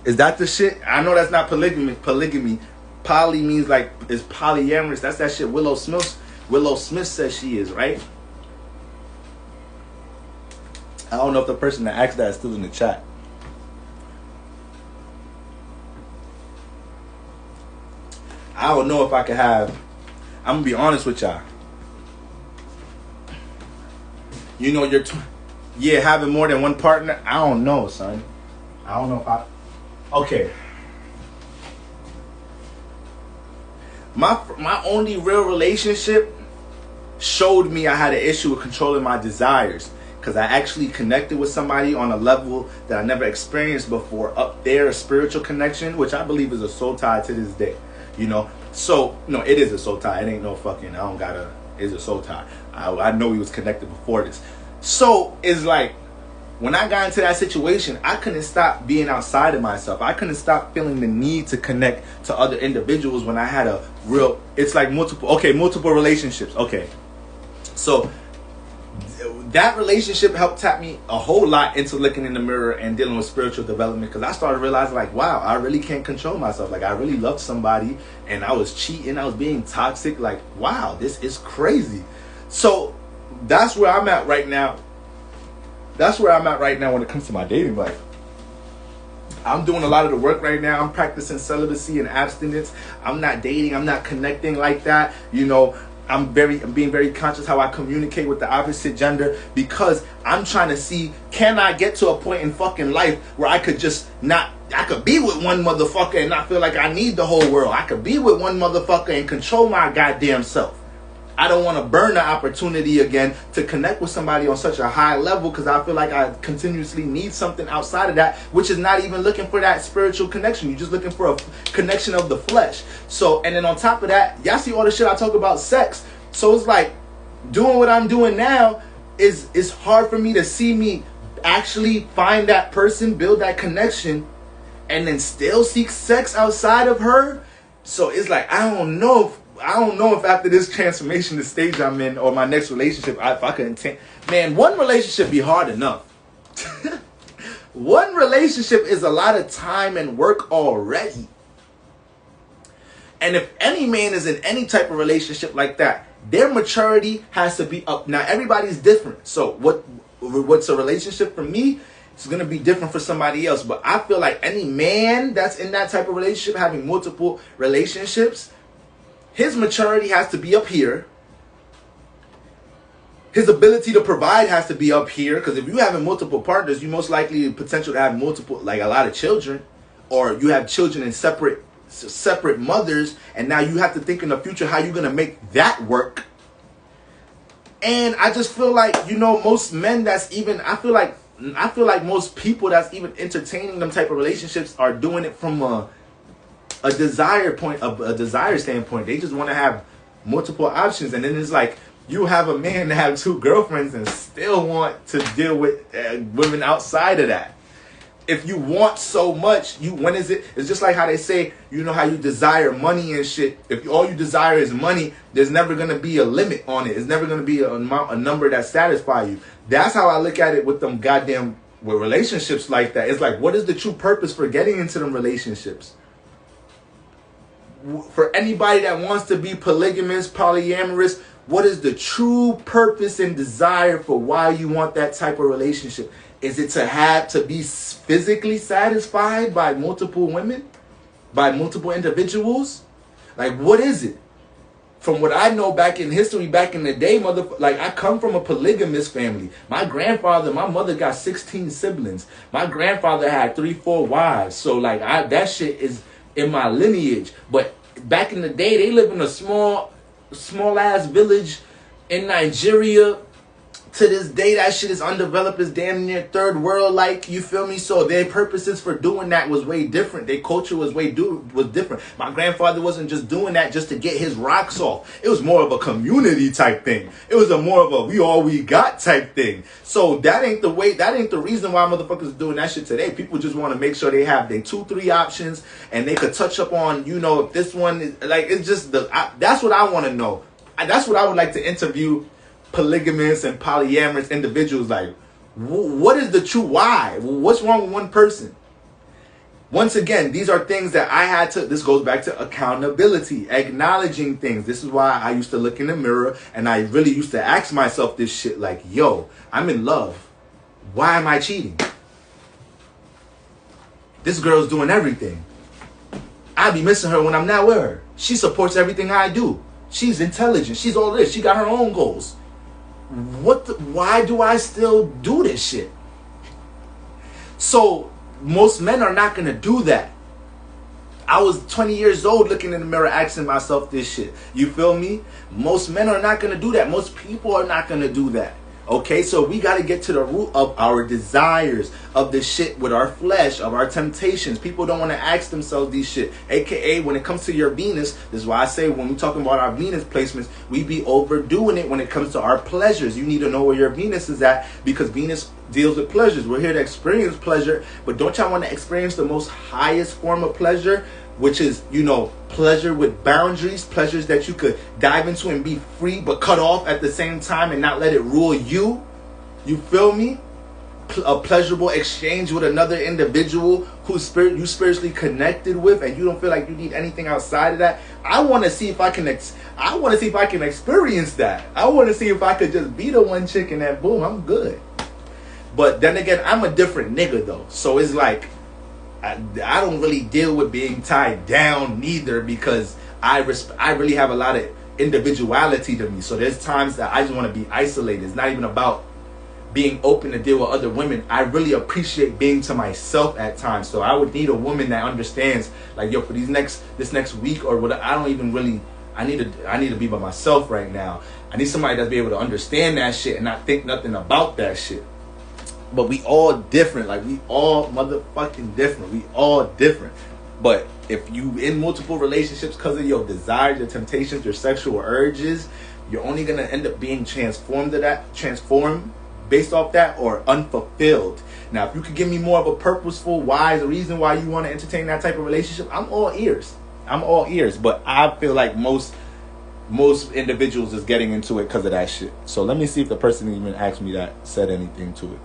is that the shit? I know that's not polygamy. Poly means like is polyamorous. That's that shit Willow Smith says she is, right? I don't know if the person that asked that is still in the chat. I don't know if I could have. I'm gonna be honest with y'all. Having more than one partner. I don't know, son. I don't know if I. Okay. My only real relationship showed me I had an issue with controlling my desires, because I actually connected with somebody on a level that I never experienced before, up there, a spiritual connection, which I believe is a soul tie to this day. So it is a soul tie. It ain't no fucking it's a soul tie. I know we was connected before this. So it's like, when I got into that situation, I couldn't stop being outside of myself. I couldn't stop feeling the need to connect to other individuals when I had it's like multiple relationships. Okay. So that relationship helped tap me a whole lot into looking in the mirror and dealing with spiritual development, because I started realizing like, wow, I really can't control myself. Like, I really loved somebody and I was cheating, I was being toxic. Like, wow, this is crazy. So that's where I'm at right now. When it comes to my dating life. I'm doing a lot of the work right now. I'm practicing celibacy and abstinence. I'm not dating. I'm not connecting like that. I'm being very conscious how I communicate with the opposite gender, because I'm trying to see, can I get to a point in fucking life where I could just not I could be with one motherfucker and not feel like I need the whole world. I could be with one motherfucker and control my goddamn self. I don't want to burn the opportunity again to connect with somebody on such a high level, because I feel like I continuously need something outside of that, which is not even looking for that spiritual connection. You're just looking for a connection of the flesh. So, and then on top of that, y'all see all the shit I talk about sex. So it's like, doing what I'm doing now is hard for me to see me actually find that person, build that connection, and then still seek sex outside of her. So it's like, I don't know if after this transformation, the stage I'm in, or my next relationship, if I could intend. Man, one relationship be hard enough. One relationship is a lot of time and work already. And if any man is in any type of relationship like that, their maturity has to be up. Now, everybody's different. So what's a relationship for me? It's going to be different for somebody else. But I feel like any man that's in that type of relationship, having multiple relationships, his maturity has to be up here. His ability to provide has to be up here. Because if you having multiple partners, you most likely potential to have multiple, like a lot of children. Or you have children in separate mothers. And now you have to think in the future how you're going to make that work. And I just feel like, most men that's even, I feel like most people that's even entertaining them type of relationships are doing it from a desire standpoint. They just want to have multiple options. And then it's like, you have a man that have 2 girlfriends and still want to deal with women outside of that. If you want so much, when is it? It's just like how they say, how you desire money and shit. If all you desire is money, there's never going to be a limit on it. It's never going to be a number that satisfies you. That's how I look at it with them goddamn with relationships like that. It's like, what is the true purpose for getting into them relationships? For anybody that wants to be polygamous, polyamorous, what is the true purpose and desire for why you want that type of relationship? Is it to be physically satisfied by multiple women? By multiple individuals? Like, what is it? From what I know back in history, back in the day, I come from a polygamous family. My mother got 16 siblings. My grandfather had 3-4 wives. So, that shit is in my lineage. But back in the day, they lived in a small ass village in Nigeria. To this day, that shit is undeveloped. It's damn near third world, you feel me? So their purposes for doing that was way different. Their culture was different. My grandfather wasn't just doing that just to get his rocks off. It was more of a community type thing. It was more of a we all we got type thing. So that ain't the reason why motherfuckers are doing that shit today. People just want to make sure they have their 2-3 options and they could touch up on, if this one is it's just that's what I want to know. That's what I would like to interview polygamous and polyamorous individuals. What is the true why? What's wrong with one person? Once again, these are things that this goes back to accountability, acknowledging things. This is why I used to look in the mirror and I really used to ask myself this shit yo, I'm in love. Why am I cheating? This girl's doing everything. I be missing her when I'm not with her. She supports everything I do. She's intelligent. She's all this. She got her own goals. Why do I still do this shit? So most men are not going to do that. I was 20 years old looking in the mirror asking myself this shit. You feel me? Most men are not going to do that. Most people are not going to do that. Okay, so we got to get to the root of our desires, of the shit with our flesh, of our temptations. People don't want to ask themselves these shit. AKA, when it comes to your Venus, this is why I say when we're talking about our Venus placements, we be overdoing it when it comes to our pleasures. You need to know where your Venus is at, because Venus deals with pleasures. We're here to experience pleasure, but don't y'all want to experience the most highest form of pleasure? Which is, pleasure with boundaries, pleasures that you could dive into and be free, but cut off at the same time and not let it rule you. You feel me? A pleasurable exchange with another individual who you spiritually connected with, and you don't feel like you need anything outside of that. I want to see if I can experience that. I want to see if I could just be the one chick and then boom, I'm good. But then again, I'm a different nigga though, so it's like, I don't really deal with being tied down neither, because I really have a lot of individuality to me. So there's times that I just want to be isolated. It's not even about being open to deal with other women, I really appreciate being to myself at times. So I would need a woman that understands, like, yo, for this next week or whatever, I don't even really, I need to be by myself right now. I need somebody that's be able to understand that shit and not think nothing about that shit. But we all different. Like, we all motherfucking different. We all different. But if you in multiple relationships because of your desires, your temptations, your sexual urges, you're only going to end up being transformed based off that, or unfulfilled. Now, if you could give me more of a purposeful, wise reason why you want to entertain that type of relationship, I'm all ears. But I feel like most individuals is getting into it because of that shit. So let me see if the person even asked me that said anything to it.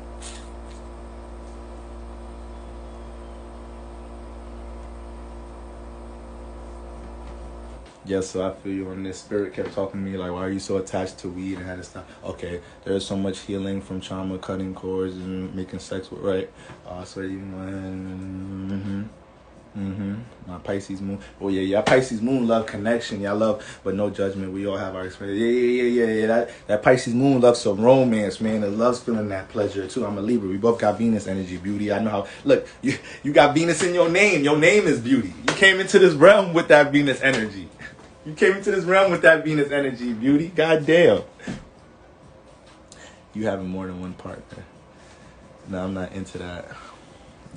Yes, so I feel you on this. Spirit kept talking to me like, why are you so attached to weed and how to stop? Okay, there's so much healing from trauma, cutting cords and making sex with, right? So you my Pisces moon. Oh yeah, Pisces moon love connection. Y'all love, but no judgment. We all have our experience. Yeah. That Pisces moon loves some romance, man. It loves feeling that pleasure too. I'm a Libra. We both got Venus energy, beauty. I know how. Look, you got Venus in your name. Your name is beauty. You came into this realm with that Venus energy. Beauty. God damn. You having more than one partner. No, I'm not into that.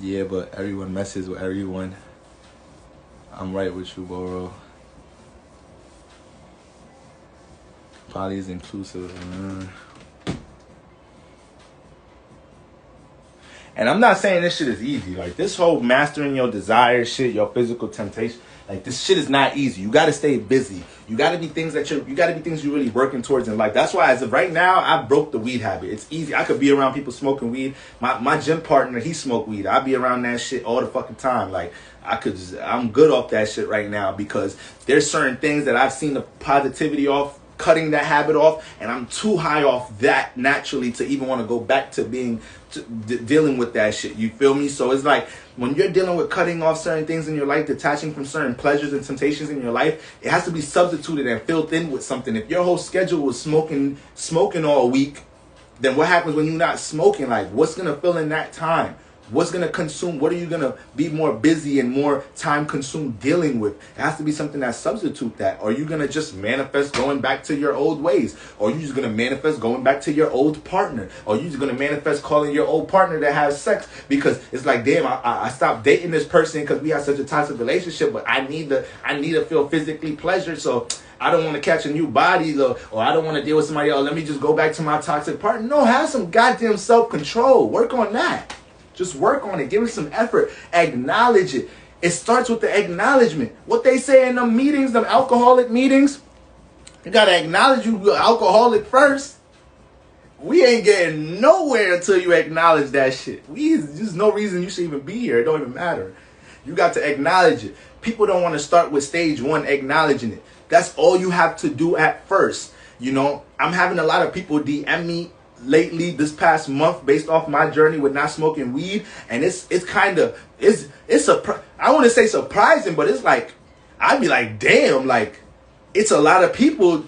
Yeah, but everyone messes with everyone. I'm right with you, Boro. Poly is inclusive. And I'm not saying this shit is easy. Like, this whole mastering your desire shit, your physical temptation, like, this shit is not easy. You got to stay busy. You got to be things you're really working towards in life. That's why, as of right now, I broke the weed habit. It's easy. I could be around people smoking weed. My gym partner, he smoked weed. I be around that shit all the fucking time. Like, I'm good off that shit right now, because there's certain things that I've seen the positivity off, cutting that habit off, and I'm too high off that naturally to even want to go back to dealing with that shit. You feel me? So it's like, when you're dealing with cutting off certain things in your life, detaching from certain pleasures and temptations in your life, it has to be substituted and filled in with something. If your whole schedule was smoking all week, then what happens when you're not smoking? Like, what's going to fill in that time? What's going to consume? What are you going to be more busy and more time consumed dealing with? It has to be something that substitute that. Or are you going to just manifest going back to your old ways? Or are you just going to manifest going back to your old partner? Or are you just going to manifest calling your old partner to have sex? Because it's like, damn, I stopped dating this person because we had such a toxic relationship, but I need to feel physically pleasured, so I don't want to catch a new body, though, or I don't want to deal with somebody else. Let me just go back to my toxic partner. No, have some goddamn self-control. Work on that. Just work on it. Give it some effort. Acknowledge it. It starts with the acknowledgement. What they say in them meetings, them alcoholic meetings, you got to acknowledge you're alcoholic first. We ain't getting nowhere until you acknowledge that shit. There's no reason you should even be here. It don't even matter. You got to acknowledge it. People don't want to start with stage one, acknowledging it. That's all you have to do at first. You know, I'm having a lot of people DM me lately this past month based off my journey with not smoking weed, and it's I want to say surprising, but it's like, I'd be like, damn, like, it's a lot of people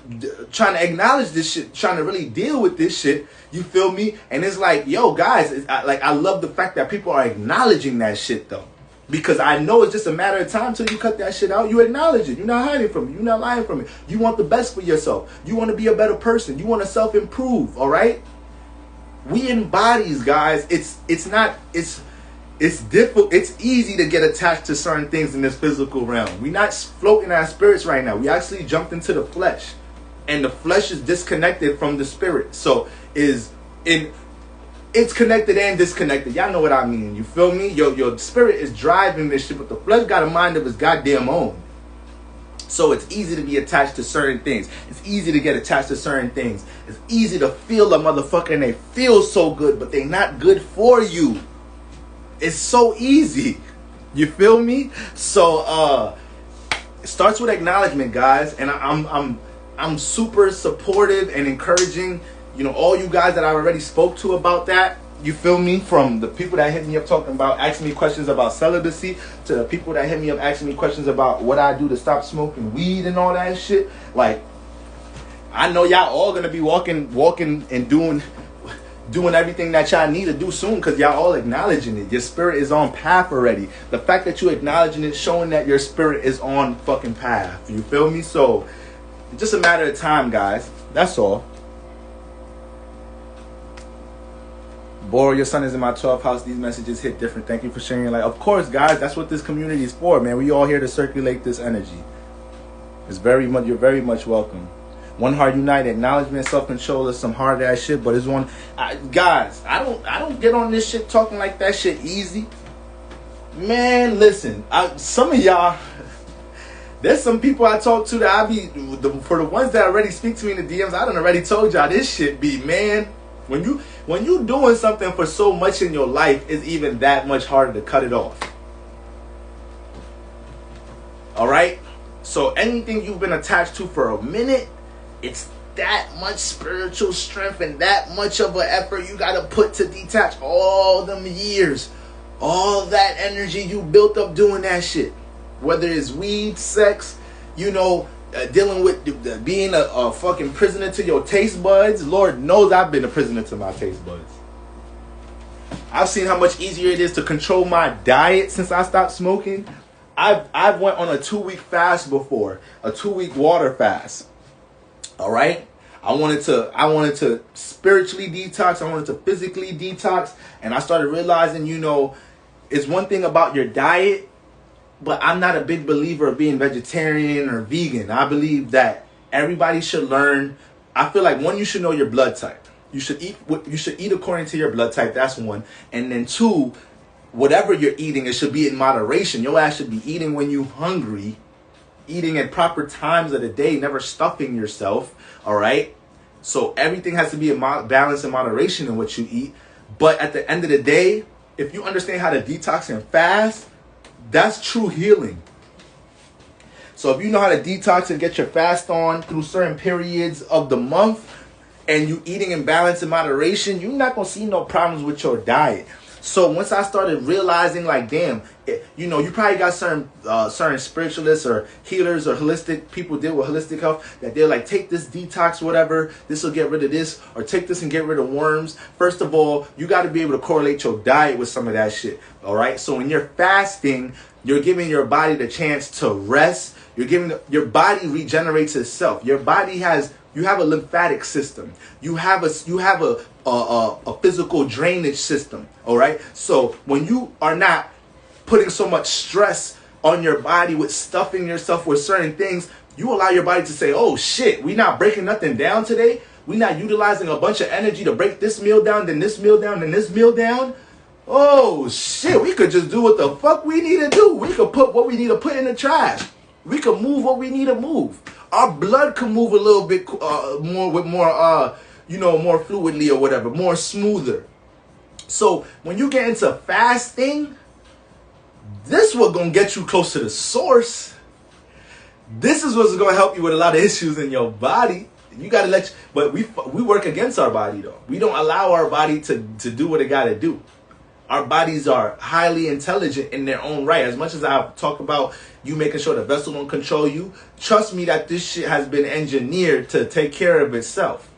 trying to acknowledge this shit, trying to really deal with this shit. You feel me? And it's like, yo, guys, I love the fact that people are acknowledging that shit, though. Because I know it's just a matter of time till you cut that shit out. You acknowledge it. You're not hiding from it. You're not lying from it. You want the best for yourself. You want to be a better person. You want to self-improve, all right? We in bodies, guys. It's difficult. It's easy to get attached to certain things in this physical realm. We're not floating our spirits right now. We actually jumped into the flesh, and the flesh is disconnected from the spirit. So it's connected and disconnected. Y'all know what I mean. You feel me? Your spirit is driving this shit, but the flesh got a mind of its goddamn own. So it's easy to be attached to certain things. It's easy to get attached to certain things. It's easy to feel a motherfucker and they feel so good, but they're not good for you. It's so easy. You feel me? So it starts with acknowledgement, guys. And I'm super supportive and encouraging, you know, all you guys that I already spoke to about that. You feel me? From the people that hit me up talking about, asking me questions about celibacy, to the people that hit me up asking me questions about what I do to stop smoking weed and all that shit. Like, I know y'all all gonna be walking and doing doing everything that y'all need to do soon, because y'all all acknowledging it. Your spirit is on path already. The fact that you acknowledging it, showing that your spirit is on fucking path. You feel me? So it's just a matter of time, guys. That's all. Bora, your sun is in my 12th house. These messages hit different. Thank you for sharing your life. Of course, guys, that's what this community is for, man. We all here to circulate this energy. It's very much, you're very much welcome. One heart united, acknowledgement, self-control is some hard ass shit, but it's one. Guys, I don't get on this shit talking like that shit easy. Man, listen, some of y'all, there's some people I talk to that for the ones that already speak to me in the DMs, I done already told y'all this shit be, man. When you doing something for so much in your life, it's even that much harder to cut it off. All right? So anything you've been attached to for a minute, it's that much spiritual strength and that much of an effort you got to put to detach all them years. All that energy you built up doing that shit. Whether it's weed, sex, dealing with being a fucking prisoner to your taste buds. Lord knows I've been a prisoner to my taste buds. I've seen how much easier it is to control my diet since I stopped smoking. I've went on a 2-week fast before, a 2-week water fast. All right, I wanted to spiritually detox. I wanted to physically detox, and I started realizing, it's one thing about your diet. But I'm not a big believer of being vegetarian or vegan. I believe that everybody should learn. I feel like, one, you should know your blood type. You should eat according to your blood type. That's one. And then 2, whatever you're eating, it should be in moderation. Your ass should be eating when you're hungry, eating at proper times of the day, never stuffing yourself. All right. So everything has to be a balance and moderation in what you eat. But at the end of the day, if you understand how to detox and fast, that's true healing. So if you know how to detox and get your fast on through certain periods of the month, and you eating in balance and moderation, you're not going to see no problems with your diet. So once I started realizing, like, damn, you probably got certain spiritualists or healers or holistic people deal with holistic health that they're like, take this detox, whatever, this will get rid of this, or take this and get rid of worms. First of all, you got to be able to correlate your diet with some of that shit. All right. So when you're fasting, you're giving your body the chance to rest. You're giving your body regenerates itself. Your body you have a lymphatic system. You have a physical drainage system. All right. So when you are not putting so much stress on your body with stuffing yourself with certain things, you allow your body to say, oh shit, we not breaking nothing down today. We not utilizing a bunch of energy to break this meal down, then this meal down, then this meal down. Oh shit, we could just do what the fuck we need to do. We could put what we need to put in the trash. We could move what we need to move. Our blood can move a little bit more with more fluidly or whatever, more smoother. So when you get into fasting, this is what's gonna get you close to the source. This is what's gonna help you with a lot of issues in your body. You gotta but we work against our body though. We don't allow our body to do what it gotta do. Our bodies are highly intelligent in their own right. As much as I talk about you making sure the vessel don't control you, trust me that this shit has been engineered to take care of itself.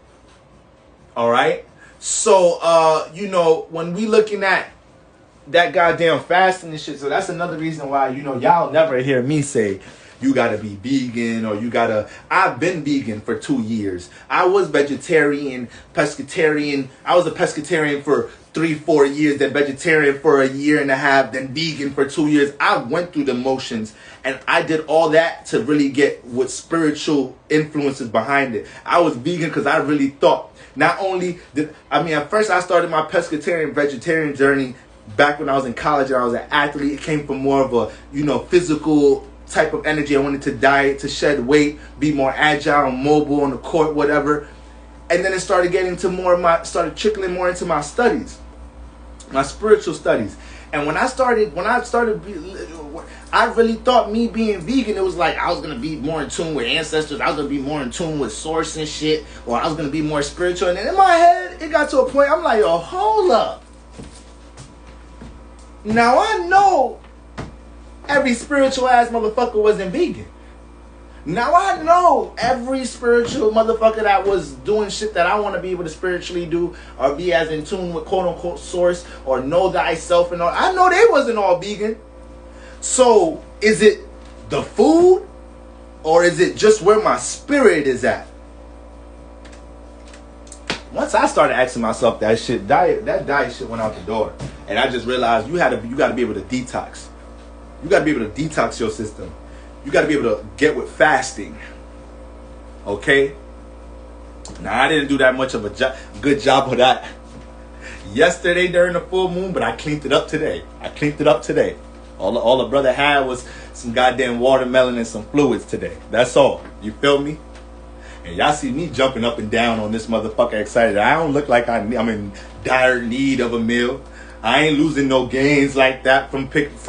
All right? So, when we looking at that goddamn fasting and shit, so that's another reason why, y'all never hear me say, you gotta be vegan or I've been vegan for 2 years. I was vegetarian, pescatarian. I was a pescatarian for 3-4 years, then vegetarian for 1.5 years, then vegan for 2 years. I went through the motions and I did all that to really get with spiritual influences behind it. I was vegan because I really thought at first I started my pescatarian, vegetarian journey back when I was in college and I was an athlete. It came from more of a, physical type of energy. I wanted to diet, to shed weight, be more agile and mobile on the court, whatever. And then it started getting to started trickling more into my studies, my spiritual studies. And when I started, I really thought me being vegan, it was like I was going to be more in tune with ancestors. I was going to be more in tune with source and shit, or I was going to be more spiritual. And then in my head, it got to a point, I'm like, oh, hold up. Now I know every spiritual ass motherfucker wasn't vegan. Now I know every spiritual motherfucker that was doing shit that I want to be able to spiritually do or be as in tune with quote unquote source or know thyself and all. I know they wasn't all vegan. So is it the food or is it just where my spirit is at? Once I started asking myself that shit, that diet shit went out the door. And I just realized you got to be able to detox. You got to be able to detox your system. You got to be able to get with fasting. Okay? Now, I didn't do that much of a good job of that yesterday during the full moon, but I cleaned it up today. All the brother had was some goddamn watermelon and some fluids today. That's all. You feel me? And y'all see me jumping up and down on this motherfucker excited. I don't look like I'm in dire need of a meal. I ain't losing no gains like that from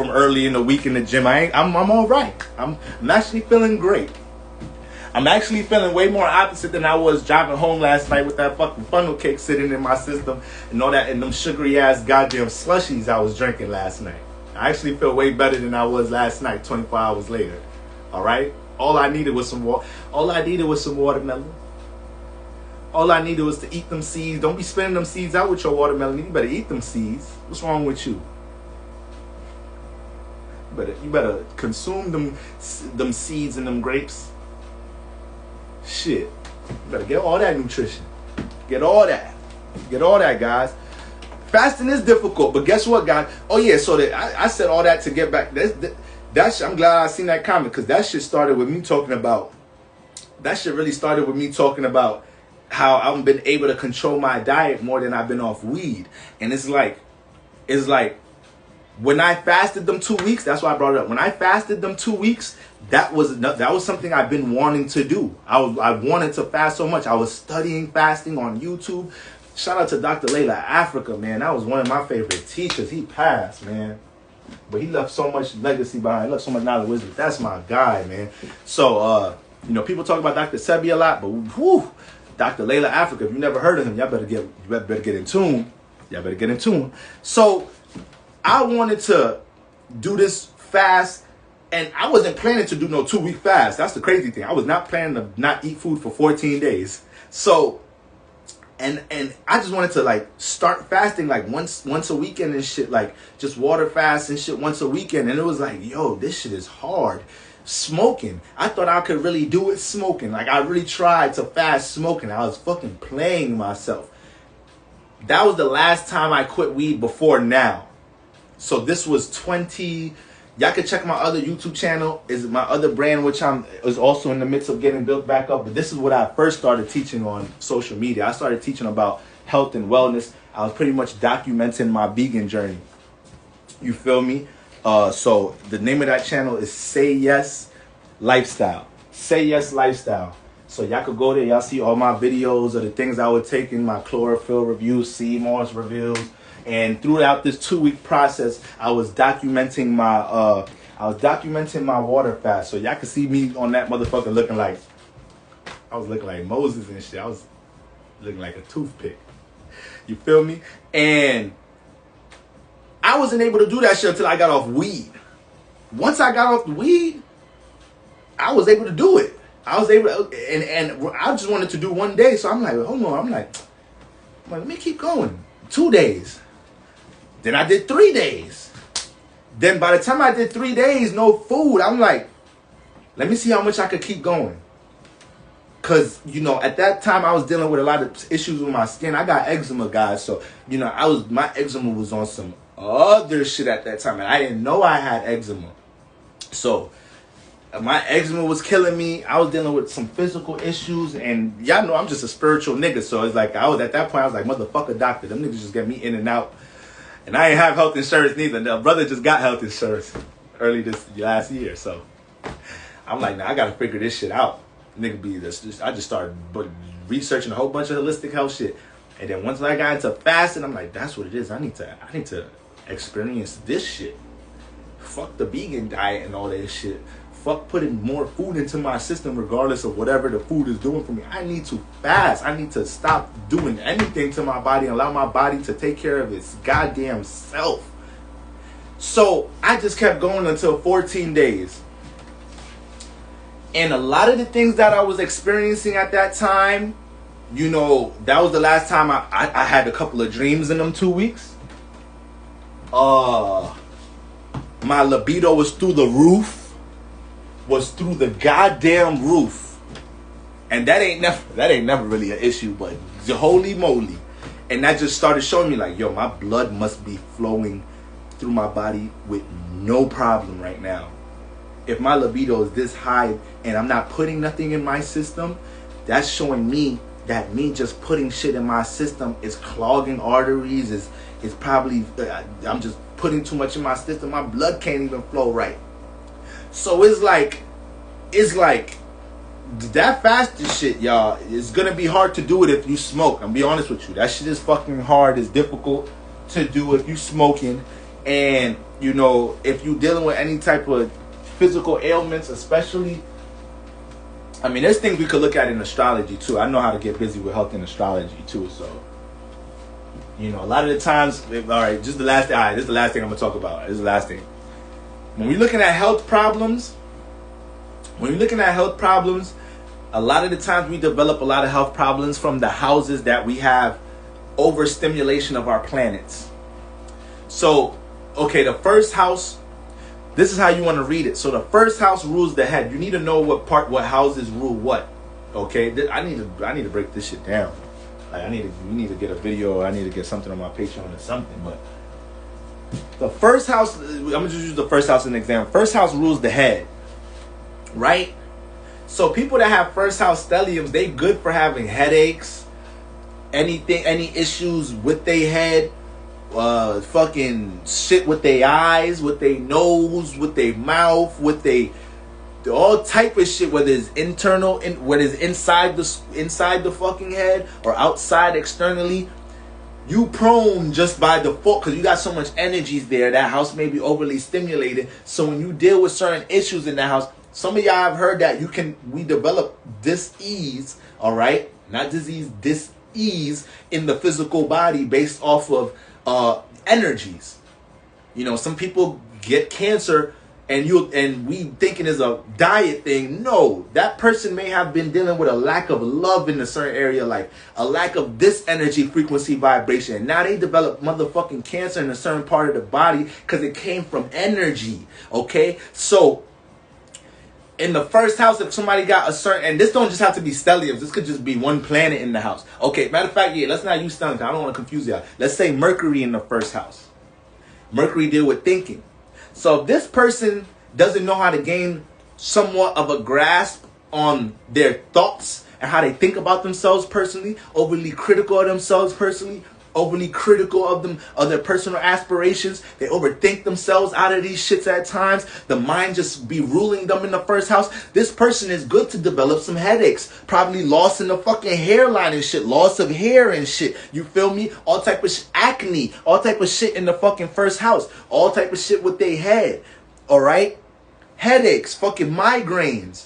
early in the week in the gym. I'm all right. I'm actually feeling great. I'm actually feeling way more opposite than I was driving home last night with that fucking funnel cake sitting in my system and all that and them sugary ass goddamn slushies I was drinking last night. I actually feel way better than I was last night, 24 hours later. All right? All I needed was some watermelon. All I needed was to eat them seeds. Don't be spending them seeds out with your watermelon. You better eat them seeds. What's wrong with you? You better consume them seeds and them grapes. Shit. You better get all that nutrition. Get all that. Get all that, guys. Fasting is difficult, but guess what, guys? Oh yeah, so I said all that to get back. I'm glad I seen that comment because that shit started with me talking about. That shit really started with me talking about how I've been able to control my diet more than I've been off weed. And it's like when I fasted them 2 weeks, that's why I brought it up. When I fasted them 2 weeks, that was something I've been wanting to do. I wanted to fast so much. I was studying fasting on YouTube. Shout out to Dr. Layla Africa, man. That was one of my favorite teachers. He passed, man. But he left so much legacy behind. He left so much knowledge and wisdom. That's my guy, man. So, people talk about Dr. Sebi a lot, but whew, Dr. Layla Africa, if you never heard of him, y'all better get in tune. Y'all better get in tune. So, I wanted to do this fast, and I wasn't planning to do no 2-week fast. That's the crazy thing. I was not planning to not eat food for 14 days. So, and I just wanted to start fasting once a weekend and shit, just water fast and shit once a weekend. And it was like, yo, this shit is hard. Smoking. I thought I could really do it smoking. I really tried to fast smoking. I was fucking playing myself. That was the last time I quit weed before now. So this was 20. Y'all can check my other YouTube channel. Is my other brand, which is also in the midst of getting built back up. But this is what I first started teaching on social media. I started teaching about health and wellness. I was pretty much documenting my vegan journey. You feel me? So the name of that channel is Say Yes Lifestyle. Say Yes Lifestyle. So y'all could go there. Y'all see all my videos of the things I would take in my chlorophyll reviews, sea moss reviews. And throughout this 2-week process, I was documenting my water fast. So y'all can see me on that motherfucker looking like Moses and shit. I was looking like a toothpick. You feel me? And I wasn't able to do that shit until I got off weed. Once I got off the weed, I was able to do it. I was able to, and I just wanted to do 1 day. So I'm like, hold on. I'm like, let me keep going. 2 days. Then I did 3 days. Then by the time I did 3 days, no food, I'm like, let me see how much I could keep going. Because, at that time I was dealing with a lot of issues with my skin. I got eczema, guys. So, my eczema was on some other shit at that time. And I didn't know I had eczema. So, my eczema was killing me. I was dealing with some physical issues. And y'all know I'm just a spiritual nigga. So, it's like, at that point, I was like, motherfucker doctor. Them niggas just get me in and out. And I ain't have health insurance neither. The brother just got health insurance early this last year. So I'm like, I gotta figure this shit out. I just started researching a whole bunch of holistic health shit. And then once I got into fasting, I'm like, that's what it is. I need to experience this shit. Fuck the vegan diet and all that shit. Fuck putting more food into my system regardless of whatever the food is doing for me. I need to fast. I need to stop doing anything to my body and allow my body to take care of its goddamn self. So I just kept going until 14 days. And a lot of the things that I was experiencing at that time, you know, that was the last time I had a couple of dreams in them 2 weeks. My libido was through the roof. Was through the goddamn roof. And that ain't never really an issue, but holy moly. And that just started showing me like, yo, my blood must be flowing through my body with no problem right now. If my libido is this high and I'm not putting nothing in my system, that's showing me that me just putting shit in my system is clogging arteries, is probably, I'm just putting too much in my system. My blood can't even flow right. So it's like that fasting shit, y'all, it's gonna be hard to do it if you smoke. I'm be honest with you. That shit is fucking hard. It's difficult to do if you smoking. And, you know, if you dealing with any type of physical ailments, especially, I mean, there's things we could look at in astrology too. I know how to get busy with health and astrology too. So, you know, a lot of the times, all right, this is the last thing I'm gonna talk about. This is the last thing. When we're looking at health problems, a lot of the times we develop a lot of health problems from the houses that we have overstimulation of our planets. So, okay, the first house, this is how you want to read it. So the first house rules the head. You need to know what houses rule what. Okay, I need to break this shit down. Like we need to get a video. I need to get something on my Patreon or something. But the first house, I'm gonna just use the first house as an example. First house rules the head, right? So people that have first house stelliums, they good for having headaches, any issues with their head, fucking shit with their eyes, with their nose, with their mouth, with all type of shit, whether it's internal, whether it's inside the fucking head or outside externally. You prone just by default because you got so much energies there. That house may be overly stimulated. So when you deal with certain issues in that house, some of y'all have heard that we develop dis-ease, all right? Not disease, dis-ease in the physical body based off of energies. You know, some people get cancer and we thinking is a diet thing. No, that person may have been dealing with a lack of love in a certain area, like a lack of this energy, frequency, vibration. And now they develop motherfucking cancer in a certain part of the body because it came from energy. Okay, so in the first house, if somebody got a certain, and this don't just have to be stelliums, this could just be one planet in the house. Okay, matter of fact, yeah, let's not use stelliums. I don't want to confuse y'all. Let's say Mercury in the first house. Mercury deal with thinking. So if this person doesn't know how to gain somewhat of a grasp on their thoughts and how they think about themselves personally, overly critical of themselves personally, overly critical of their personal aspirations, they overthink themselves out of these shits at times, the mind just be ruling them in the first house, this person is good to develop some headaches, probably loss in the fucking hairline and shit, loss of hair and shit, you feel me, all type of acne, all type of shit in the fucking first house, all type of shit with their head, all right, headaches, fucking migraines.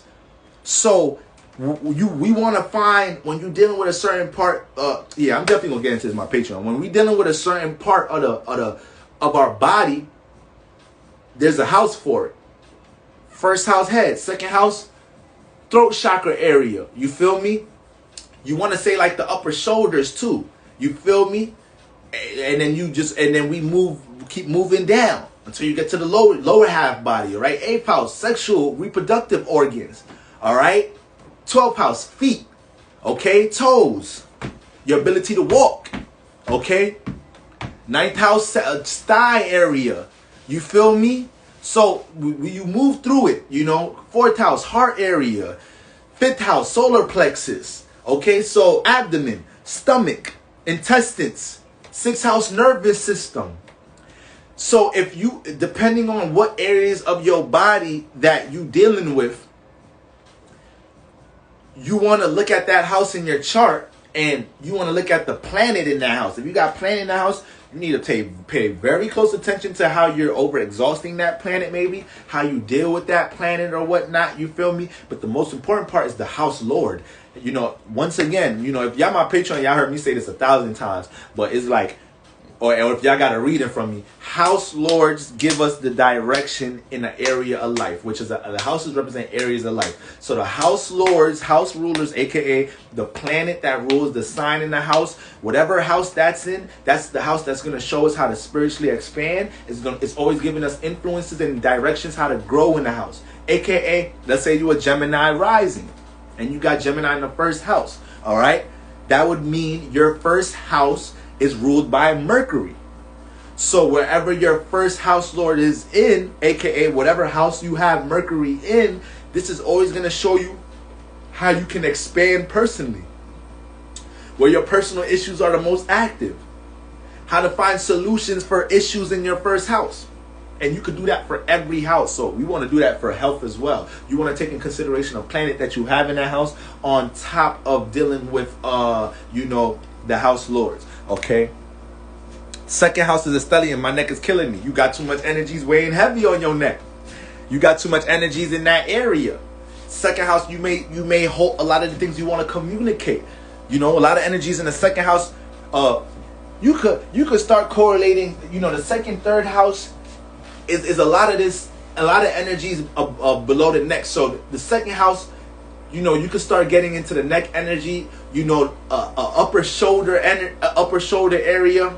So we want to find, when you're dealing with a certain part, yeah, I'm definitely gonna get into this in my Patreon. When we're dealing with a certain part of our body, there's a house for it. First house, head. Second house, throat chakra area. You feel me? You want to say like the upper shoulders too. You feel me? And then we keep moving down until you get to the lower half body. All right, 8th house, sexual, reproductive organs. All right. 12th house, feet, okay, toes, your ability to walk, okay, 9th house, thigh area, you feel me? So you move through it, you know. 4th house, heart area, 5th house, solar plexus, okay, so abdomen, stomach, intestines, 6th house, nervous system. So if you, depending on what areas of your body that you dealing with, you want to look at that house in your chart, and you want to look at the planet in that house. If you got planet in the house, you need to pay very close attention to how you're over exhausting that planet, maybe how you deal with that planet or whatnot. You feel me? But the most important part is the house lord. You know, once again, you know, if y'all my Patreon, y'all heard me say this 1,000 times, but it's like or if y'all got a reading from me, house lords give us the direction in an area of life, which is the houses represent areas of life. So the house lords, house rulers, aka the planet that rules the sign in the house, whatever house that's in, that's the house that's going to show us how to spiritually expand. It's always giving us influences and directions how to grow in the house. Aka, let's say you a Gemini rising and you got Gemini in the first house. All right, that would mean your first house is ruled by Mercury. So wherever your first house lord is in, aka whatever house you have Mercury in, this is always going to show you how you can expand personally, where your personal issues are the most active, how to find solutions for issues in your first house. And you could do that for every house. So we want to do that for health as well. You want to take in consideration a planet that you have in that house on top of dealing with the house lords. Okay. Second house is a stellium. My neck is killing me. You got too much energies weighing heavy on your neck. You got too much energies in that area. Second house, you may hold a lot of the things you want to communicate. A lot of energies in the second house. You could start correlating. The second, third house is a lot of this, a lot of energies below the neck. So the second house, you could start getting into the neck energy. Upper shoulder area,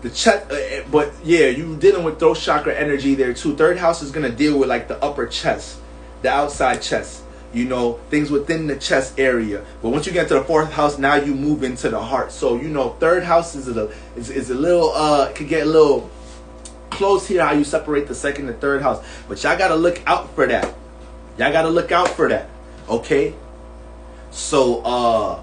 the chest. But yeah, you dealing with throat chakra energy there too. Third house is gonna deal with like the upper chest, the outside chest. Things within the chest area. But once you get to the fourth house, now you move into the heart. So third house is a little could get a little close here. How you separate the second and third house, but y'all gotta look out for that. Okay. So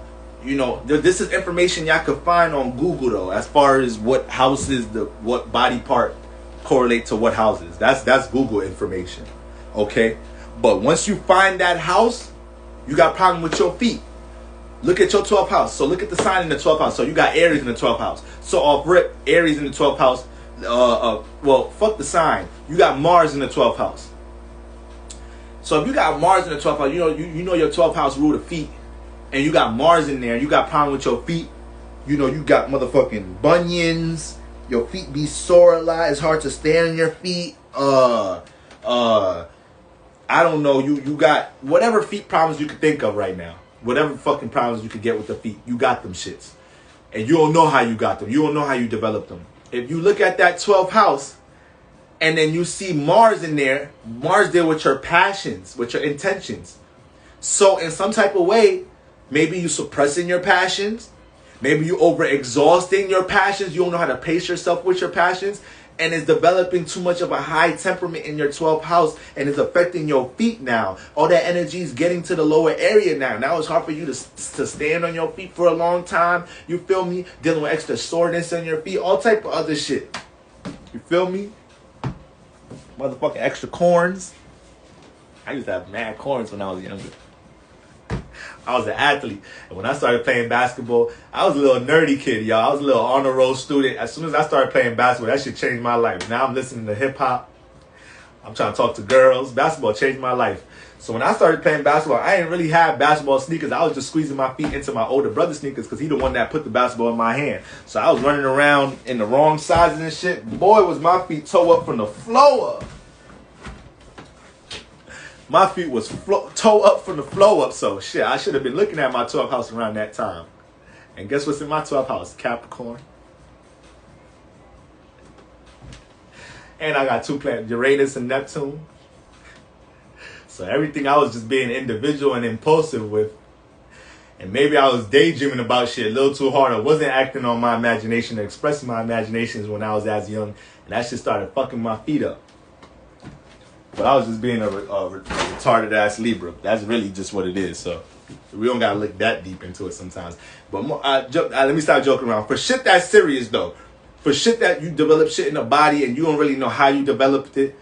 this is information y'all could find on Google though, as far as what houses, what body part correlate to what houses. That's Google information. Okay. But once you find that house, you got a problem with your feet. Look at your 12th house. So look at the sign in the 12th house. So you got Aries in the 12th house. So off rip, Aries in the 12th house. Well, fuck the sign. You got Mars in the 12th house. So if you got Mars in the 12th house, you know your 12th house rule the feet, and you got Mars in there, you got problem with your feet. You got motherfucking bunions. Your feet be sore a lot. It's hard to stand on your feet. I don't know. You got whatever feet problems you could think of right now. Whatever fucking problems you could get with the feet, you got them shits, and you don't know how you got them. You don't know how you developed them. If you look at that 12th house, and then you see Mars in there, Mars deal with your passions, with your intentions. So in some type of way, maybe you suppressing your passions. Maybe you over-exhausting your passions. You don't know how to pace yourself with your passions. And it's developing too much of a high temperament in your 12th house. And it's affecting your feet now. All that energy is getting to the lower area now. Now it's hard for you to stand on your feet for a long time. You feel me? Dealing with extra soreness on your feet. All type of other shit. You feel me? Motherfucking extra corns. I used to have mad corns when I was younger. I was an athlete. And when I started playing basketball, I was a little nerdy kid, y'all. I was a little honor roll student. As soon as I started playing basketball, that shit changed my life. Now I'm listening to hip hop. I'm trying to talk to girls. Basketball changed my life. So when I started playing basketball, I didn't really have basketball sneakers. I was just squeezing my feet into my older brother's sneakers because he the one that put the basketball in my hand. So I was running around in the wrong sizes and shit. Boy, was my feet toe up from the floor up. My feet was toe up from the flow up. So shit, I should have been looking at my 12th house around that time. And guess what's in my 12th house? Capricorn. And I got 2 planets, Uranus and Neptune. So everything I was just being individual and impulsive with. And maybe I was daydreaming about shit a little too hard. I wasn't acting on my imagination or expressing my imaginations when I was as young. And that shit started fucking my feet up. But I was just being a retarded ass Libra. That's really just what it is. So we don't gotta look that deep into it sometimes. But let me stop joking around. For shit that's serious though, for shit that you develop shit in the body and you don't really know how you developed it,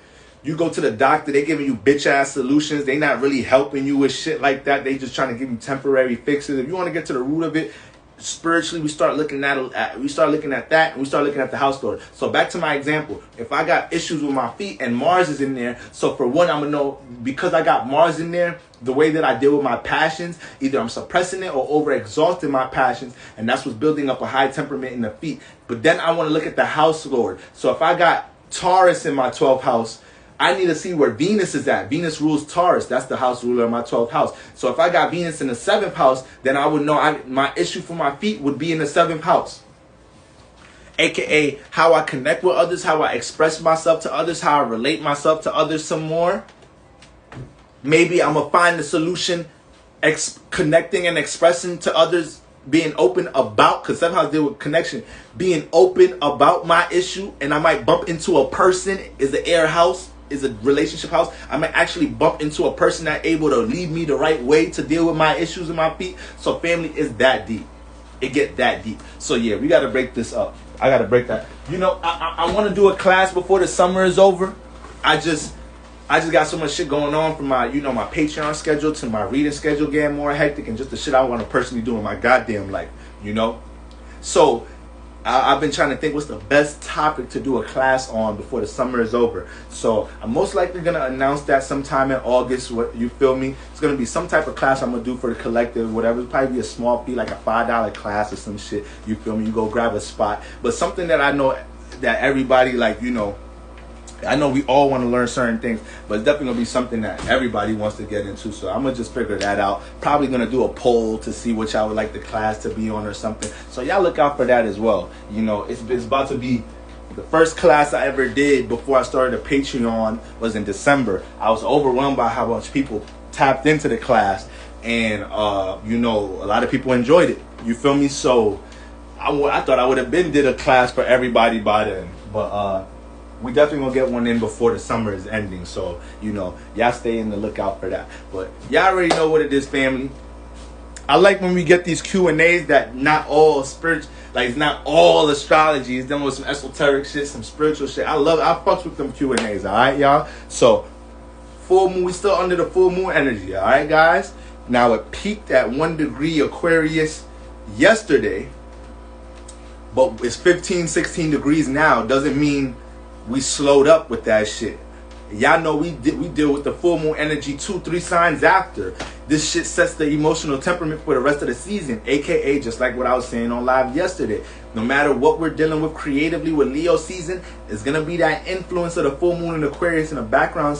you go to the doctor, they giving you bitch ass solutions. They not really helping you with shit like that. They just trying to give you temporary fixes. If you want to get to the root of it, spiritually, we start looking at that, and we start looking at the house lord. So back to my example, if I got issues with my feet and Mars is in there, so for one, I'm gonna know, because I got Mars in there, the way that I deal with my passions, either I'm suppressing it or over exhausting my passions, and that's what's building up a high temperament in the feet. But then I want to look at the house lord. So if I got Taurus in my 12th house, I need to see where Venus is at. Venus rules Taurus. That's the house ruler of my 12th house. So if I got Venus in the 7th house, then I would know my issue for my feet would be in the 7th house. AKA how I connect with others, how I express myself to others, how I relate myself to others some more. Maybe I'm going to find the solution connecting and expressing to others, being open about, because somehow deal with connection, being open about my issue, and I might bump into a person, is the air house, is a relationship house. I might actually bump into a person that's able to lead me the right way to deal with my issues in my feet. So family is that deep. It get that deep. So yeah, we got to break this up. I got to break that. You know, I want to do a class before the summer is over. I just got so much shit going on from my, my Patreon schedule to my reading schedule getting more hectic, and just the shit I want to personally do in my goddamn life, So I've been trying to think what's the best topic to do a class on before the summer is over. So I'm most likely going to announce that sometime in August. What, you feel me? It's going to be some type of class I'm going to do for the collective, whatever. It'll probably be a small fee, like a $5 class or some shit. You feel me? You go grab a spot. But something that I know that everybody, I know we all want to learn certain things, but it's definitely going to be something that everybody wants to get into. So I'm going to just figure that out. Probably going to do a poll to see what y'all would like the class to be on or something. So y'all look out for that as well. It's about to be the first class I ever did before I started a Patreon was in December. I was overwhelmed by how much people tapped into the class, and, a lot of people enjoyed it. You feel me? So I thought I would have did a class for everybody by then, but, we definitely gonna get one in before the summer is ending. So, y'all stay in the lookout for that. But y'all already know what it is, family. I like when we get these Q&As that not all spiritual, it's not all astrology. It's done with some esoteric shit, some spiritual shit. I fucks with them Q&As, alright, y'all? So, full moon, we still under the full moon energy, alright, guys? Now, it peaked at 1 degree Aquarius yesterday, but it's 15, 16 degrees now. Doesn't mean we slowed up with that shit. Y'all know we deal with the full moon energy 2-3 signs after. This shit sets the emotional temperament for the rest of the season, aka just like what I was saying on live yesterday. No matter what we're dealing with creatively with Leo season, it's gonna be that influence of the full moon in Aquarius in the background,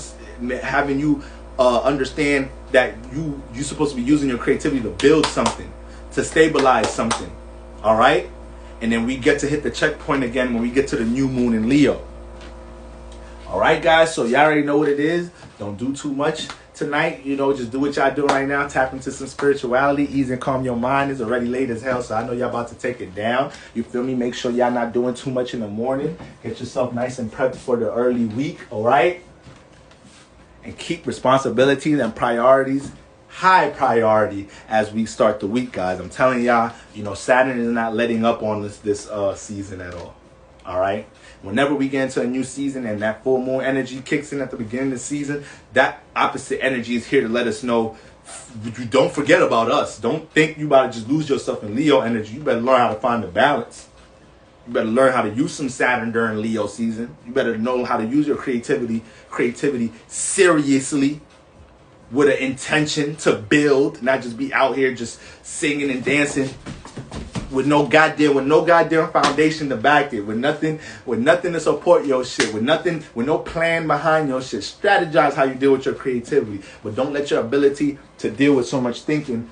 having you understand that you're supposed to be using your creativity to build something, to stabilize something. Alright? And then we get to hit the checkpoint again when we get to the new moon in Leo. Alright, guys, so y'all already know what it is. Don't do too much tonight. Just do what y'all doing right now. Tap into some spirituality. Ease and calm your mind. It's already late as hell, so I know y'all about to take it down. You feel me? Make sure y'all not doing too much in the morning. Get yourself nice and prepped for the early week, alright? And keep responsibilities and priorities high priority as we start the week, guys. I'm telling y'all, Saturn is not letting up on this season at all. Alright? Whenever we get into a new season and that full moon energy kicks in at the beginning of the season, that opposite energy is here to let us know, you don't forget about us. Don't think you about to just lose yourself in Leo energy. You better learn how to find the balance. You better learn how to use some Saturn during Leo season. You better know how to use your creativity seriously, with an intention to build, not just be out here just singing and dancing with no goddamn foundation to back it, with nothing to support your shit, with no plan behind your shit. Strategize how you deal with your creativity, but don't let your ability to deal with so much thinking,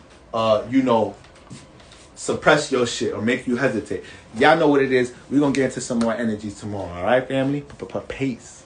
suppress your shit or make you hesitate. Y'all know what it is. We're gonna get into some more energies tomorrow. All right, family? Peace.